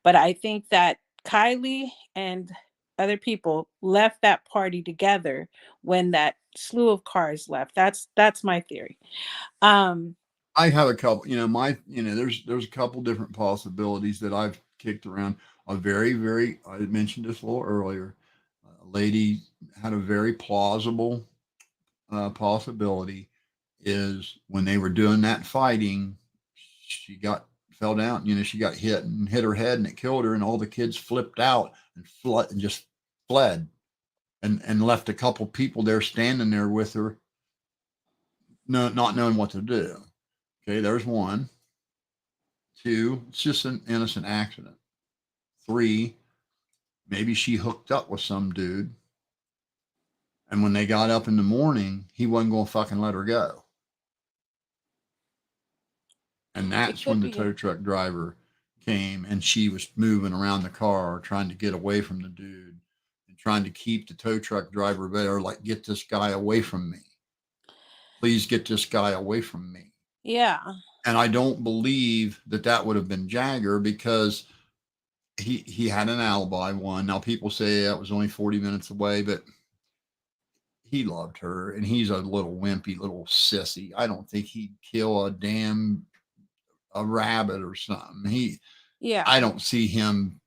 But I think that Kylie and other people left that party together when that slew of cars left. That's my theory. I have a couple, there's a couple different possibilities that I've kicked around. A very, very, I mentioned this a little earlier. A lady had a very plausible possibility is when they were doing that fighting, she fell down, she got hit and hit her head and it killed her, and all the kids flipped out and just fled and left a couple people there standing there with her, not knowing what to do. Okay, there's one. Two, it's just an innocent accident. Three, maybe she hooked up with some dude, and when they got up in the morning, he wasn't going to fucking let her go. And that's when the tow truck driver came, and she was moving around the car trying to get away from the dude and trying to keep the tow truck driver there, like, get this guy away from me. Please get this guy away from me. Yeah. And I don't believe that would have been Jagger, because he had an alibi. One, now people say that was only 40 minutes away, but he loved her, and he's a little wimpy little sissy. I don't think he'd kill a rabbit or something. I don't see him.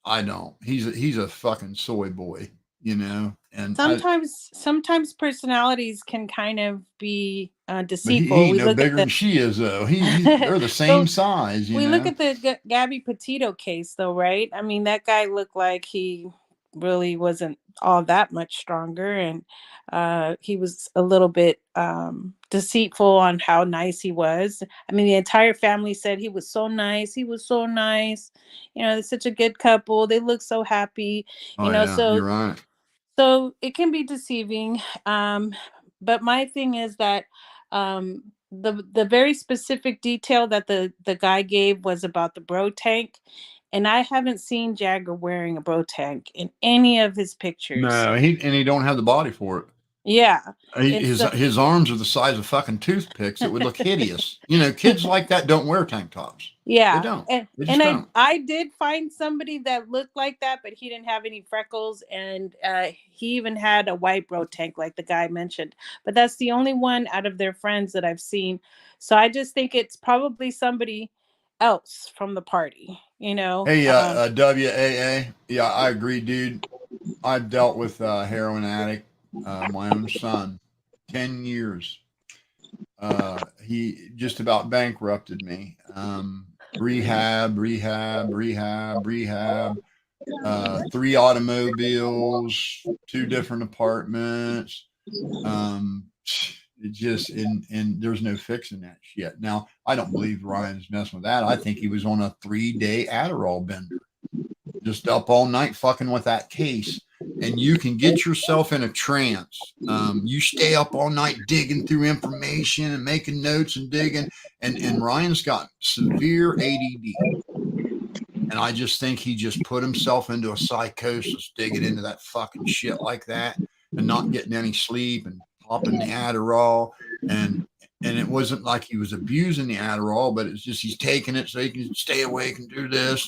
I don't. He's a fucking soy boy, and sometimes personalities can kind of be deceitful. He ain't no bigger than she is, though. They're the same size. We look at the Gabby Petito case, though, right? I mean, that guy looked like he really wasn't all that much stronger, and he was a little bit deceitful on how nice he was. I mean, the entire family said he was so nice. He was so nice. They're such a good couple. They look so happy. So you're right. So it can be deceiving. But my thing is that the very specific detail that the guy gave was about the bro tank. And I haven't seen Jagger wearing a bro tank in any of his pictures. No, he don't have the body for it. Yeah. His arms are the size of fucking toothpicks. It would look hideous. Kids like that don't wear tank tops. Yeah. They don't. And I did find somebody that looked like that, but he didn't have any freckles, and he even had a white bro tank like the guy mentioned. But that's the only one out of their friends that I've seen. So I just think it's probably somebody else from the party, Hey, WAA. Yeah, I agree, dude. I've dealt with a heroin addict, my own son, 10 years. He just about bankrupted me. Rehab, 3 automobiles, 2 different apartments. It just, and there's no fixing that shit. Now, I don't believe Ryan's messing with that. I think he was on a 3-day Adderall bender, just up all night fucking with that case. And you can get yourself in a trance. You stay up all night digging through information and making notes and digging. And Ryan's got severe ADD. And I just think he just put himself into a psychosis, digging into that fucking shit like that and not getting any sleep and popping the Adderall. And it wasn't like he was abusing the Adderall, but it's just he's taking it so he can stay awake and do this,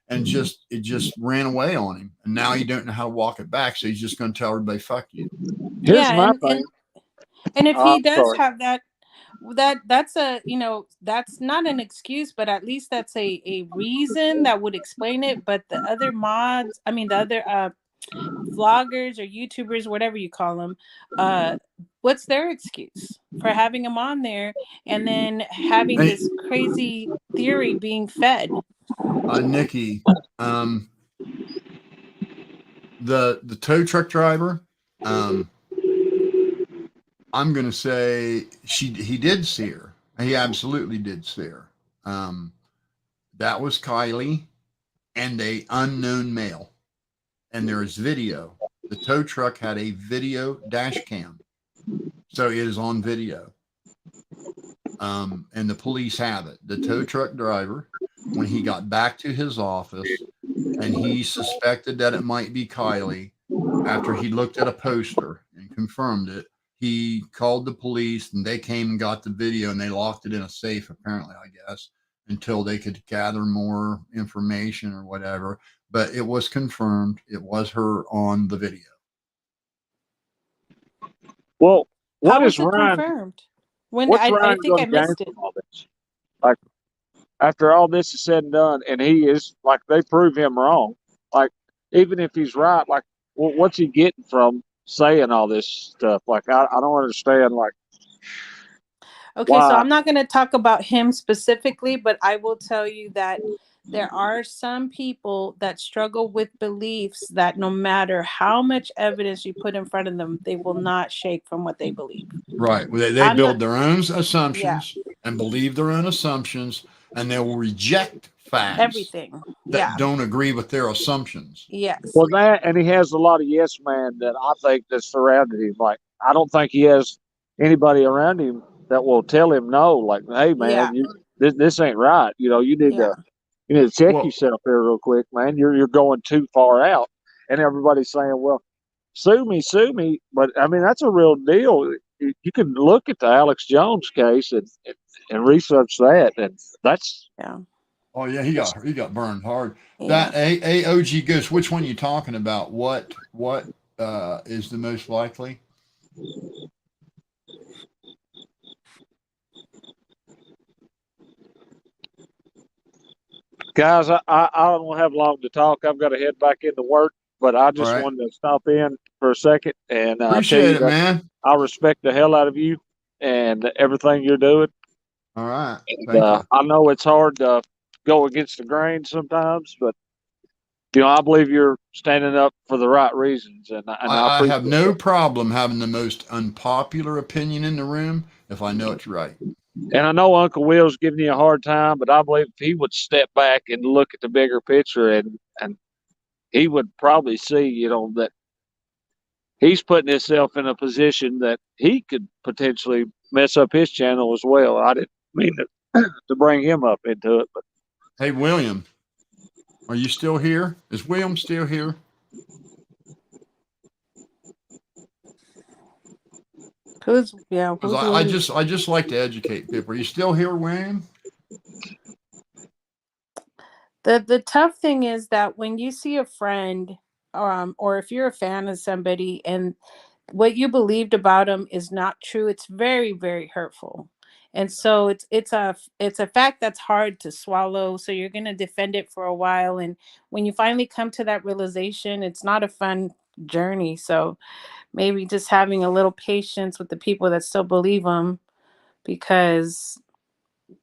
and just it just ran away on him. And now he don't know how to walk it back, so he's just going to tell everybody, "Fuck you." Here's my thing. And if he I'm does sorry. have that's a, you know, that's not an excuse, but at least that's a reason that would explain it. But the other mods, I mean the other vloggers or YouTubers, whatever you call them, what's their excuse for having him on there and then having this crazy theory being fed? Nikki, the tow truck driver, I'm going to say he did see her. He absolutely did see her. That was Kylie and a unknown male. And there is video. The tow truck had a video dash cam. So it is on video. And the police have it. The tow truck driver, when he got back to his office and he suspected that it might be Kylie, after he looked at a poster and confirmed it, he called the police and they came and got the video and they locked it in a safe, apparently, I guess, until they could gather more information or whatever. But it was confirmed. It was her on the video. Well, what How is was it Ryan? confirmed? When What's I Ryan think going I to gain missed it. from all this? Like, after all this is said and done, and he is like, they prove him wrong. Like, even if he's right, like, what's he getting from saying all this stuff? Like, I don't understand. Like, Okay, why? so I'm not going to talk about him specifically, but I will tell you that there are some people that struggle with beliefs that no matter how much evidence you put in front of them, they will not shake from what they believe. Right. They I'm build not, their own assumptions and believe their own assumptions, and they will reject facts everything. that don't agree with their assumptions. Yes. Well, that, and he has a lot of yes man that I think that surrounded him. Like, I don't think he has anybody around him that will tell him no. Like, hey man, this ain't right. You know, you need to check yourself here real quick, man. You're going too far out. And everybody's saying, well, sue me. But I mean, that's a real deal. You can look at the Alex Jones case and research that, and that's Oh yeah, he got burned hard. That AOG Ghost. Which one are you talking about? What is the most likely? Guys, I don't have long to talk. I've got to head back into work, but I just wanted to stop in for a second and appreciate it, man. I respect the hell out of you and everything you're doing. All right. I know it's hard to go against the grain sometimes, but you know, I believe you're standing up for the right reasons, and I have no problem having the most unpopular opinion in the room if I know it's right. And I know Uncle Will's giving you a hard time, but I believe if he would step back and look at the bigger picture, and he would probably see, you know, that he's putting himself in a position that he could potentially mess up his channel as well. I didn't mean to bring him up into it, but hey, William, are you still here? Is William still here? I just like to educate people. Are you still here, William? The tough thing is that when you see a friend, or if you're a fan of somebody and what you believed about them is not true, it's very, very hurtful. And so it's a fact that's hard to swallow. So you're gonna defend it for a while, and when you finally come to that realization, it's not a fun journey. So maybe just having a little patience with the people that still believe them, because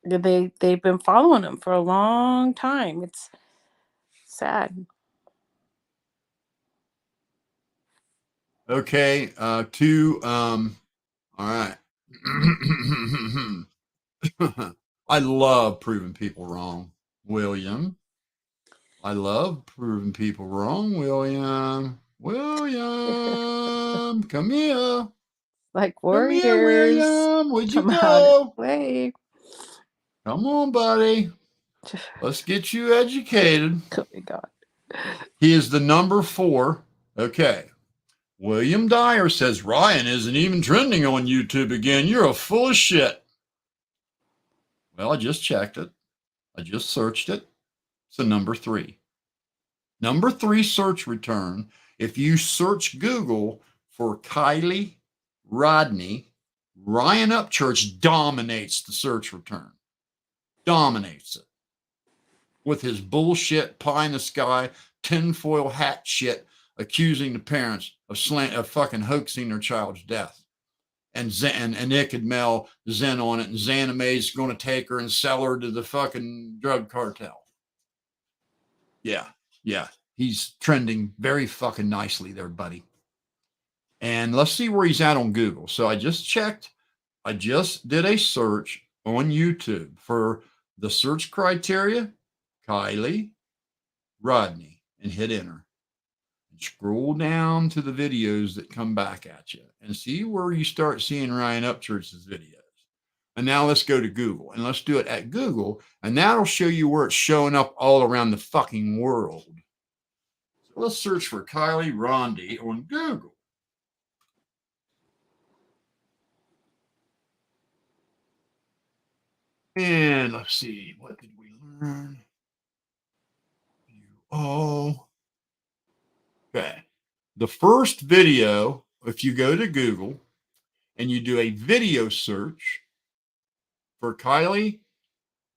they've been following them for a long time. It's sad. Okay. All right. I love proving people wrong, William. I love proving people wrong, William. William, come here. Like warriors. Come here, William. Where'd you come go? Way. Come on, buddy. Let's get you educated. Oh my God. He is the number 4. Okay. William Dyer says Ryan isn't even trending on YouTube again. You're a full of shit. Well, I just checked it. I just searched it. It's the number 3. Number 3 search return. If you search Google for Kylie Rodney, Ryan Upchurch dominates the search return. Dominates it. With his bullshit pie in the sky, tinfoil hat shit, accusing the parents of fucking hoaxing their child's death. And Nick and Mel Zen on it, and Xaname's going to take her and sell her to the fucking drug cartel. Yeah. He's trending very fucking nicely there, buddy. And let's see where he's at on Google. So I just checked. I just did a search on YouTube for the search criteria, Kylie Rodney, and hit enter. And scroll down to the videos that come back at you and see where you start seeing Ryan Upchurch's videos. And now let's go to Google, and let's do it at Google, and that'll show you where it's showing up all around the fucking world. So let's search for Kylie Rodney on Google. And let's see, what did we learn? Okay. The first video, if you go to Google and you do a video search for Kylie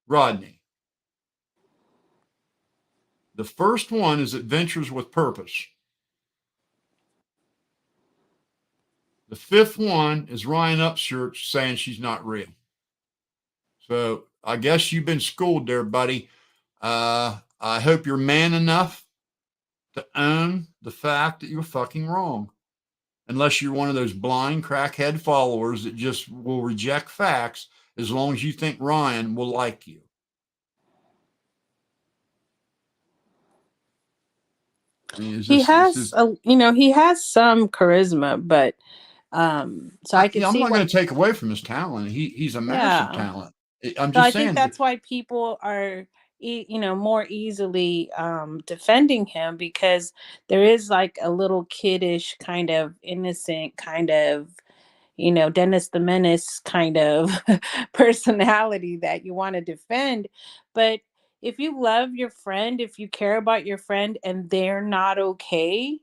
Rodney, the first one is Adventures with Purpose. The 5th one is Ryan Upchurch saying she's not real. So I guess you've been schooled there, buddy. I hope you're man enough to own the fact that you're fucking wrong. Unless you're one of those blind crackhead followers that just will reject facts as long as you think Ryan will like you. I mean, He has some charisma, but so I can I'm see not why, going to take away from his talent. He's a massive talent. I'm so just I saying think that's why people are more easily defending him, because there is like a little kiddish kind of innocent kind of Dennis the Menace kind of personality that you want to defend. But if you love your friend, if you care about your friend and they're not okay,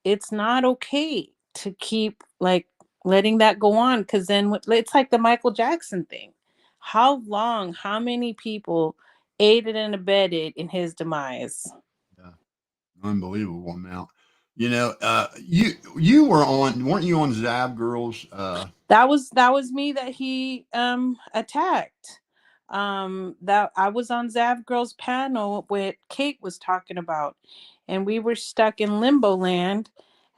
it's not okay to keep like letting that go on, because then it's like the Michael Jackson thing. How long, how many people aided and abetted in his demise? Yeah, unbelievable amount. You weren't you on Zab Girls? That was me that he attacked. That I was on Zav Girls panel with Kate was talking about, and we were stuck in limbo land,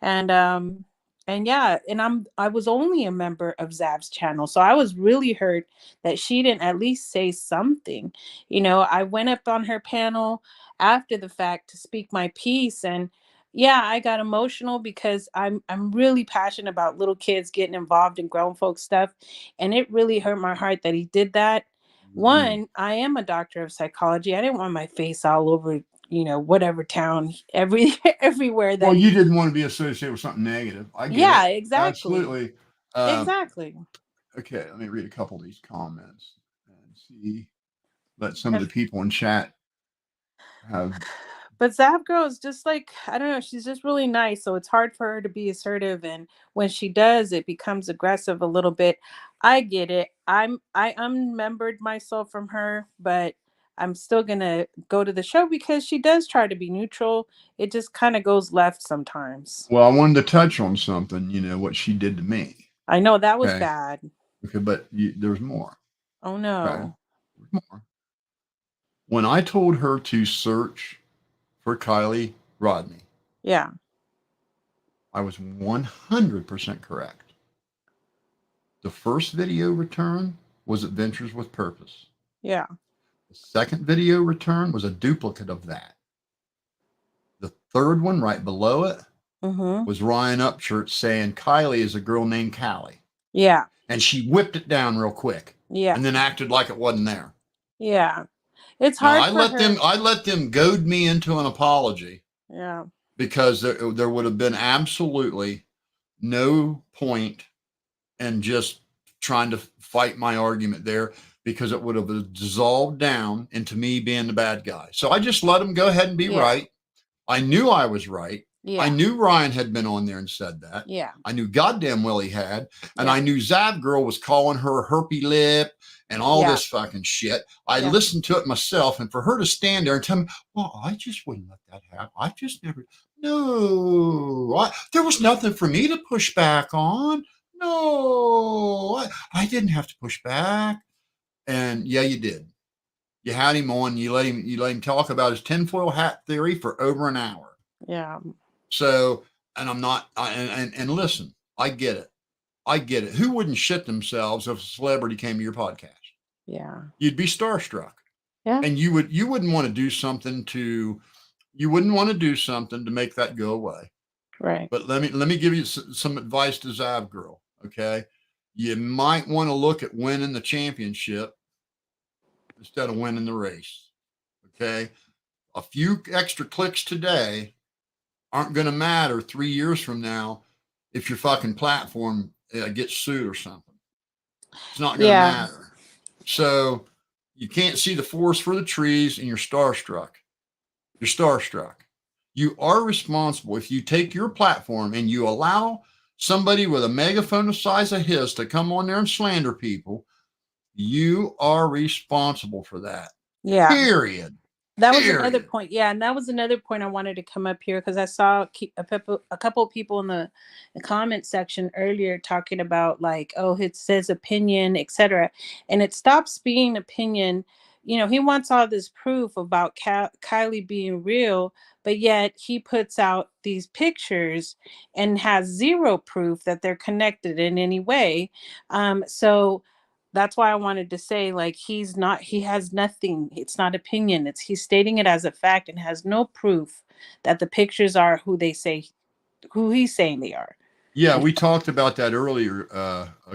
and yeah, and I was only a member of Zav's channel, so I was really hurt that she didn't at least say something. I went up on her panel after the fact to speak my piece, and yeah, I got emotional because I'm really passionate about little kids getting involved in grown folks stuff, and it really hurt my heart that he did that. One, I am a doctor of psychology. I didn't want my face all over, whatever town, everywhere that. Well, you didn't want to be associated with something negative. I get Yeah, it. exactly. Absolutely. Exactly. Okay, let me read a couple of these comments and see. Let some of the people in chat have. But Zap Girl is just like, I don't know, she's just really nice. So it's hard for her to be assertive. And when she does, it becomes aggressive a little bit. I get it. I unmembered myself from her, but I'm still going to go to the show because she does try to be neutral. It just kind of goes left sometimes. Well, I wanted to touch on something, what she did to me. I know that was bad. Okay, but there's more. Oh, no. Okay. There's more. When I told her to search for Kylie Rodney. Yeah. I was 100% correct. The first video return was Adventures with Purpose. Yeah. The second video return was a duplicate of that. The third one right below it was Ryan Upchurch saying Kylie is a girl named Callie. Yeah. And she whipped it down real quick. Yeah. And then acted like it wasn't there. Yeah. It's Now hard for her. I let them goad me into an apology Yeah. because there would have been absolutely no point in just trying to fight my argument there, because it would have dissolved down into me being the bad guy. So I just let them go ahead and be Yeah. right. I knew I was right. I Yeah. knew Ryan had been on there and said that. Yeah. I knew goddamn well he had. And Yeah. I knew Zav girl was calling her herpy lip and all Yeah. this fucking shit. I Yeah. listened to it myself, and for her to stand there and tell me, well, I just wouldn't let that happen. I just never, no, there was nothing for me to push back on. No, I didn't have to push back. And yeah, you did. You had him on. You let him talk about his tinfoil hat theory for over an hour. Yeah. So, and I'm not. And listen, I get it. I get it. Who wouldn't shit themselves if a celebrity came to your podcast? Yeah. You'd be starstruck. Yeah. And you wouldn't want to do something to make that go away. Right. But let me give you some advice to Zav girl. Okay, you might want to look at winning the championship instead of winning the race. Okay, a few extra clicks today aren't going to matter 3 years from now if your fucking platform gets sued or something. It's not going to matter. So you can't see the forest for the trees, and you're starstruck. You're starstruck. You are responsible if you take your platform and you allow somebody with a megaphone the size of his to come on there and slander people. You are responsible for that. Yeah. Period. That was another point. Yeah, and that was another point I wanted to come up here because I saw a couple of people in the comment section earlier talking about like, oh, it says opinion, etc. And it stops being opinion. You know, he wants all this proof about Kylie being real, but yet he puts out these pictures and has zero proof that they're connected in any way. So that's why I wanted to say, like, he has nothing. It's not opinion. He's stating it as a fact and has no proof that the pictures are who he's saying they are. Yeah, we talked about that earlier,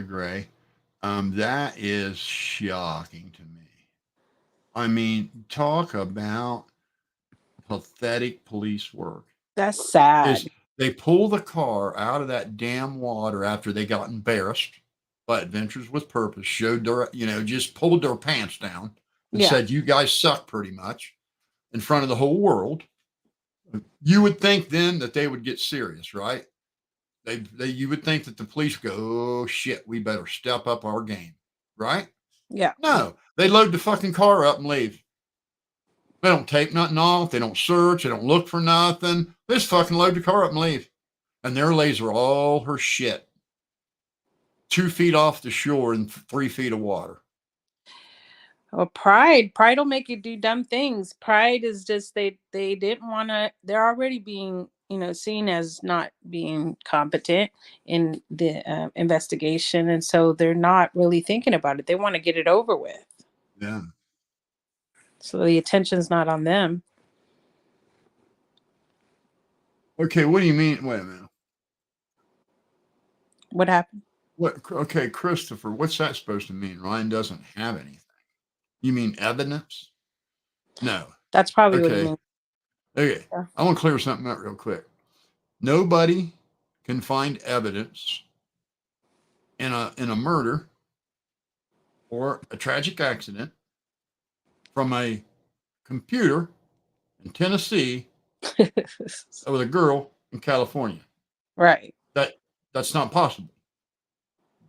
Gray. That is shocking to me. I mean, talk about pathetic police work. That's sad. They pull the car out of that damn water after they got embarrassed by Adventures with Purpose, showed their, just pulled their pants down and said, you guys suck pretty much in front of the whole world. You would think then that they would get serious, right? You would think that the police go, oh shit, we better step up our game, right? Yeah. No, they load the fucking car up and leave. They don't take nothing off. They don't search. They don't look for nothing. They just fucking load the car up and leave. And there lays all her shit 2 feet off the shore in 3 feet of water. Well, pride will make you do dumb things. Pride is just they didn't want to. They're already being seen as not being competent in the investigation, and so they're not really thinking about it. They want to get it over with. Yeah. So the attention's not on them. Okay, what do you mean? Wait a minute. What happened? What? Okay, Christopher, what's that supposed to mean? Ryan doesn't have anything. You mean evidence? No. That's probably what you mean. Okay. Yeah. I want to clear something up real quick. Nobody can find evidence in a murder or a tragic accident from a computer in Tennessee with a girl in California. Right. That's not possible.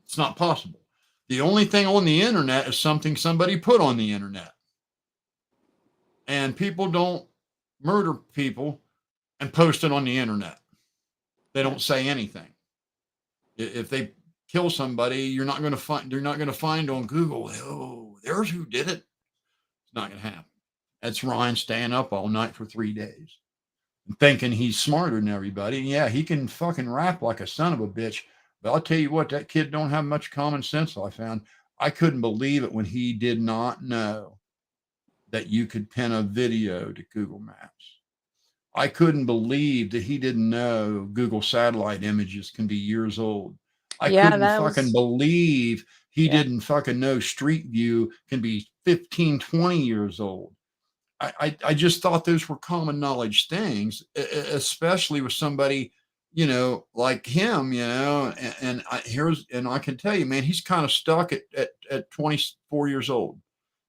It's not possible. The only thing on the internet is something somebody put on the internet. And people don't murder people and post it on the internet. They don't say anything. If they kill somebody, they're not going to find on Google, oh, there's who did it. It's not going to happen. That's Ryan staying up all night for 3 days and thinking he's smarter than everybody. And yeah, he can fucking rap like a son of a bitch. But I'll tell you what, that kid don't have much common sense, I found. I couldn't believe it when he did not know that you could pin a video to Google Maps. I couldn't believe that he didn't know Google satellite images can be years old. I couldn't fucking believe he didn't fucking know Street View can be 15, 20 years old. I just thought those were common knowledge things, especially with somebody, like him, and I can tell you, man, he's kind of stuck at 24 years old,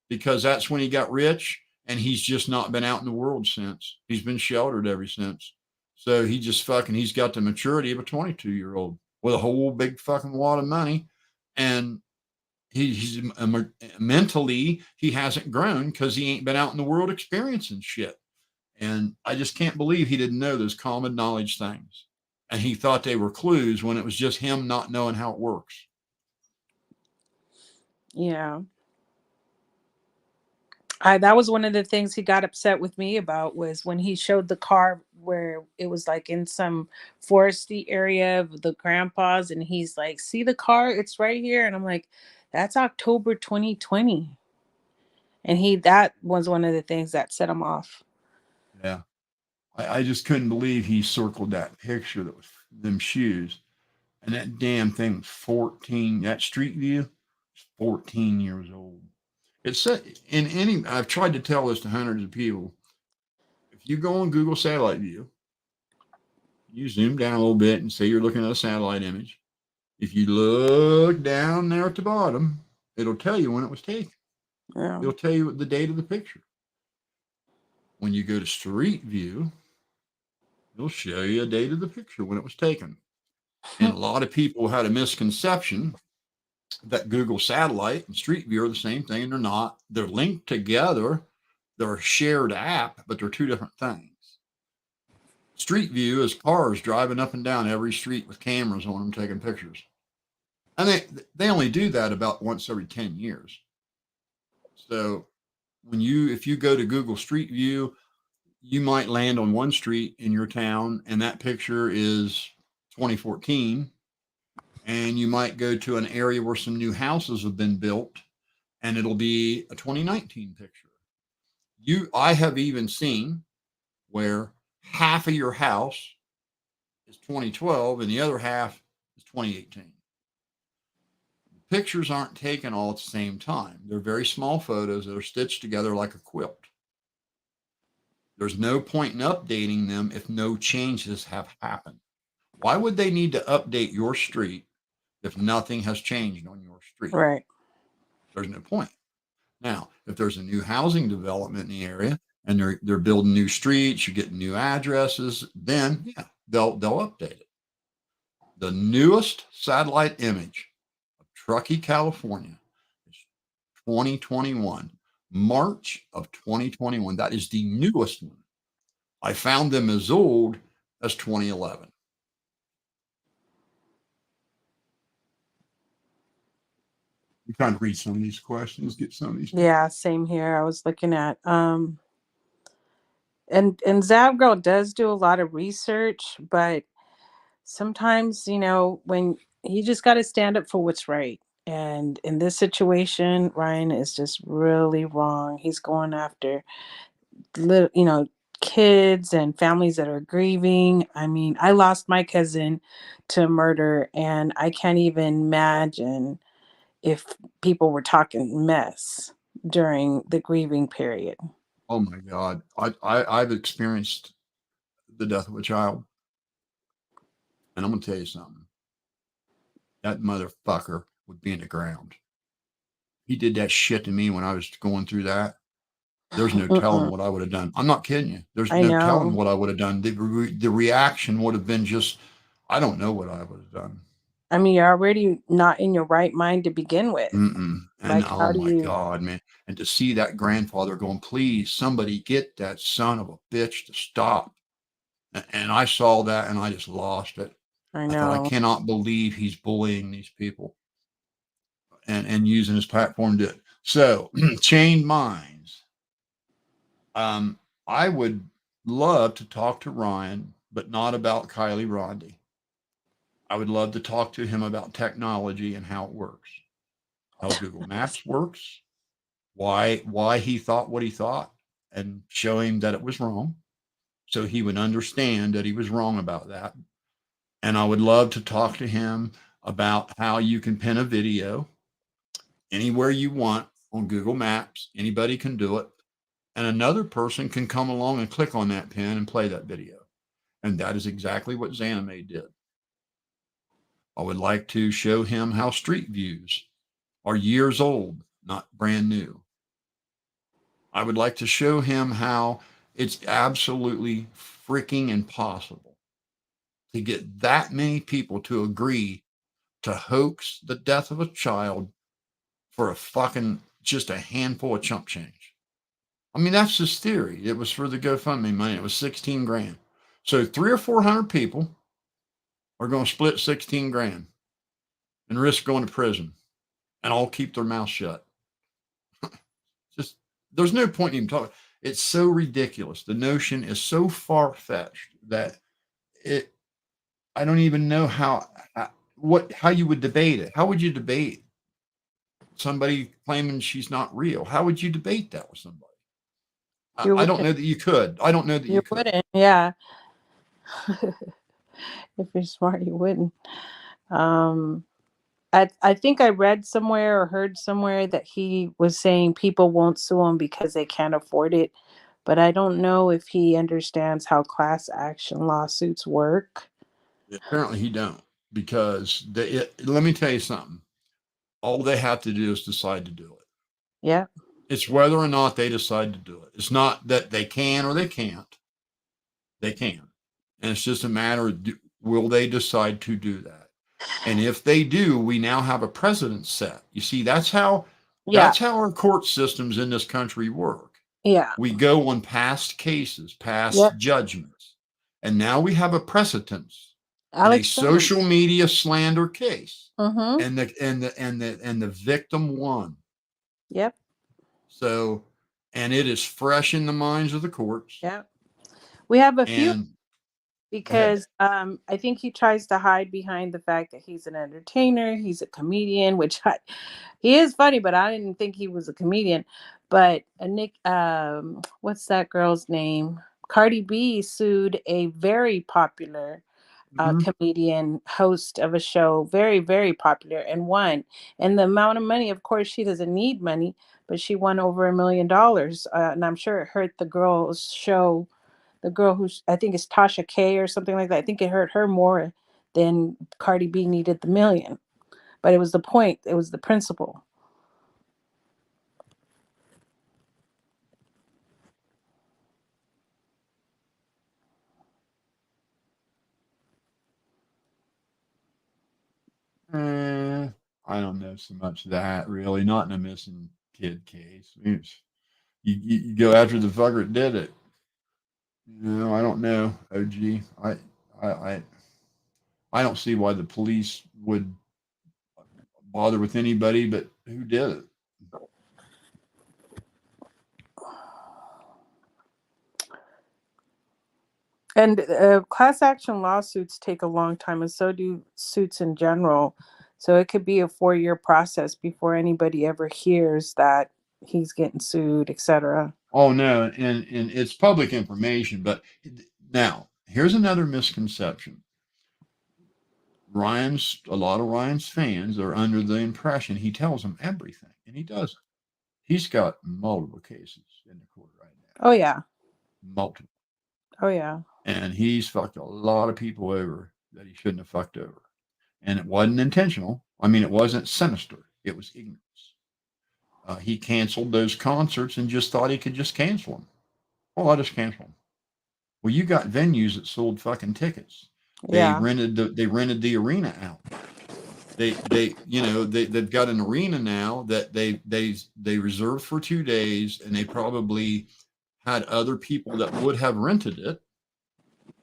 because that's when he got rich, and he's just not been out in the world since. He's been sheltered ever since. So he's got the maturity of a 22-year-old with a whole big fucking wad of money. And he's mentally, he hasn't grown because he ain't been out in the world experiencing shit. And I just can't believe he didn't know those common knowledge things. And he thought they were clues when it was just him not knowing how it works. Yeah. That was one of the things he got upset with me about, was when he showed the car where it was like in some foresty area of the grandpa's, and he's like, see the car, it's right here. And I'm like, that's October 2020. And that was one of the things that set him off. Yeah. I just couldn't believe he circled that picture that was them shoes. And that damn thing was 14. That Street View was 14 years old. It's I've tried to tell this to hundreds of people. If you go on Google Satellite View, you zoom down a little bit and say you're looking at a satellite image. If you look down there at the bottom, it'll tell you when it was taken. Yeah. It'll tell you the date of the picture. When you go to Street View, it'll show you a date of the picture when it was taken. And a lot of people had a misconception that Google Satellite and Street View are the same thing, and they're not. They're linked together. They're a shared app, but they're two different things. Street View is cars driving up and down every street with cameras on them taking pictures. And they only do that about once every 10 years. So if you go to Google Street View, you might land on one street in your town, and that picture is 2014. And you might go to an area where some new houses have been built, and it'll be a 2019 picture. I have even seen where half of your house is 2012 and the other half is 2018. The pictures aren't taken all at the same time. They're very small photos that are stitched together like a quilt. There's no point in updating them if no changes have happened. Why would they need to update your street if nothing has changed on your street? Right. There's no point. Now, if there's a new housing development in the area and they're building new streets, you're getting new addresses, then yeah, they'll update it. The newest satellite image of Truckee, California is 2021, March of 2021. That is the newest one. I found them as old as 2011. I'm trying to read some of these questions, get some of these. Yeah, same here. I was looking at and Zavgirl does do a lot of research, but sometimes, when you just got to stand up for what's right. And in this situation, Ryan is just really wrong. He's going after kids and families that are grieving. I mean, I lost my cousin to murder, and I can't even imagine if people were talking mess during the grieving period. Oh my God. I've experienced the death of a child. And I'm going to tell you something. That motherfucker would be in the ground. He did that shit to me when I was going through that. There's no telling what I would have done. I'm not kidding you. There's no telling what I would have done. The reaction would have been just, I don't know what I would have done. I mean, you're already not in your right mind to begin with. And oh my God, man. And to see that grandfather going, please, somebody get that son of a bitch to stop. And I saw that and I just lost it. I know. I cannot believe he's bullying these people and using his platform to. So, Chained Minds. I would love to talk to Ryan, but not about Kylie Roddy. I would love to talk to him about technology and how it works, how Google Maps works, why he thought what he thought, and show him that it was wrong, so he would understand that he was wrong about that. And I would love to talk to him about how you can pin a video anywhere you want on Google Maps. Anybody can do it. and another person can come along and click on that pin and play that video. And that is exactly what Zanime did. I would like to show him how street views are years old, not brand new. I would like to show him how it's absolutely freaking impossible to get that many people to agree to hoax the death of a child for a fucking just a handful of chump change. I mean, that's his theory. It was for the GoFundMe money. It was 16 grand. So 300 or 400 people are going to split 16 grand and risk going to prison and all keep their mouth shut. Just, there's no point in even talking. It's so ridiculous. The notion is so far-fetched that I don't even know how you would debate it. How would you debate somebody claiming she's not real? How would you debate that with somebody? I don't know that you could. I don't know that you could. Wouldn't, yeah. If you're smart, you wouldn't. I think I read somewhere or heard somewhere that he was saying people won't sue him because they can't afford it. But I don't know if he understands how class action lawsuits work. Apparently he don't, because let me tell you something. All they have to do is decide to do it. Yeah. It's whether or not they decide to do it. It's not that they can or they can't. They can. And it's just a matter of will they decide to do that? And if they do, we now have a precedent set. You see, that's how our court systems in this country work. Yeah. We go on past cases, past judgments. And now we have a precedence in a social media slander case. And the victim won. Yep. So, and it is fresh in the minds of the courts. Yep. We have a few because I think he tries to hide behind the fact that he's an entertainer, he's a comedian, which he is funny, but I didn't think he was a comedian. But Nick, what's that girl's name? Cardi B sued a very popular comedian host of a show, very, very popular, and won. And the amount of money, of course, she doesn't need money, but she won over $1 million. And I'm sure it hurt the girl's show. The girl who I think is Tasha K or something like that. I think it hurt her more than Cardi B needed the million. But it was the point. It was the principle. I don't know so much that really, not in a missing kid case. You go after the fucker that did it. I don't know, OG. I don't see why the police would bother with anybody but who did it. And class action lawsuits take a long time, and so do suits in general. So it could be a 4-year process before anybody ever hears that he's getting sued, etc. Oh no, and it's public information. But now here's another misconception. A lot of Ryan's fans are under the impression he tells them everything, and he doesn't. He's got multiple cases in the court right now. Oh yeah. Multiple. Oh yeah. And he's fucked a lot of people over that he shouldn't have fucked over. And it wasn't intentional. I mean, it wasn't sinister. It was ignorance. He canceled those concerts and just thought he could just cancel them. Well, I'll just cancel them. Well, you got venues that sold fucking tickets. They rented the arena out. They've got an arena now that they reserved for 2 days, and they probably had other people that would have rented it.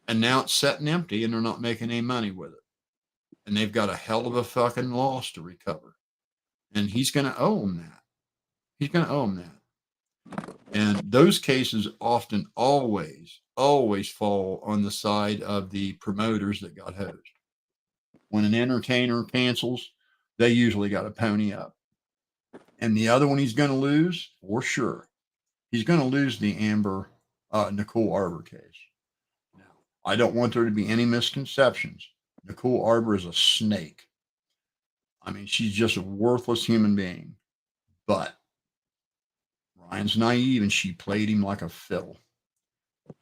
And now it's sitting empty and they're not making any money with it. And they've got a hell of a fucking loss to recover. And he's going to owe them that. He's going to owe them that. And those cases often always fall on the side of the promoters that got hosed. When an entertainer cancels, they usually got a pony up. And the other one he's going to lose, for sure. He's going to lose the Nicole Arbor case. I don't want there to be any misconceptions. Nicole Arbor is a snake. I mean, she's just a worthless human being. But Ryan's naive, and she played him like a fiddle.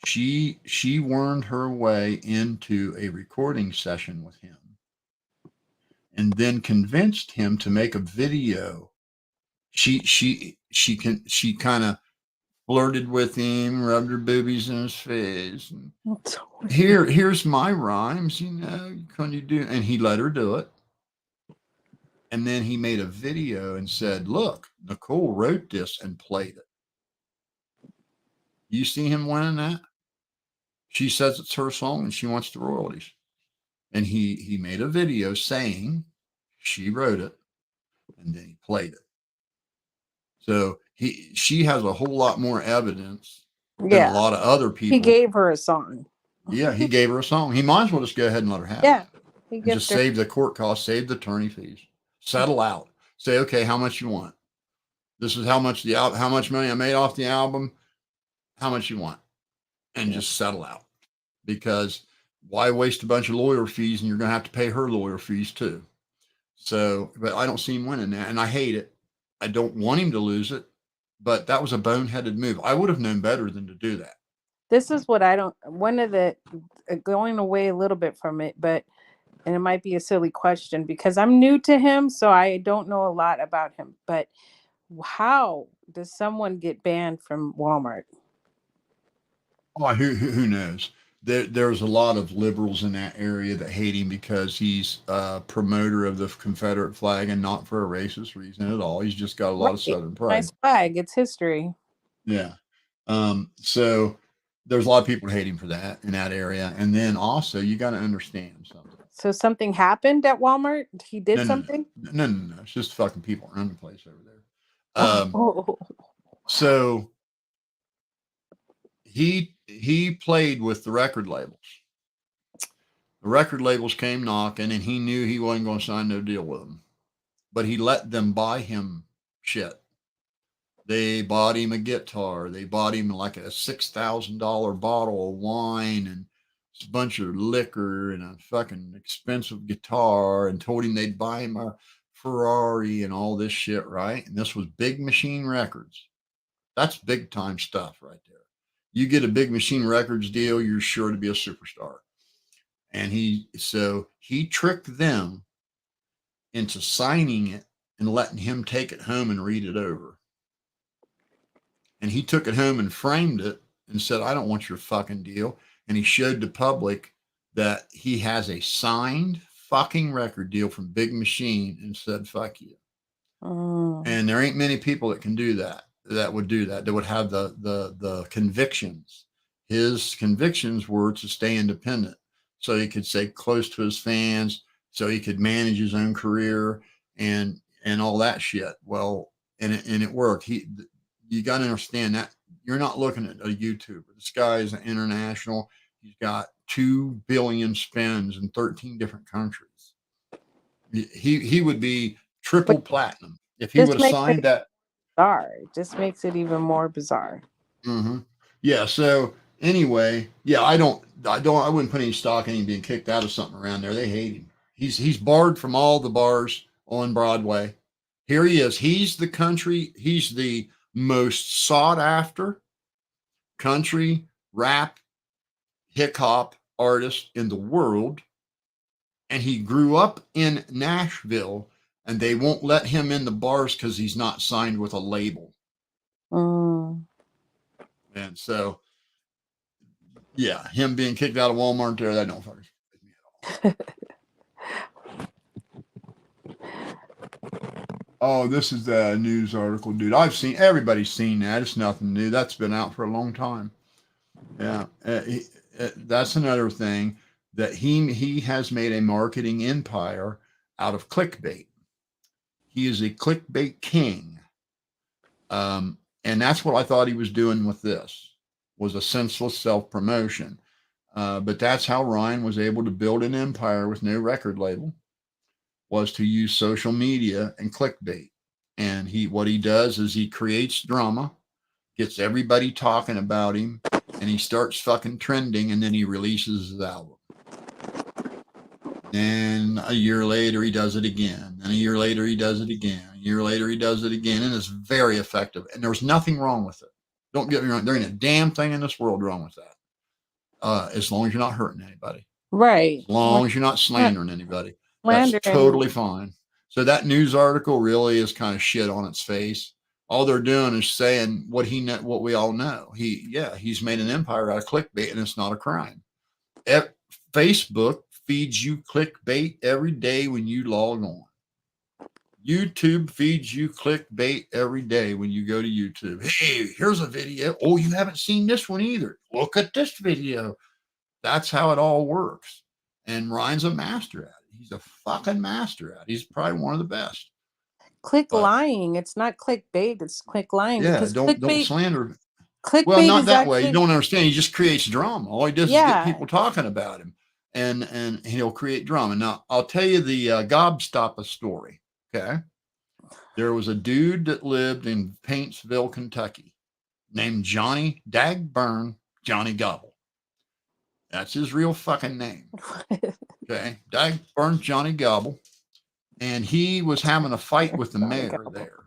She wormed her way into a recording session with him, and then convinced him to make a video. She kind of flirted with him, rubbed her boobies in his face. And here's my rhymes, can you do? And he let her do it. And then he made a video and said, "Look, Nicole wrote this and played it." You see him winning that? She says it's her song and she wants the royalties. And he made a video saying she wrote it, and then he played it. So she has a whole lot more evidence than a lot of other people. He gave her a song. Yeah, he gave her a song. He might as well just go ahead and let her have Yeah. it. Just save the court costs, save the attorney fees. Settle out. Say, okay, how much you want? This is how much money I made off the album. How much you want? And just settle out. Because why waste a bunch of lawyer fees, and you're going to have to pay her lawyer fees too. So, but I don't see him winning that, and I hate it. I don't want him to lose it, but that was a boneheaded move. I would have known better than to do that. This is what I don't, one of the, going away a little bit from it, and it might be a silly question because I'm new to him, so I don't know a lot about him, but how does someone get banned from Walmart? Oh, who knows? There's a lot of liberals in that area that hate him because he's a promoter of the Confederate flag, and not for a racist reason at all. He's just got a lot of Southern pride. Nice flag. It's history. Yeah. So there's a lot of people who hate him for that in that area. And then also you got to understand something. So something happened at Walmart? He did something? No. It's just fucking people around the place over there. So he played with the record labels. The record labels came knocking, and he knew he wasn't going to sign no deal with them. But he let them buy him shit. They bought him a guitar. They bought him like a $6,000 bottle of wine and a bunch of liquor and a fucking expensive guitar, and told him they'd buy him a Ferrari and all this shit, right? And this was Big Machine Records. That's big time stuff right there. You get a Big Machine Records deal, you're sure to be a superstar. And he tricked them into signing it and letting him take it home and read it over. And he took it home and framed it and said, "I don't want your fucking deal." And he showed the public that he has a signed fucking record deal from Big Machine and said, "Fuck you." And there ain't many people that can do that, that would have the convictions. His convictions were to stay independent, so he could stay close to his fans, so he could manage his own career and all that shit. Well, and it worked. You got to understand that you're not looking at a YouTuber. This guy is an international. He's got 2 billion spins in 13 different countries. He would be triple platinum if he would have signed that. Bizarre. It just makes it even more bizarre. Mm-hmm. Yeah. So anyway, yeah, I wouldn't put any stock in him being kicked out of something around there. They hate him. He's barred from all the bars on Broadway. Here he is. He's the most sought after country rap hip hop artist in the world. And he grew up in Nashville, and they won't let him in the bars because he's not signed with a label. And so, yeah, him being kicked out of Walmart there, that don't fucking surprise me at all. Oh, this is the news article, dude. Everybody's seen that. It's nothing new. That's been out for a long time. Yeah. That's another thing, that he has made a marketing empire out of clickbait. He is a clickbait king. And that's what I thought he was doing with this, was a senseless self-promotion. But that's how Ryan was able to build an empire with no record label, was to use social media and clickbait. And what he does is he creates drama, gets everybody talking about him, and he starts fucking trending, and then he releases his album. And a year later, he does it again. And a year later, he does it again. year later, he does it again, and it's very effective. And there's nothing wrong with it. Don't get me wrong. There ain't a damn thing in this world wrong with that. As long as you're not hurting anybody. Right. As long as you're not slandering anybody. That's Slander totally anyone. fine. So that news article really is kind of shit on its face. All they're doing is saying what we all know. He's made an empire out of clickbait, and it's not a crime. Facebook feeds you clickbait every day when you log on. YouTube feeds you clickbait every day when you go to YouTube. Hey, here's a video. Oh, you haven't seen this one either. Look at this video. That's how it all works. And Ryan's a master at it. He's a fucking master at it. He's probably one of the best. Lying. It's not clickbait. It's lying. Yeah, because don't slander. Clickbait Well, not is that actually, way. You don't understand. He just creates drama. All he does is get people talking about him, and he'll create drama. Now, I'll tell you the Gobstopper story. Okay, there was a dude that lived in Paintsville, Kentucky, named Johnny Dagburn Johnny Gobble. That's his real fucking name. Okay, Dagburn Johnny Gobble, and he was having a fight with the mayor there.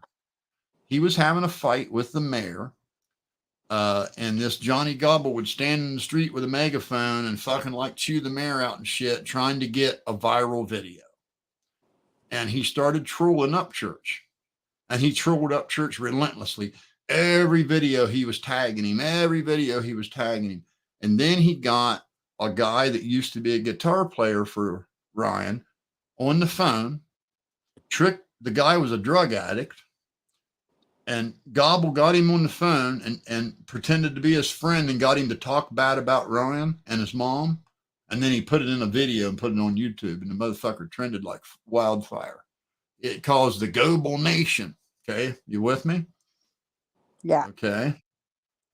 He was having a fight with the mayor. And this Johnny Gobble would stand in the street with a megaphone and fucking like chew the mayor out and shit, trying to get a viral video. And he started trolling up church. And he trolled up church relentlessly. Every video he was tagging him. And then he got a guy that used to be a guitar player for Ryan on the phone. The guy was a drug addict. And Gobble got him on the phone and pretended to be his friend and got him to talk bad about Ryan and his mom. And then he put it in a video and put it on YouTube, and the motherfucker trended like wildfire. It caused the Gobble Nation. Okay, you with me? Yeah. Okay.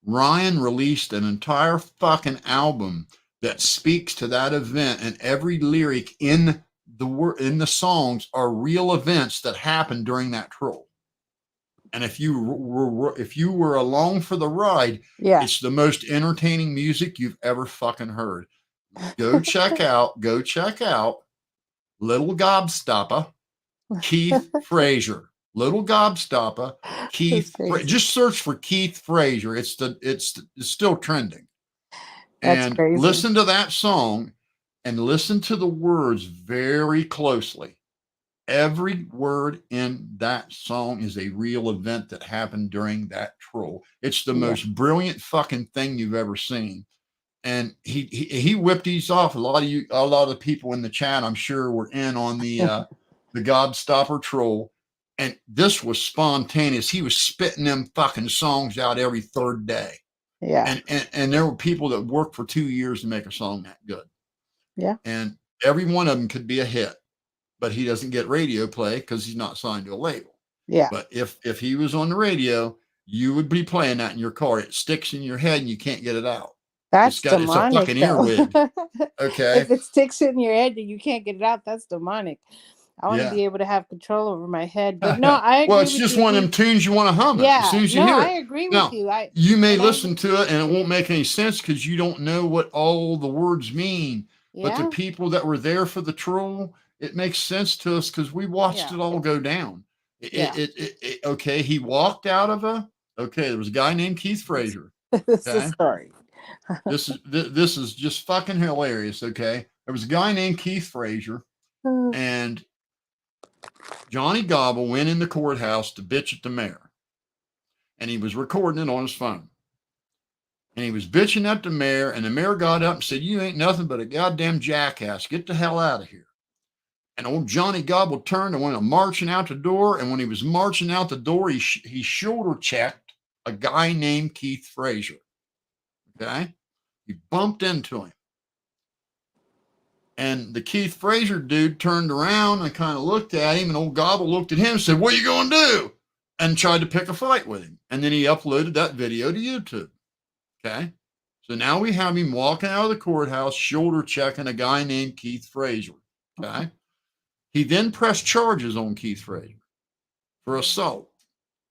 Ryan released an entire fucking album that speaks to that event, and every lyric in the songs are real events that happened during that troll. And if you were along for the ride, it's the most entertaining music you've ever fucking heard. Go check out Little Gobstopper, Keith Frazier. Little Gobstopper, Keith. Just search for Keith Frazier. It's still trending. And listen to that song and listen to the words very closely. Every word in that song is a real event that happened during that troll. It's the most brilliant fucking thing you've ever seen. And he whipped these off. A lot of the people in the chat, I'm sure, were in on the Gobstopper troll. And this was spontaneous. He was spitting them fucking songs out every third day. Yeah. And there were people that worked for 2 years to make a song that good. Yeah. And every one of them could be a hit, but he doesn't get radio play because he's not signed to a label. Yeah. But if he was on the radio, you would be playing that in your car. It sticks in your head and you can't get it out. That's demonic. It's a fucking earwig. Okay. If it sticks in your head and you can't get it out, that's demonic. I want to be able to have control over my head. But no, I agree. Well, it's just one of them tunes you want to hum it as soon as you hear it. I agree with you. You may listen to it and it won't make any sense because you don't know what all the words mean. Yeah. But the people that were there for the troll, it makes sense to us because we watched it all go down. Okay, he walked out of there was a guy named Keith Frazier. This is a story. this is just fucking hilarious. Okay, there was a guy named Keith Frazier, and Johnny Gobble went in the courthouse to bitch at the mayor, and he was recording it on his phone. And he was bitching at the mayor, and the mayor got up and said, "You ain't nothing but a goddamn jackass. Get the hell out of here." And old Johnny Gobble turned and went marching out the door. And when he was marching out the door, he shoulder checked a guy named Keith Frazier. Okay? He bumped into him. And the Keith Frazier dude turned around and kind of looked at him, and old Gobble looked at him and said, "What are you going to do?" And tried to pick a fight with him. And then he uploaded that video to YouTube. Okay? So now we have him walking out of the courthouse, shoulder checking a guy named Keith Frazier. Okay? He then pressed charges on Keith Frazier for assault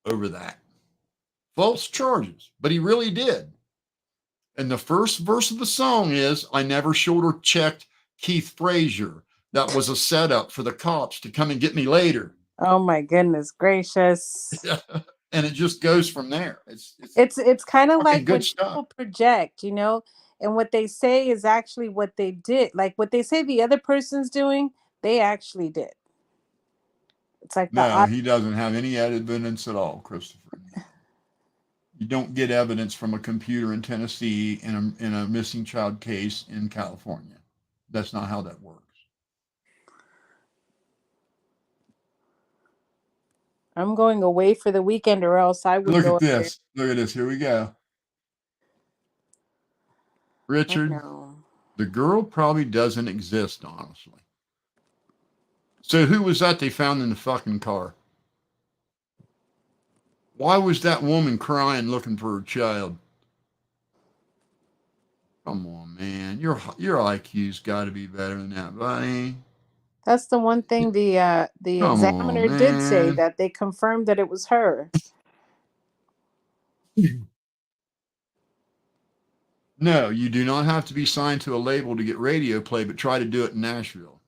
over that. False charges, but he really did. And the first verse of the song is, "I never shoulder checked Keith Frazier. That was a setup for the cops to come and get me later." Oh my goodness gracious. And it just goes from there. It's kind of fucking like good what stuff. people project, you know, and what they say is actually what they did. Like what they say the other person's doing, they actually did. It's like No, he doesn't have any evidence at all, Christopher. No. You don't get evidence from a computer in Tennessee in a missing child case in California. That's not how that works. I'm going away for the weekend, or else I would Look go at up there. this. Look at this. Here we go. I Richard, know. the girl probably doesn't exist, honestly. So who was that they found in the fucking car? Why was that woman crying looking for her child? Come on, man. Your IQ's got to be better than that, buddy. That's the one thing the Come on, examiner did say, man. that they confirmed that it was her. No, you do not have to be signed to a label to get radio play, but try to do it in Nashville.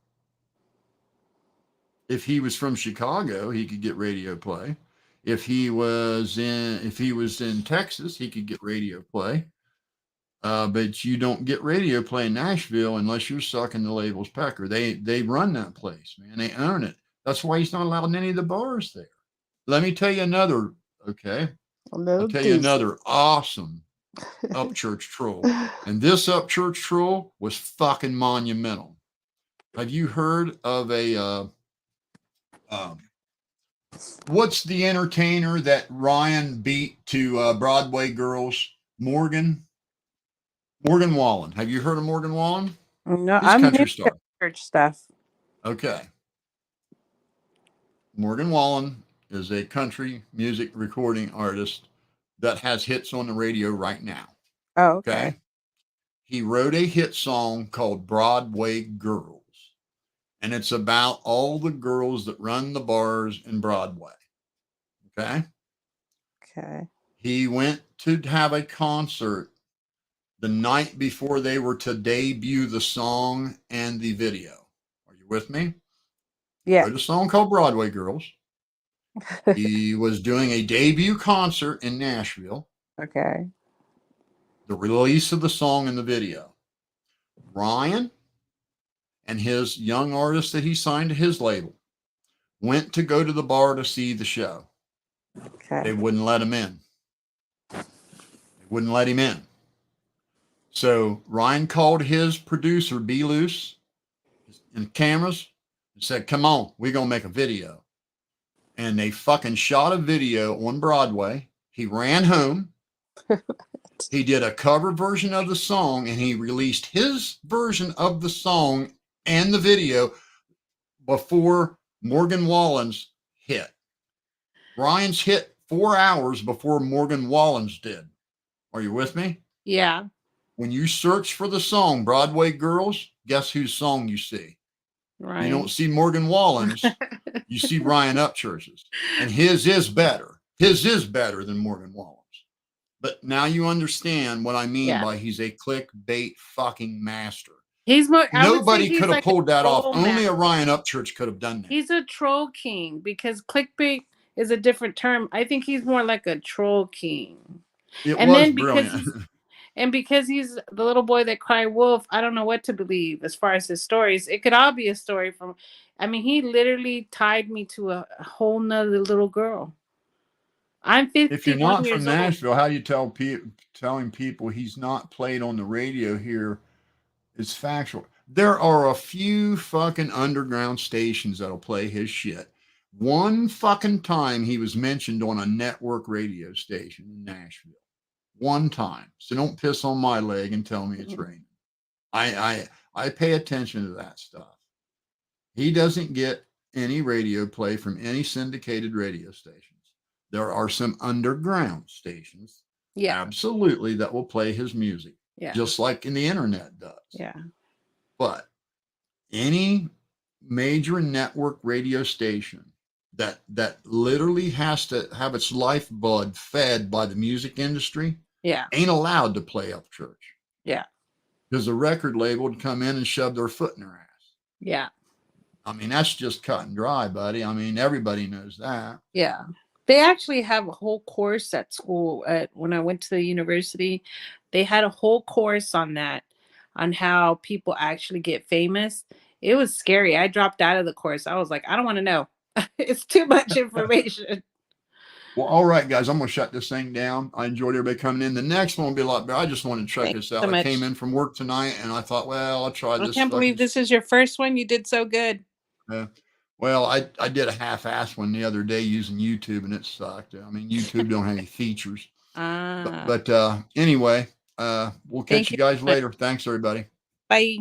If he was from Chicago, he could get radio play. If he was in Texas, he could get radio play. But you don't get radio play in Nashville unless you're sucking the label's pecker. They run that place, man. They own it. That's why he's not allowed in any of the bars there. Let me tell you another, okay? I'll tell you another awesome Upchurch troll. And this Upchurch troll was fucking monumental. Have you heard of a what's the entertainer that Ryan beat to Broadway girls? Morgan Wallen. Have you heard of Morgan Wallen? No, He's I'm new country to star. church stuff. Okay. Morgan Wallen is a country music recording artist that has hits on the radio right now. Oh, okay. He wrote a hit song called Broadway Girls. And it's about all the girls that run the bars in Broadway. Okay. Okay. He went to have a concert the night before they were to debut the song and the video. Are you with me? Yeah. Wrote a song called Broadway Girls. He was doing a debut concert in Nashville. Okay. The release of the song and the video. Ryan and his young artist that he signed to his label went to go to the bar to see the show. Okay. They wouldn't let him in. They wouldn't let him in. So Ryan called his producer, B. Loose, and cameras, and said, come on, we're going to make a video. And they fucking shot a video on Broadway. He ran home. He did a cover version of the song, and he released his version of the song and the video before Morgan Wallen's hit. Ryan's hit 4 hours before Morgan Wallen's did. Are you with me? Yeah. When you search for the song Broadway Girls, guess whose song you see? Right. You don't see Morgan Wallen's. You see Ryan Upchurch's. And his is better. His is better than Morgan Wallen's. But now you understand what I mean by he's a clickbait fucking master. He's more. Nobody could have like pulled that off. troll Only a master. Ryan Upchurch could have done that. He's a troll king, because clickbait is a different term. I think he's more like a troll king. It And was then brilliant. because he's the little boy that cried wolf, I don't know what to believe as far as his stories. It could all be a story from. I mean, he literally tied me to a whole nother little girl. I'm 51 If you're not years from old. Nashville, how you telling people he's not played on the radio here is factual. There are a few fucking underground stations that'll play his shit. One fucking time he was mentioned on a network radio station in Nashville. One time. So don't piss on my leg and tell me it's raining. I pay attention to that stuff. He doesn't get any radio play from any syndicated radio stations. There are some underground stations, absolutely, that will play his music, just like in the internet does. Yeah. But any major network radio station that literally has to have its lifeblood fed by the music industry, ain't allowed to play Upchurch. Yeah. Because the record label would come in and shove their foot in their ass. Yeah. I mean, that's just cut and dry, buddy. I mean, everybody knows that. Yeah. They actually have a whole course at school. When I went to the university, they had a whole course on that, on how people actually get famous. It was scary. I dropped out of the course. I was like, I don't want to know. It's too much information. Well, all right, guys, I'm going to shut this thing down. I enjoyed everybody coming in. The next one will be a lot better. I just wanted to check Thanks this out. so I came much. in from work tonight and I thought, well, I'll try I this. can't believe this is your first one. You did so good. Well, I did a half-ass one the other day using YouTube and it sucked. I mean, YouTube don't have any features. But anyway, we'll catch Thank you you guys so much. later. Thanks, everybody. Bye.